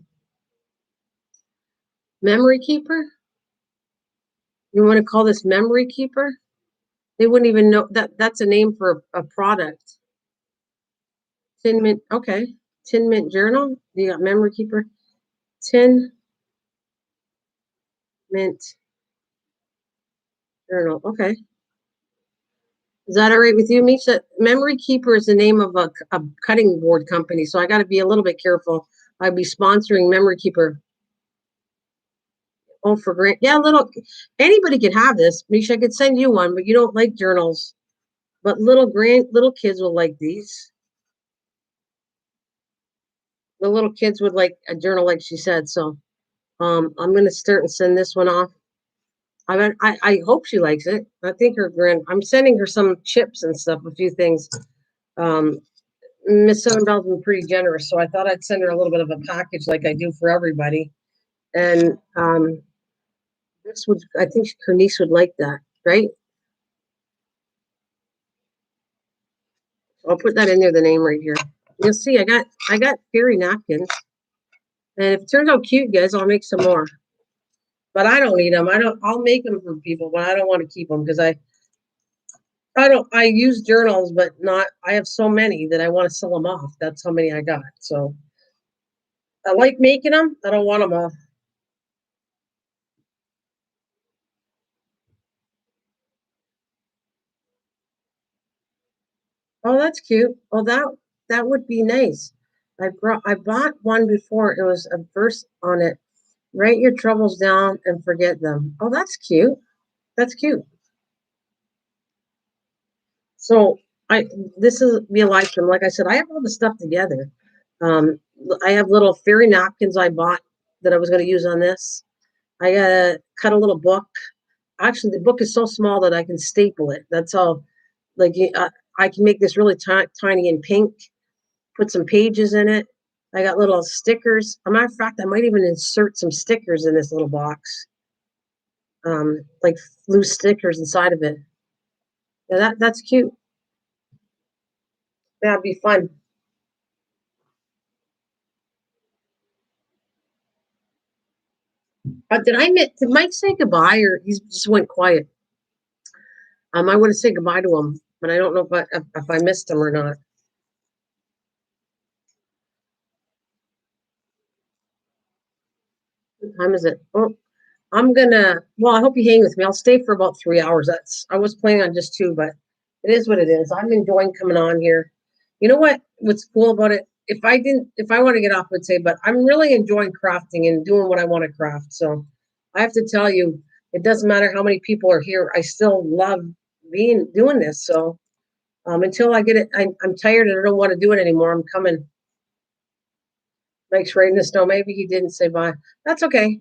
Memory keeper? You want to call this memory keeper? They wouldn't even know that's a name for a product. Tin Mint, okay. Tin Mint Journal. You got Memory Keeper. Tin Mint Journal. Okay. Is that all right with you, Misha? Memory Keeper is the name of a cutting board company, so I got to be a little bit careful. I'd be sponsoring Memory Keeper. Oh, for grant. Yeah, anybody could have this. Misha, I could send you one, but you don't like journals. But little kids will like these. The little kids would like a journal, like she said. So I'm gonna start and send this one off. I hope she likes it. I think I'm sending her some chips and stuff, a few things. Um, Miss Sonnenbell's been pretty generous, so I thought I'd send her a little bit of a package like I do for everybody. And I think her niece would like that, right? So I'll put that in there, the name right here. You'll see, I got fairy napkins, and if it turns out cute, guys, I'll make some more. But I don't need them. I'll make them for people, but I don't want to keep them because I use journals, but not, I have so many that I want to sell them off. That's how many I got. So I like making them. I don't want them all. Oh, that's cute. Oh, that would be nice. I bought one before. It was a verse on it. Write your troubles down and forget them. Oh, that's cute. That's cute. So I this is be a live stream. Like I said, I have all the stuff together. Um, I have little fairy napkins I bought that I was going to use on this. I cut a little book. Actually, the book is so small that I can staple it. That's all. Like I can make this really tiny in pink. Put some pages in it. I got little stickers. As a matter of fact, I might even insert some stickers in this little box, like loose stickers inside of it. Yeah, that's cute. That'd be fun. Did Mike say goodbye or he just went quiet? I want to say goodbye to him, but I don't know if I missed him or not. What time is it? Oh, well, I hope you hang with me. I'll stay for about 3 hours. I was planning on just two, but it is what it is. I'm enjoying coming on here. You know what's cool about it? If I want to get off, I would say, but I'm really enjoying crafting and doing what I want to craft. So I have to tell you, it doesn't matter how many people are here. I still love doing this. So until I get it, I'm tired and I don't want to do it anymore. I'm coming. Mike's right in the snow. Maybe he didn't say bye. That's okay.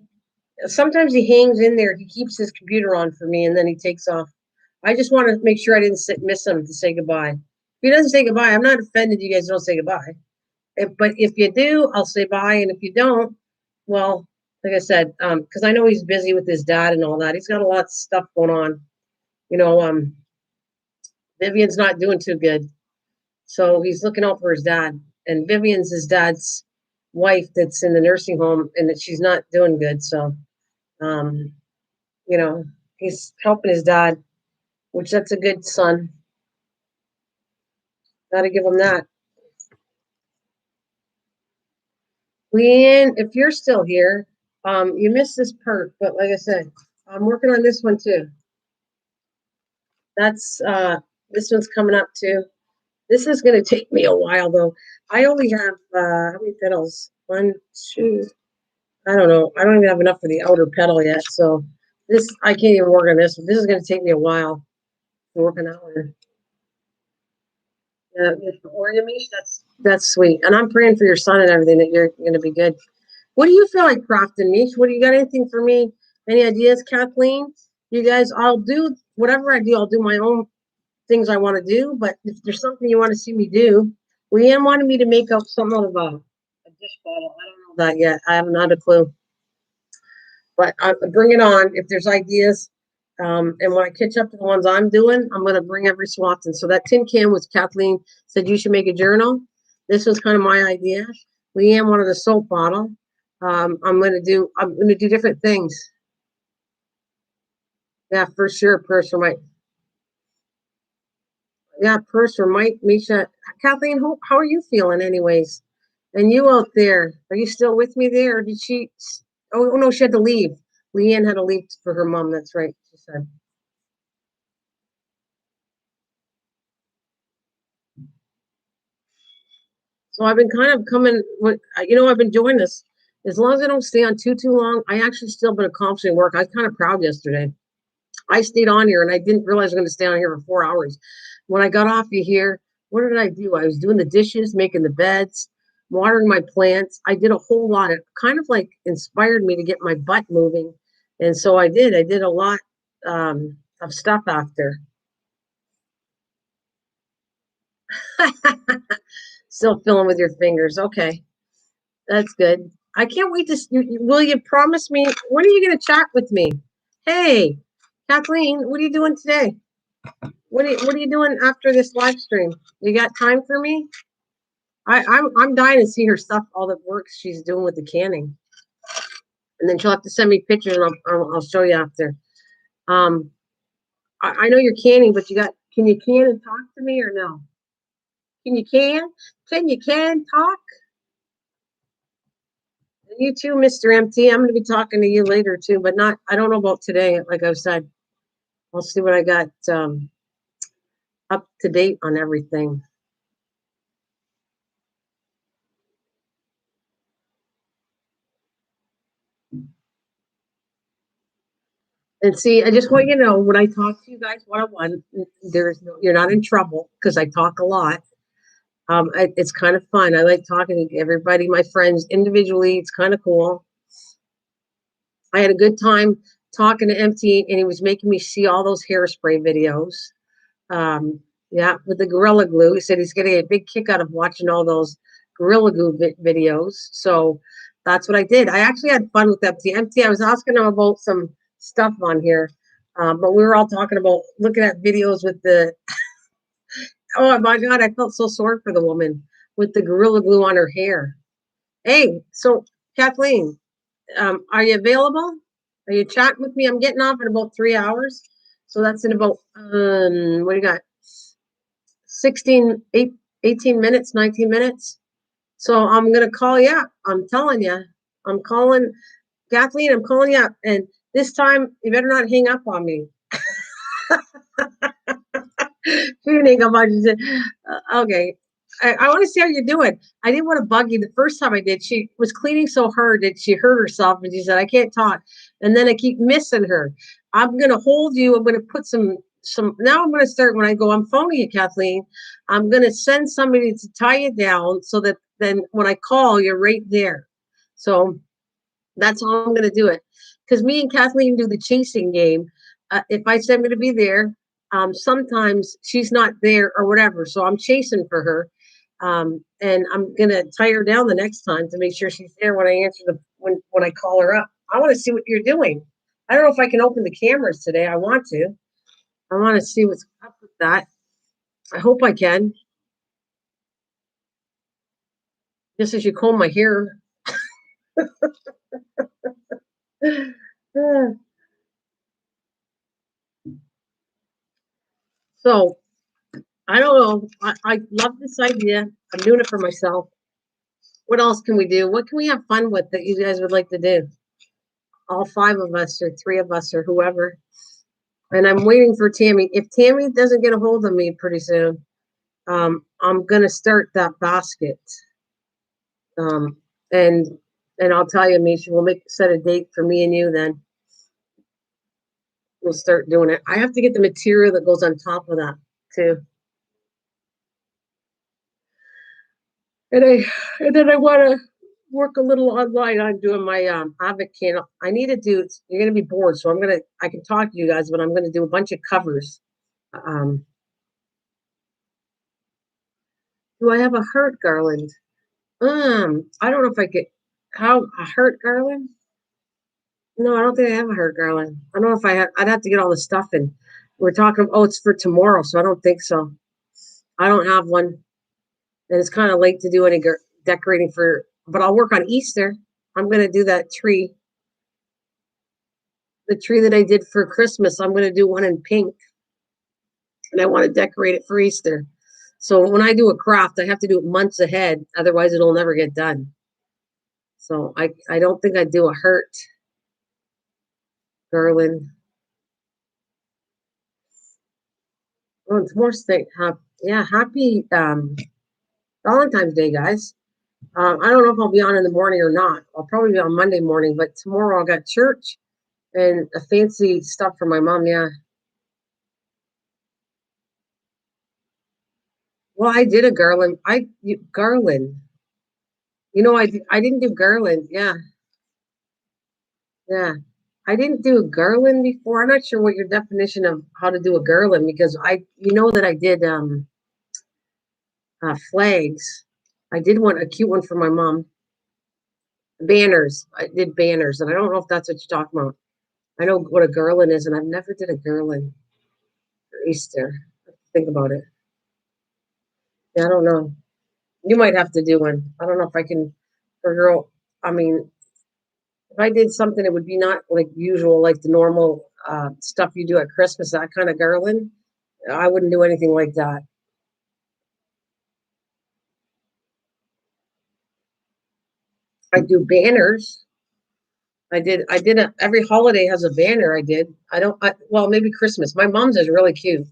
Sometimes he hangs in there. He keeps his computer on for me and then he takes off. I just want to make sure I didn't miss him to say goodbye. If he doesn't say goodbye, I'm not offended you guys don't say goodbye. But if you do, I'll say bye. And if you don't, well, like I said, because I know he's busy with his dad and all that. He's got a lot of stuff going on. You know, Vivian's not doing too good. So he's looking out for his dad. And Vivian's his dad's wife that's in the nursing home and that she's not doing good. So um, you know, he's helping his dad, which that's a good son. Got to give him that. Leanne, if you're still here, you missed this part, but like I said, I'm working on this one too. That's this one's coming up too. This is going to take me a while though. I only have how many petals? One, two. I don't know. I don't even have enough for the outer petal yet. So this I can't even work on this. This is going to take me a while to work an hour. Yeah, origami. That's sweet, and I'm praying for your son and everything that you're going to be good. What do you feel like crafting, Mish? What do you got? Anything for me? Any ideas, Kathleen? You guys, I'll do whatever I do. I'll do my own things I want to do. But if there's something you want to see me do, Leanne wanted me to make up some out of a dish bottle. I don't know that yet. I have not a clue. But I bring it on if there's ideas. And when I catch up to the ones I'm doing, I'm going to bring every so often. So that tin can was Kathleen said you should make a journal. This was kind of my idea. Leanne wanted a soap bottle. I'm going to do different things. Yeah, for sure. Purse for Mike. Yeah, purse for Mike, Misha. Kathleen, how are you feeling anyways? And you out there, are you still with me there? Or did she? Oh no, she had to leave. Leanne had to leave for her mom. That's right. She said. So I've been kind of coming, I've been doing this. As long as I don't stay on too long, I actually still been accomplishing work. I was kind of proud yesterday. I stayed on here and I didn't realize I was going to stay on here for 4 hours. When I got off you here, what did I do? I was doing the dishes, making the beds, watering my plants. I did a whole lot. It kind of like inspired me to get my butt moving. And so I did. I did a lot of stuff after. Still filling with your fingers. Okay. That's good. I can't wait to. Will you promise me? When are you going to chat with me? Hey, Kathleen, what are you doing today? What are you doing after this live stream? You got time for me? I'm dying to see her stuff, all the work she's doing with the canning, and then she'll have to send me pictures, and I'll show you after. Um, I know you're canning, but you got. Can you talk to me or no? Can you talk? You too, Mr. MT. I'm going to be talking to you later too, but not. I don't know about today. Like I said, I'll see what I got up to date on everything. And see, I just want you to know when I talk to you guys one-on-one, you're not in trouble because I talk a lot. It's kind of fun. I like talking to everybody, my friends individually. It's kind of cool. I had a good time talking to MT, and he was making me see all those hairspray videos. Yeah, with the Gorilla Glue. He said he's getting a big kick out of watching all those Gorilla Glue videos. So that's what I did. I actually had fun with MT. MT, I was asking him about some stuff on here, but we were all talking about looking at videos with the. Oh my God, I felt so sorry for the woman with the Gorilla Glue on her hair. Hey, so Kathleen, are you available? Are you chatting with me? I'm getting off in about 3 hours. So that's in about, what do you got? 16, 18 minutes, 19 minutes. So I'm going to call you up. I'm telling you, I'm calling Kathleen. I'm calling you up. And this time you better not hang up on me. Hang up on you. Okay. I want to see how you're doing. I didn't want to bug you the first time I did. She was cleaning so hard that she hurt herself and she said, I can't talk. And then I keep missing her. I'm going to hold you. I'm going to put some, now I'm going to start when I go, I'm phoning you, Kathleen. I'm going to send somebody to tie you down so that then when I call, you're right there. So that's how I'm going to do it. Because me and Kathleen do the chasing game. If I say I'm going to be there, sometimes she's not there or whatever. So I'm chasing for her. And I'm going to tie her down the next time to make sure she's there when I answer when I call her up. I want to see what you're doing. I don't know if I can open the cameras today. I want to. I want to see what's up with that. I hope I can. Just as you comb my hair. So I don't know. I love this idea. I'm doing it for myself. What else can we do? What can we have fun with that you guys would like to do? All five of us or three of us or whoever. And I'm waiting for Tammy. If Tammy doesn't get a hold of me pretty soon, I'm gonna start that basket. Um, and I'll tell you, Misha, we'll set a date for me and you. Then we'll start doing it. I have to get the material that goes on top of that too. And then I want to work a little online on doing my Avid candle. I need to do. You're gonna be bored, so I can talk to you guys, but I'm gonna do a bunch of covers. Um, do I have a heart garland? I don't know if I get how a heart garland. No, I don't think I have a heart garland. I don't know if I had. I'd have to get all the stuff in. We're talking. Oh, it's for tomorrow, so I don't think so. I don't have one, and it's kind of late to do any decorating for. But I'll work on Easter. I'm gonna do that tree. The tree that I did for Christmas. I'm gonna do one in pink, and I want to decorate it for Easter. So when I do a craft, I have to do it months ahead. Otherwise, it'll never get done. So I don't think I'd do a heart garland. Oh, it's more state. Yeah, happy Valentine's Day, guys. I don't know if I'll be on in the morning or not. I'll probably be on Monday morning, but tomorrow I got church and a fancy stuff for my mom. Yeah. Well, I did a garland. Garland. I didn't do garland. Yeah, yeah. I didn't do a garland before. I'm not sure what your definition of how to do a garland because that I did flags. I did a cute one for my mom. Banners. I did banners, and I don't know if that's what you're talking about. I know what a garland is, and I've never did a garland for Easter. Think about it. Yeah, I don't know. You might have to do one. I don't know if I can. For girl, I mean, if I did something, it would be not like usual, like the normal stuff you do at Christmas. That kind of garland. I wouldn't do anything like that. I do banners. Every holiday has a banner I did. Well, maybe Christmas. My mom's is really cute.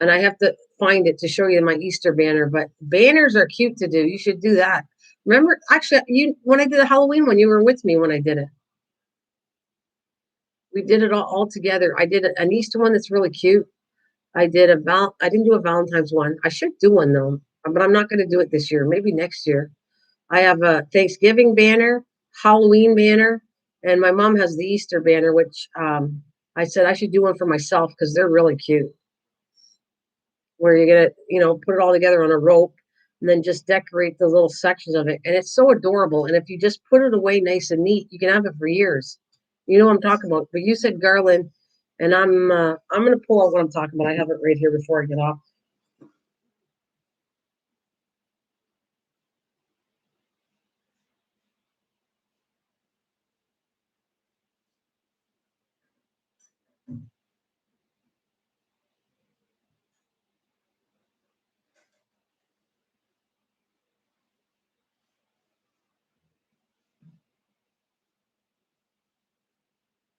And I have to find it to show you my Easter banner, but banners are cute to do. You should do that. Remember, actually, when I did the Halloween one, you were with me when I did it. We did it all together. I did an Easter one that's really cute. I didn't do a Valentine's one. I should do one though, but I'm not going to do it this year. Maybe next year. I have a Thanksgiving banner, Halloween banner, and my mom has the Easter banner, which I said I should do one for myself because they're really cute. Where you're gonna, put it all together on a rope and then just decorate the little sections of it. And it's so adorable. And if you just put it away nice and neat, you can have it for years. You know what I'm talking about. But you said garland, and I'm gonna pull out what I'm talking about. I have it right here before I get off.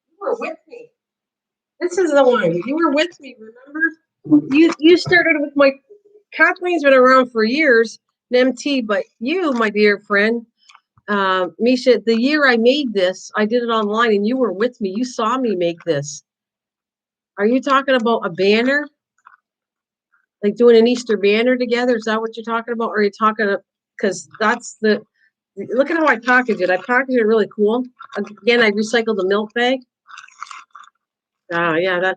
You were with me. This is the one. You were with me, remember? You started with my Kathleen's been around for years, an MT, but you, my dear friend, Misha, the year I made this, I did it online and you were with me. You saw me make this. Are you talking about a banner? Like doing an Easter banner together? Is that what you're talking about? Or are you talking because that's look at how I packaged it. I packaged it really cool. Again, I recycled the milk bag. Yeah,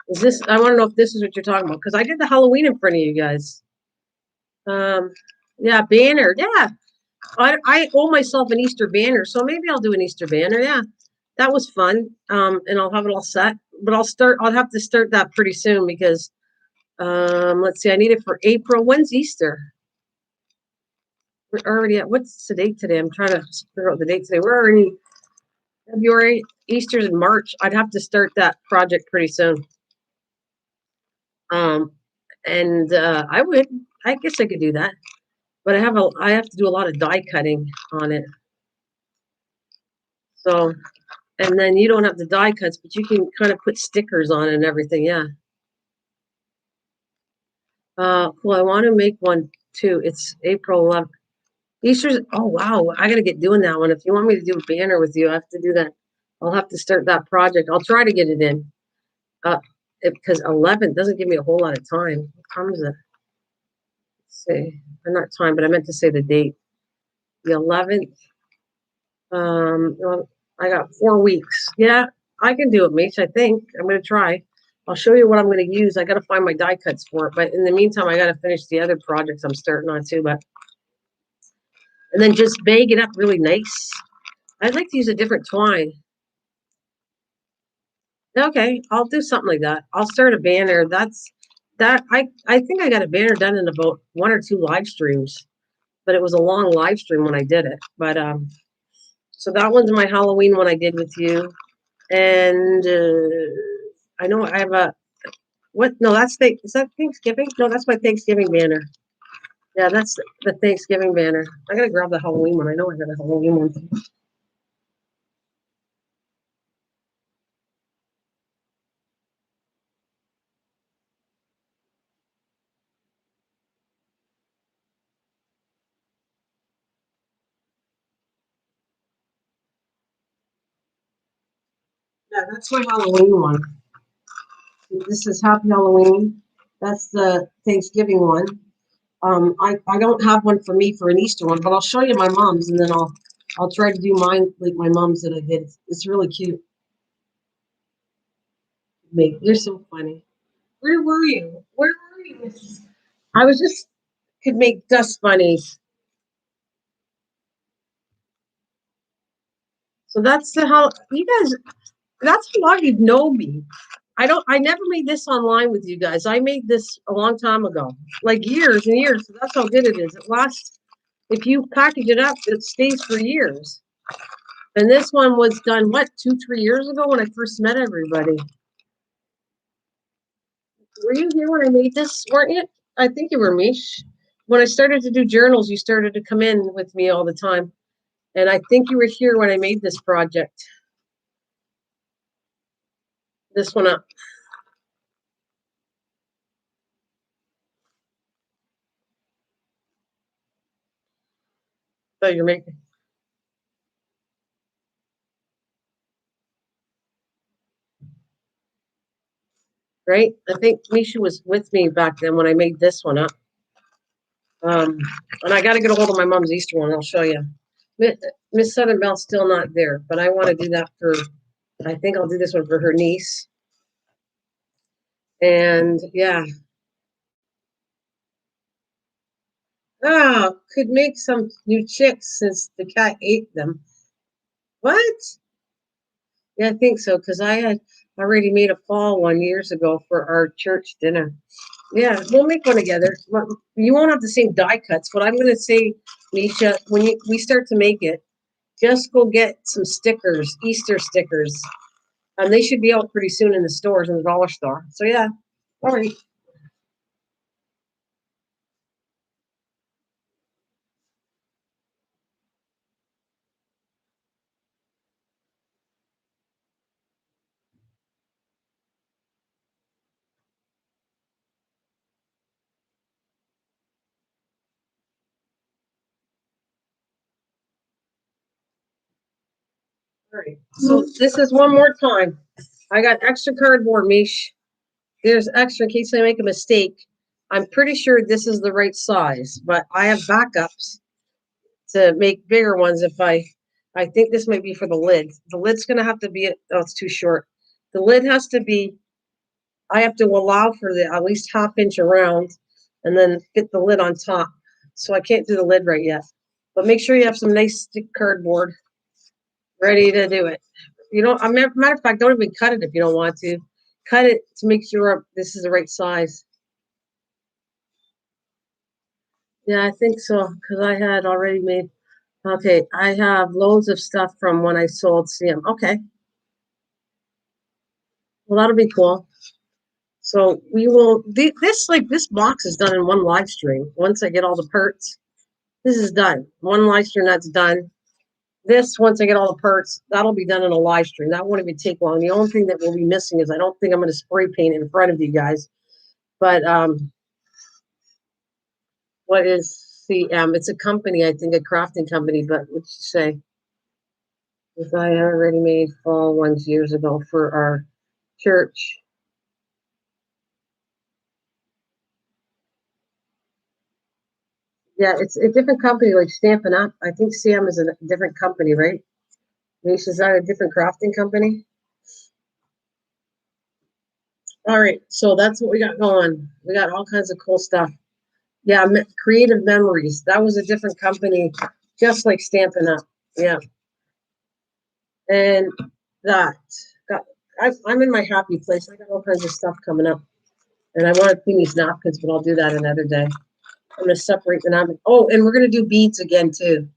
is this, I want to know if this is what you're talking about because I did the Halloween in front of you guys. Um, yeah, banner. Yeah, I owe myself an Easter banner, so maybe I'll do an Easter banner. Yeah, that was fun. And I'll have it all set. But I'll have to start that pretty soon because let's see, I need it for April. When's Easter? We're already at, what's the date today? I'm trying to figure out the date today. We're already February. Easter's in March. I'd have to start that project pretty soon. Um, and I guess I could do that, but I have to do a lot of die cutting on it. So, and then you don't have the die cuts, but you can kind of put stickers on it and everything. Yeah. Well, I want to make one too. It's April 11th. Easter's, oh wow, I gotta get doing that one. If you want me to do a banner with you, I have to do that. I'll have to start that project. I'll try to get it in. Because 11 doesn't give me a whole lot of time. What time is it? Let's see, or not time, but I meant to say the date. The 11th. Well, I got 4 weeks. Yeah, I can do it, Mitch. I think I'm gonna try. I'll show you what I'm gonna use. I gotta find my die cuts for it, but in the meantime, I gotta finish the other projects I'm starting on too. But and then just bag it up really nice. I'd like to use a different twine. Okay, I'll do something like that. I'll start a banner. I think I got a banner done in about 1 or 2 live streams, but it was a long live stream when I did it. But so that one's my Halloween one I did with you, and I know I have a what? No, is that Thanksgiving? No, that's my Thanksgiving banner. Yeah, that's the Thanksgiving banner. I gotta grab the Halloween one. I know I got a Halloween one. Yeah, that's my Halloween one. This is Happy Halloween. That's the Thanksgiving one. I don't have one for me for an Easter one, but I'll show you my mom's and then I'll try to do mine like my mom's that I did. It's really cute. You're so funny. Where were you? Where were you, Mrs.? I was just could make dust bunnies. So that's how you guys. That's how long you've known me. I never made this online with you guys. I made this a long time ago, like years and years. So that's how good it is. It lasts. If you package it up, it stays for years. And this one was done, what, 2, 3 years ago when I first met everybody. Were you here when I made this, weren't you? I think you were, Mish. When I started to do journals, you started to come in with me all the time. And I think you were here when I made this project. This one up. So you're making, right? I think Misha was with me back then when I made this one up. And I got to get a hold of my mom's Easter one. I'll show you. Miss Southern Bell's still not there, but I want to do that for, I think I'll do this one for her niece. And yeah. Oh, could make some new chicks since the cat ate them. What? Yeah, I think so, because I had already made a fall one years ago for our church dinner. Yeah, we'll make one together. You won't have the same die cuts. What I'm going to say, Misha, when we start to make it, just go get some stickers, Easter stickers. And they should be out pretty soon in the stores, in the dollar store. So, yeah, all right. All right. So, this is one more time. I got extra cardboard, Mish. There's extra in case I make a mistake. I'm pretty sure this is the right size, but I have backups to make bigger ones if I think this might be for the lid. The lid's gonna have to be, oh, it's too short. The lid has to be, I have to allow for the at least half inch around and then fit the lid on top. So I can't do the lid right yet. But make sure you have some nice stick cardboard ready to do it. You know, matter of fact, don't even cut it if you don't want to. Cut it to make sure this is the right size. Yeah, I think so, because I had already made, okay, I have loads of stuff from when I sold CM. Okay, well, that'll be cool. So we will, this box is done in one live stream. Once I get all the parts, this is done. One live stream, that's done. This, once I get all the parts, that'll be done in a live stream. That won't even take long. The only thing that will be missing is I don't think I'm going to spray paint in front of you guys. But what is CM? It's a company, I think, a crafting company. But what'd you say? Because I already made fall ones years ago for our church. Yeah, it's a different company, like Stampin' Up. I think CM is a different company, right? Niche, is that a different crafting company? All right, so that's what we got going. We got all kinds of cool stuff. Yeah, Creative Memories. That was a different company, just like Stampin' Up. Yeah, and that. Got, I'm in my happy place. I got all kinds of stuff coming up, and I want to clean these napkins, but I'll do that another day. I'm gonna separate the napkins. Oh, and we're gonna do beads again too.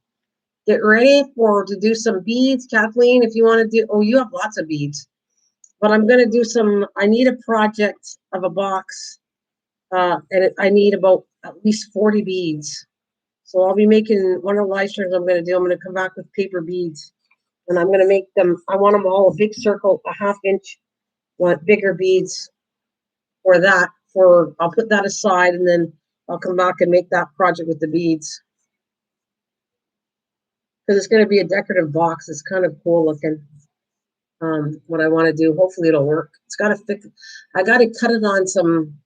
Get ready for to do some beads, Kathleen. If you want to do, oh, you have lots of beads, but I'm gonna do some. I need a project of a box, I need about at least 40 beads. So I'll be making one of the live streams I'm gonna do. I'm gonna come back with paper beads, and I'm gonna make them. I want them all a big circle, a half inch, want bigger beads for that. For I'll put that aside, and then I'll come back and make that project with the beads because it's gonna be a decorative box. It's kind of cool looking. What I want to do. Hopefully it'll work. It's got to fit. I got to cut it on some,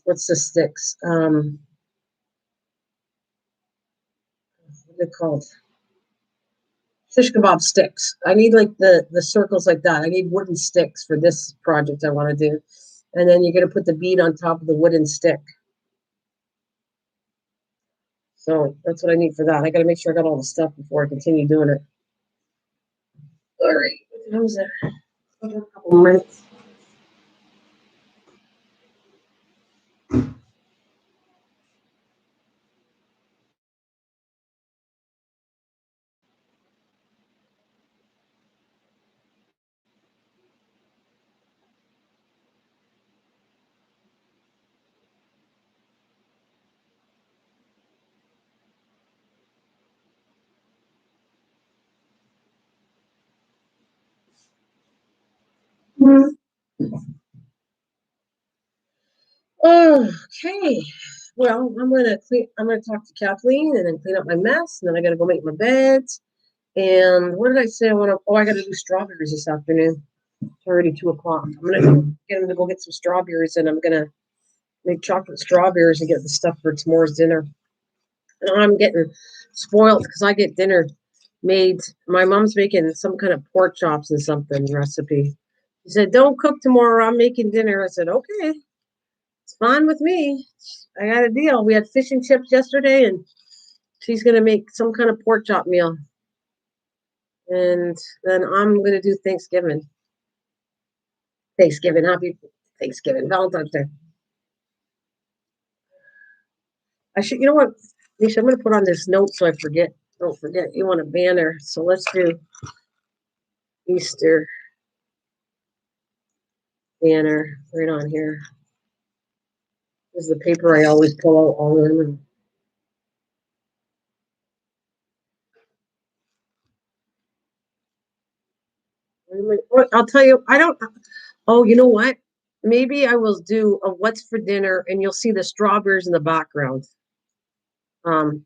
what's the sticks? What are they called? Shish kebab sticks. I need like the circles like that. I need wooden sticks for this project I want to do. And then you're going to put the bead on top of the wooden stick. So that's what I need for that. I got to make sure I got all the stuff before I continue doing it. All right. What time is it? A couple minutes. Okay. Well, I'm gonna talk to Kathleen and then clean up my mess, and then I gotta go make my beds. And what did I say? I gotta do strawberries this afternoon. It's already 2 o'clock. I'm gonna get him to go get some strawberries, and I'm gonna make chocolate strawberries and get the stuff for tomorrow's dinner. And I'm getting spoiled because I get dinner made. My mom's making some kind of pork chops and something recipe. She said, "Don't cook tomorrow. I'm making dinner." I said, "Okay, it's fine with me. I got a deal." We had fish and chips yesterday, and she's gonna make some kind of pork chop meal. And then I'm gonna do Thanksgiving. Happy Thanksgiving, Valentine's Day. I should, you know what, Nisha, I'm gonna put on this note so I forget. Don't forget, you want a banner. So let's do Easter banner right on here. This is the paper I always pull out all the time. I'll tell you, I don't. Oh, you know what? Maybe I will do a what's for dinner, and you'll see the strawberries in the background. Um,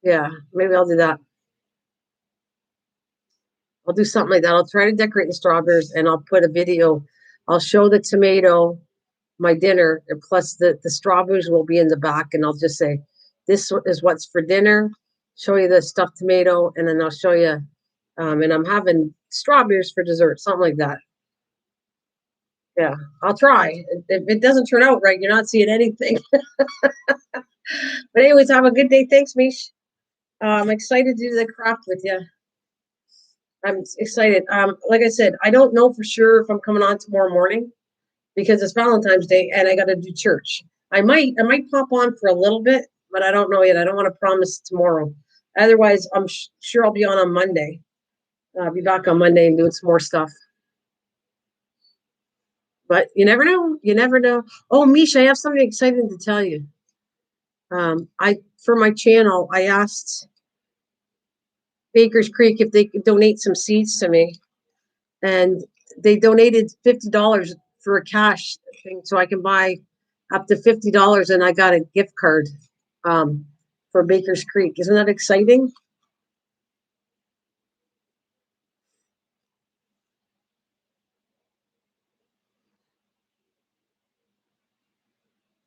yeah, maybe I'll do that. I'll do something like that. I'll try to decorate the strawberries, and I'll put a video. I'll show the tomato, my dinner, and plus the strawberries will be in the back, and I'll just say, "This is what's for dinner." Show you the stuffed tomato, and then I'll show you. And I'm having strawberries for dessert, something like that. Yeah, I'll try. If it doesn't turn out right, you're not seeing anything. But anyways, have a good day. Thanks, Mish. I'm excited to do the craft with you. I'm excited. Like I said, I don't know for sure if I'm coming on tomorrow morning because it's Valentine's Day and I got to do church. I might pop on for a little bit, but I don't know yet. I don't want to promise tomorrow. Otherwise, I'm sure I'll be on Monday. I'll be back on Monday and doing some more stuff. But you never know. You never know. Oh, Misha, I have something exciting to tell you. I for my channel, I asked Baker's Creek if they could donate some seeds to me, and they donated $50 for a cash thing, so I can buy up to $50, and I got a gift card for Baker's Creek. Isn't that exciting?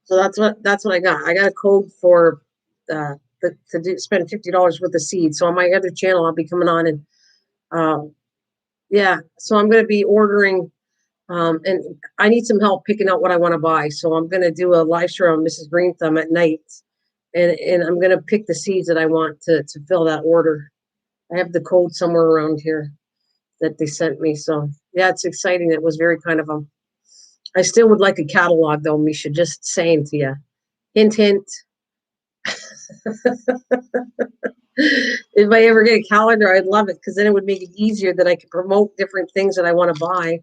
So that's what I got. I got a code for spend $50 worth of seeds. So on my other channel, I'll be coming on and yeah. So I'm going to be ordering. And I need some help picking out what I want to buy. So I'm going to do a live stream on Mrs. Green Thumb at night. And I'm going to pick the seeds that I want to fill that order. I have the code somewhere around here that they sent me. So yeah, it's exciting. It was very kind of them. I still would like a catalog though, Misha, just saying to you. Hint, hint. If I ever get a calendar, I'd love it because then it would make it easier that I could promote different things that I want to buy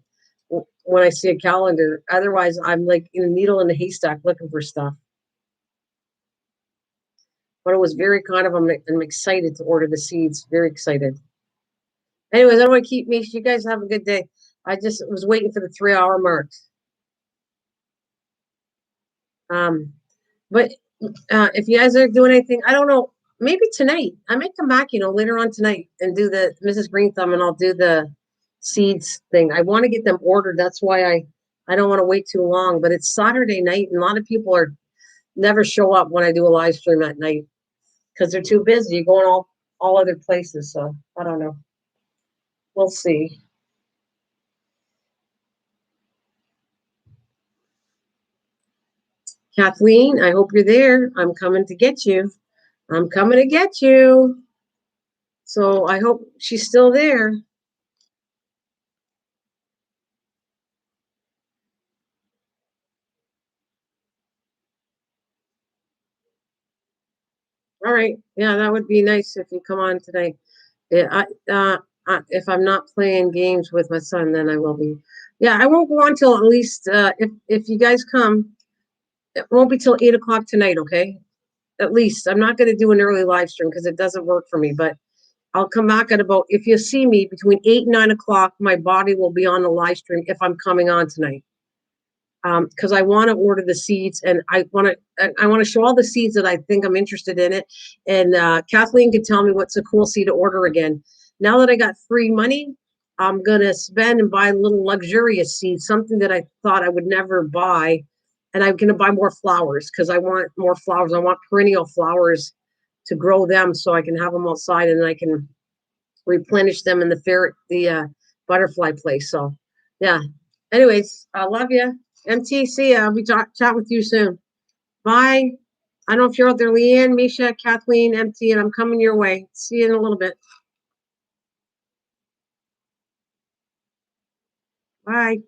when I see a calendar. Otherwise, I'm like in a needle in a haystack looking for stuff. But it was very kind of, I'm excited to order the seeds. Very excited. Anyways, I don't want to keep me. You guys have a good day. I just was waiting for the 3 hour mark. Um, but if you guys are doing anything, I don't know. Maybe tonight. I might come back, later on tonight and do the Mrs. Green Thumb, and I'll do the seeds thing. I want to get them ordered. That's why I don't want to wait too long. But it's Saturday night, and a lot of people are never show up when I do a live stream at night because they're too busy going all other places. So I don't know. We'll see. Kathleen, I hope you're there. I'm coming to get you. I'm coming to get you. So I hope she's still there. All right. Yeah, that would be nice if you come on tonight. Yeah, if I'm not playing games with my son, then I will be. Yeah, I won't go on till at least if you guys come, it won't be till 8 o'clock tonight. Okay, at least I'm not going to do an early live stream because it doesn't work for me. But I'll come back at about, if you see me between 8 and 9 o'clock, my body will be on the live stream if I'm coming on tonight. because I want to order the seeds, and I want to show all the seeds that I think I'm interested in it. And Kathleen can tell me what's a cool seed to order again. Now that I got free money, I'm gonna spend and buy a little luxurious seeds, something that I thought I would never buy. And I'm gonna buy more flowers because I want more flowers. I want perennial flowers to grow them so I can have them outside and I can replenish them in the butterfly place. So yeah. Anyways, I love you. MT, see ya. I'll be chat with you soon. Bye. I don't know if you're out there, Leanne, Misha, Kathleen, MT, and I'm coming your way. See you in a little bit. Bye.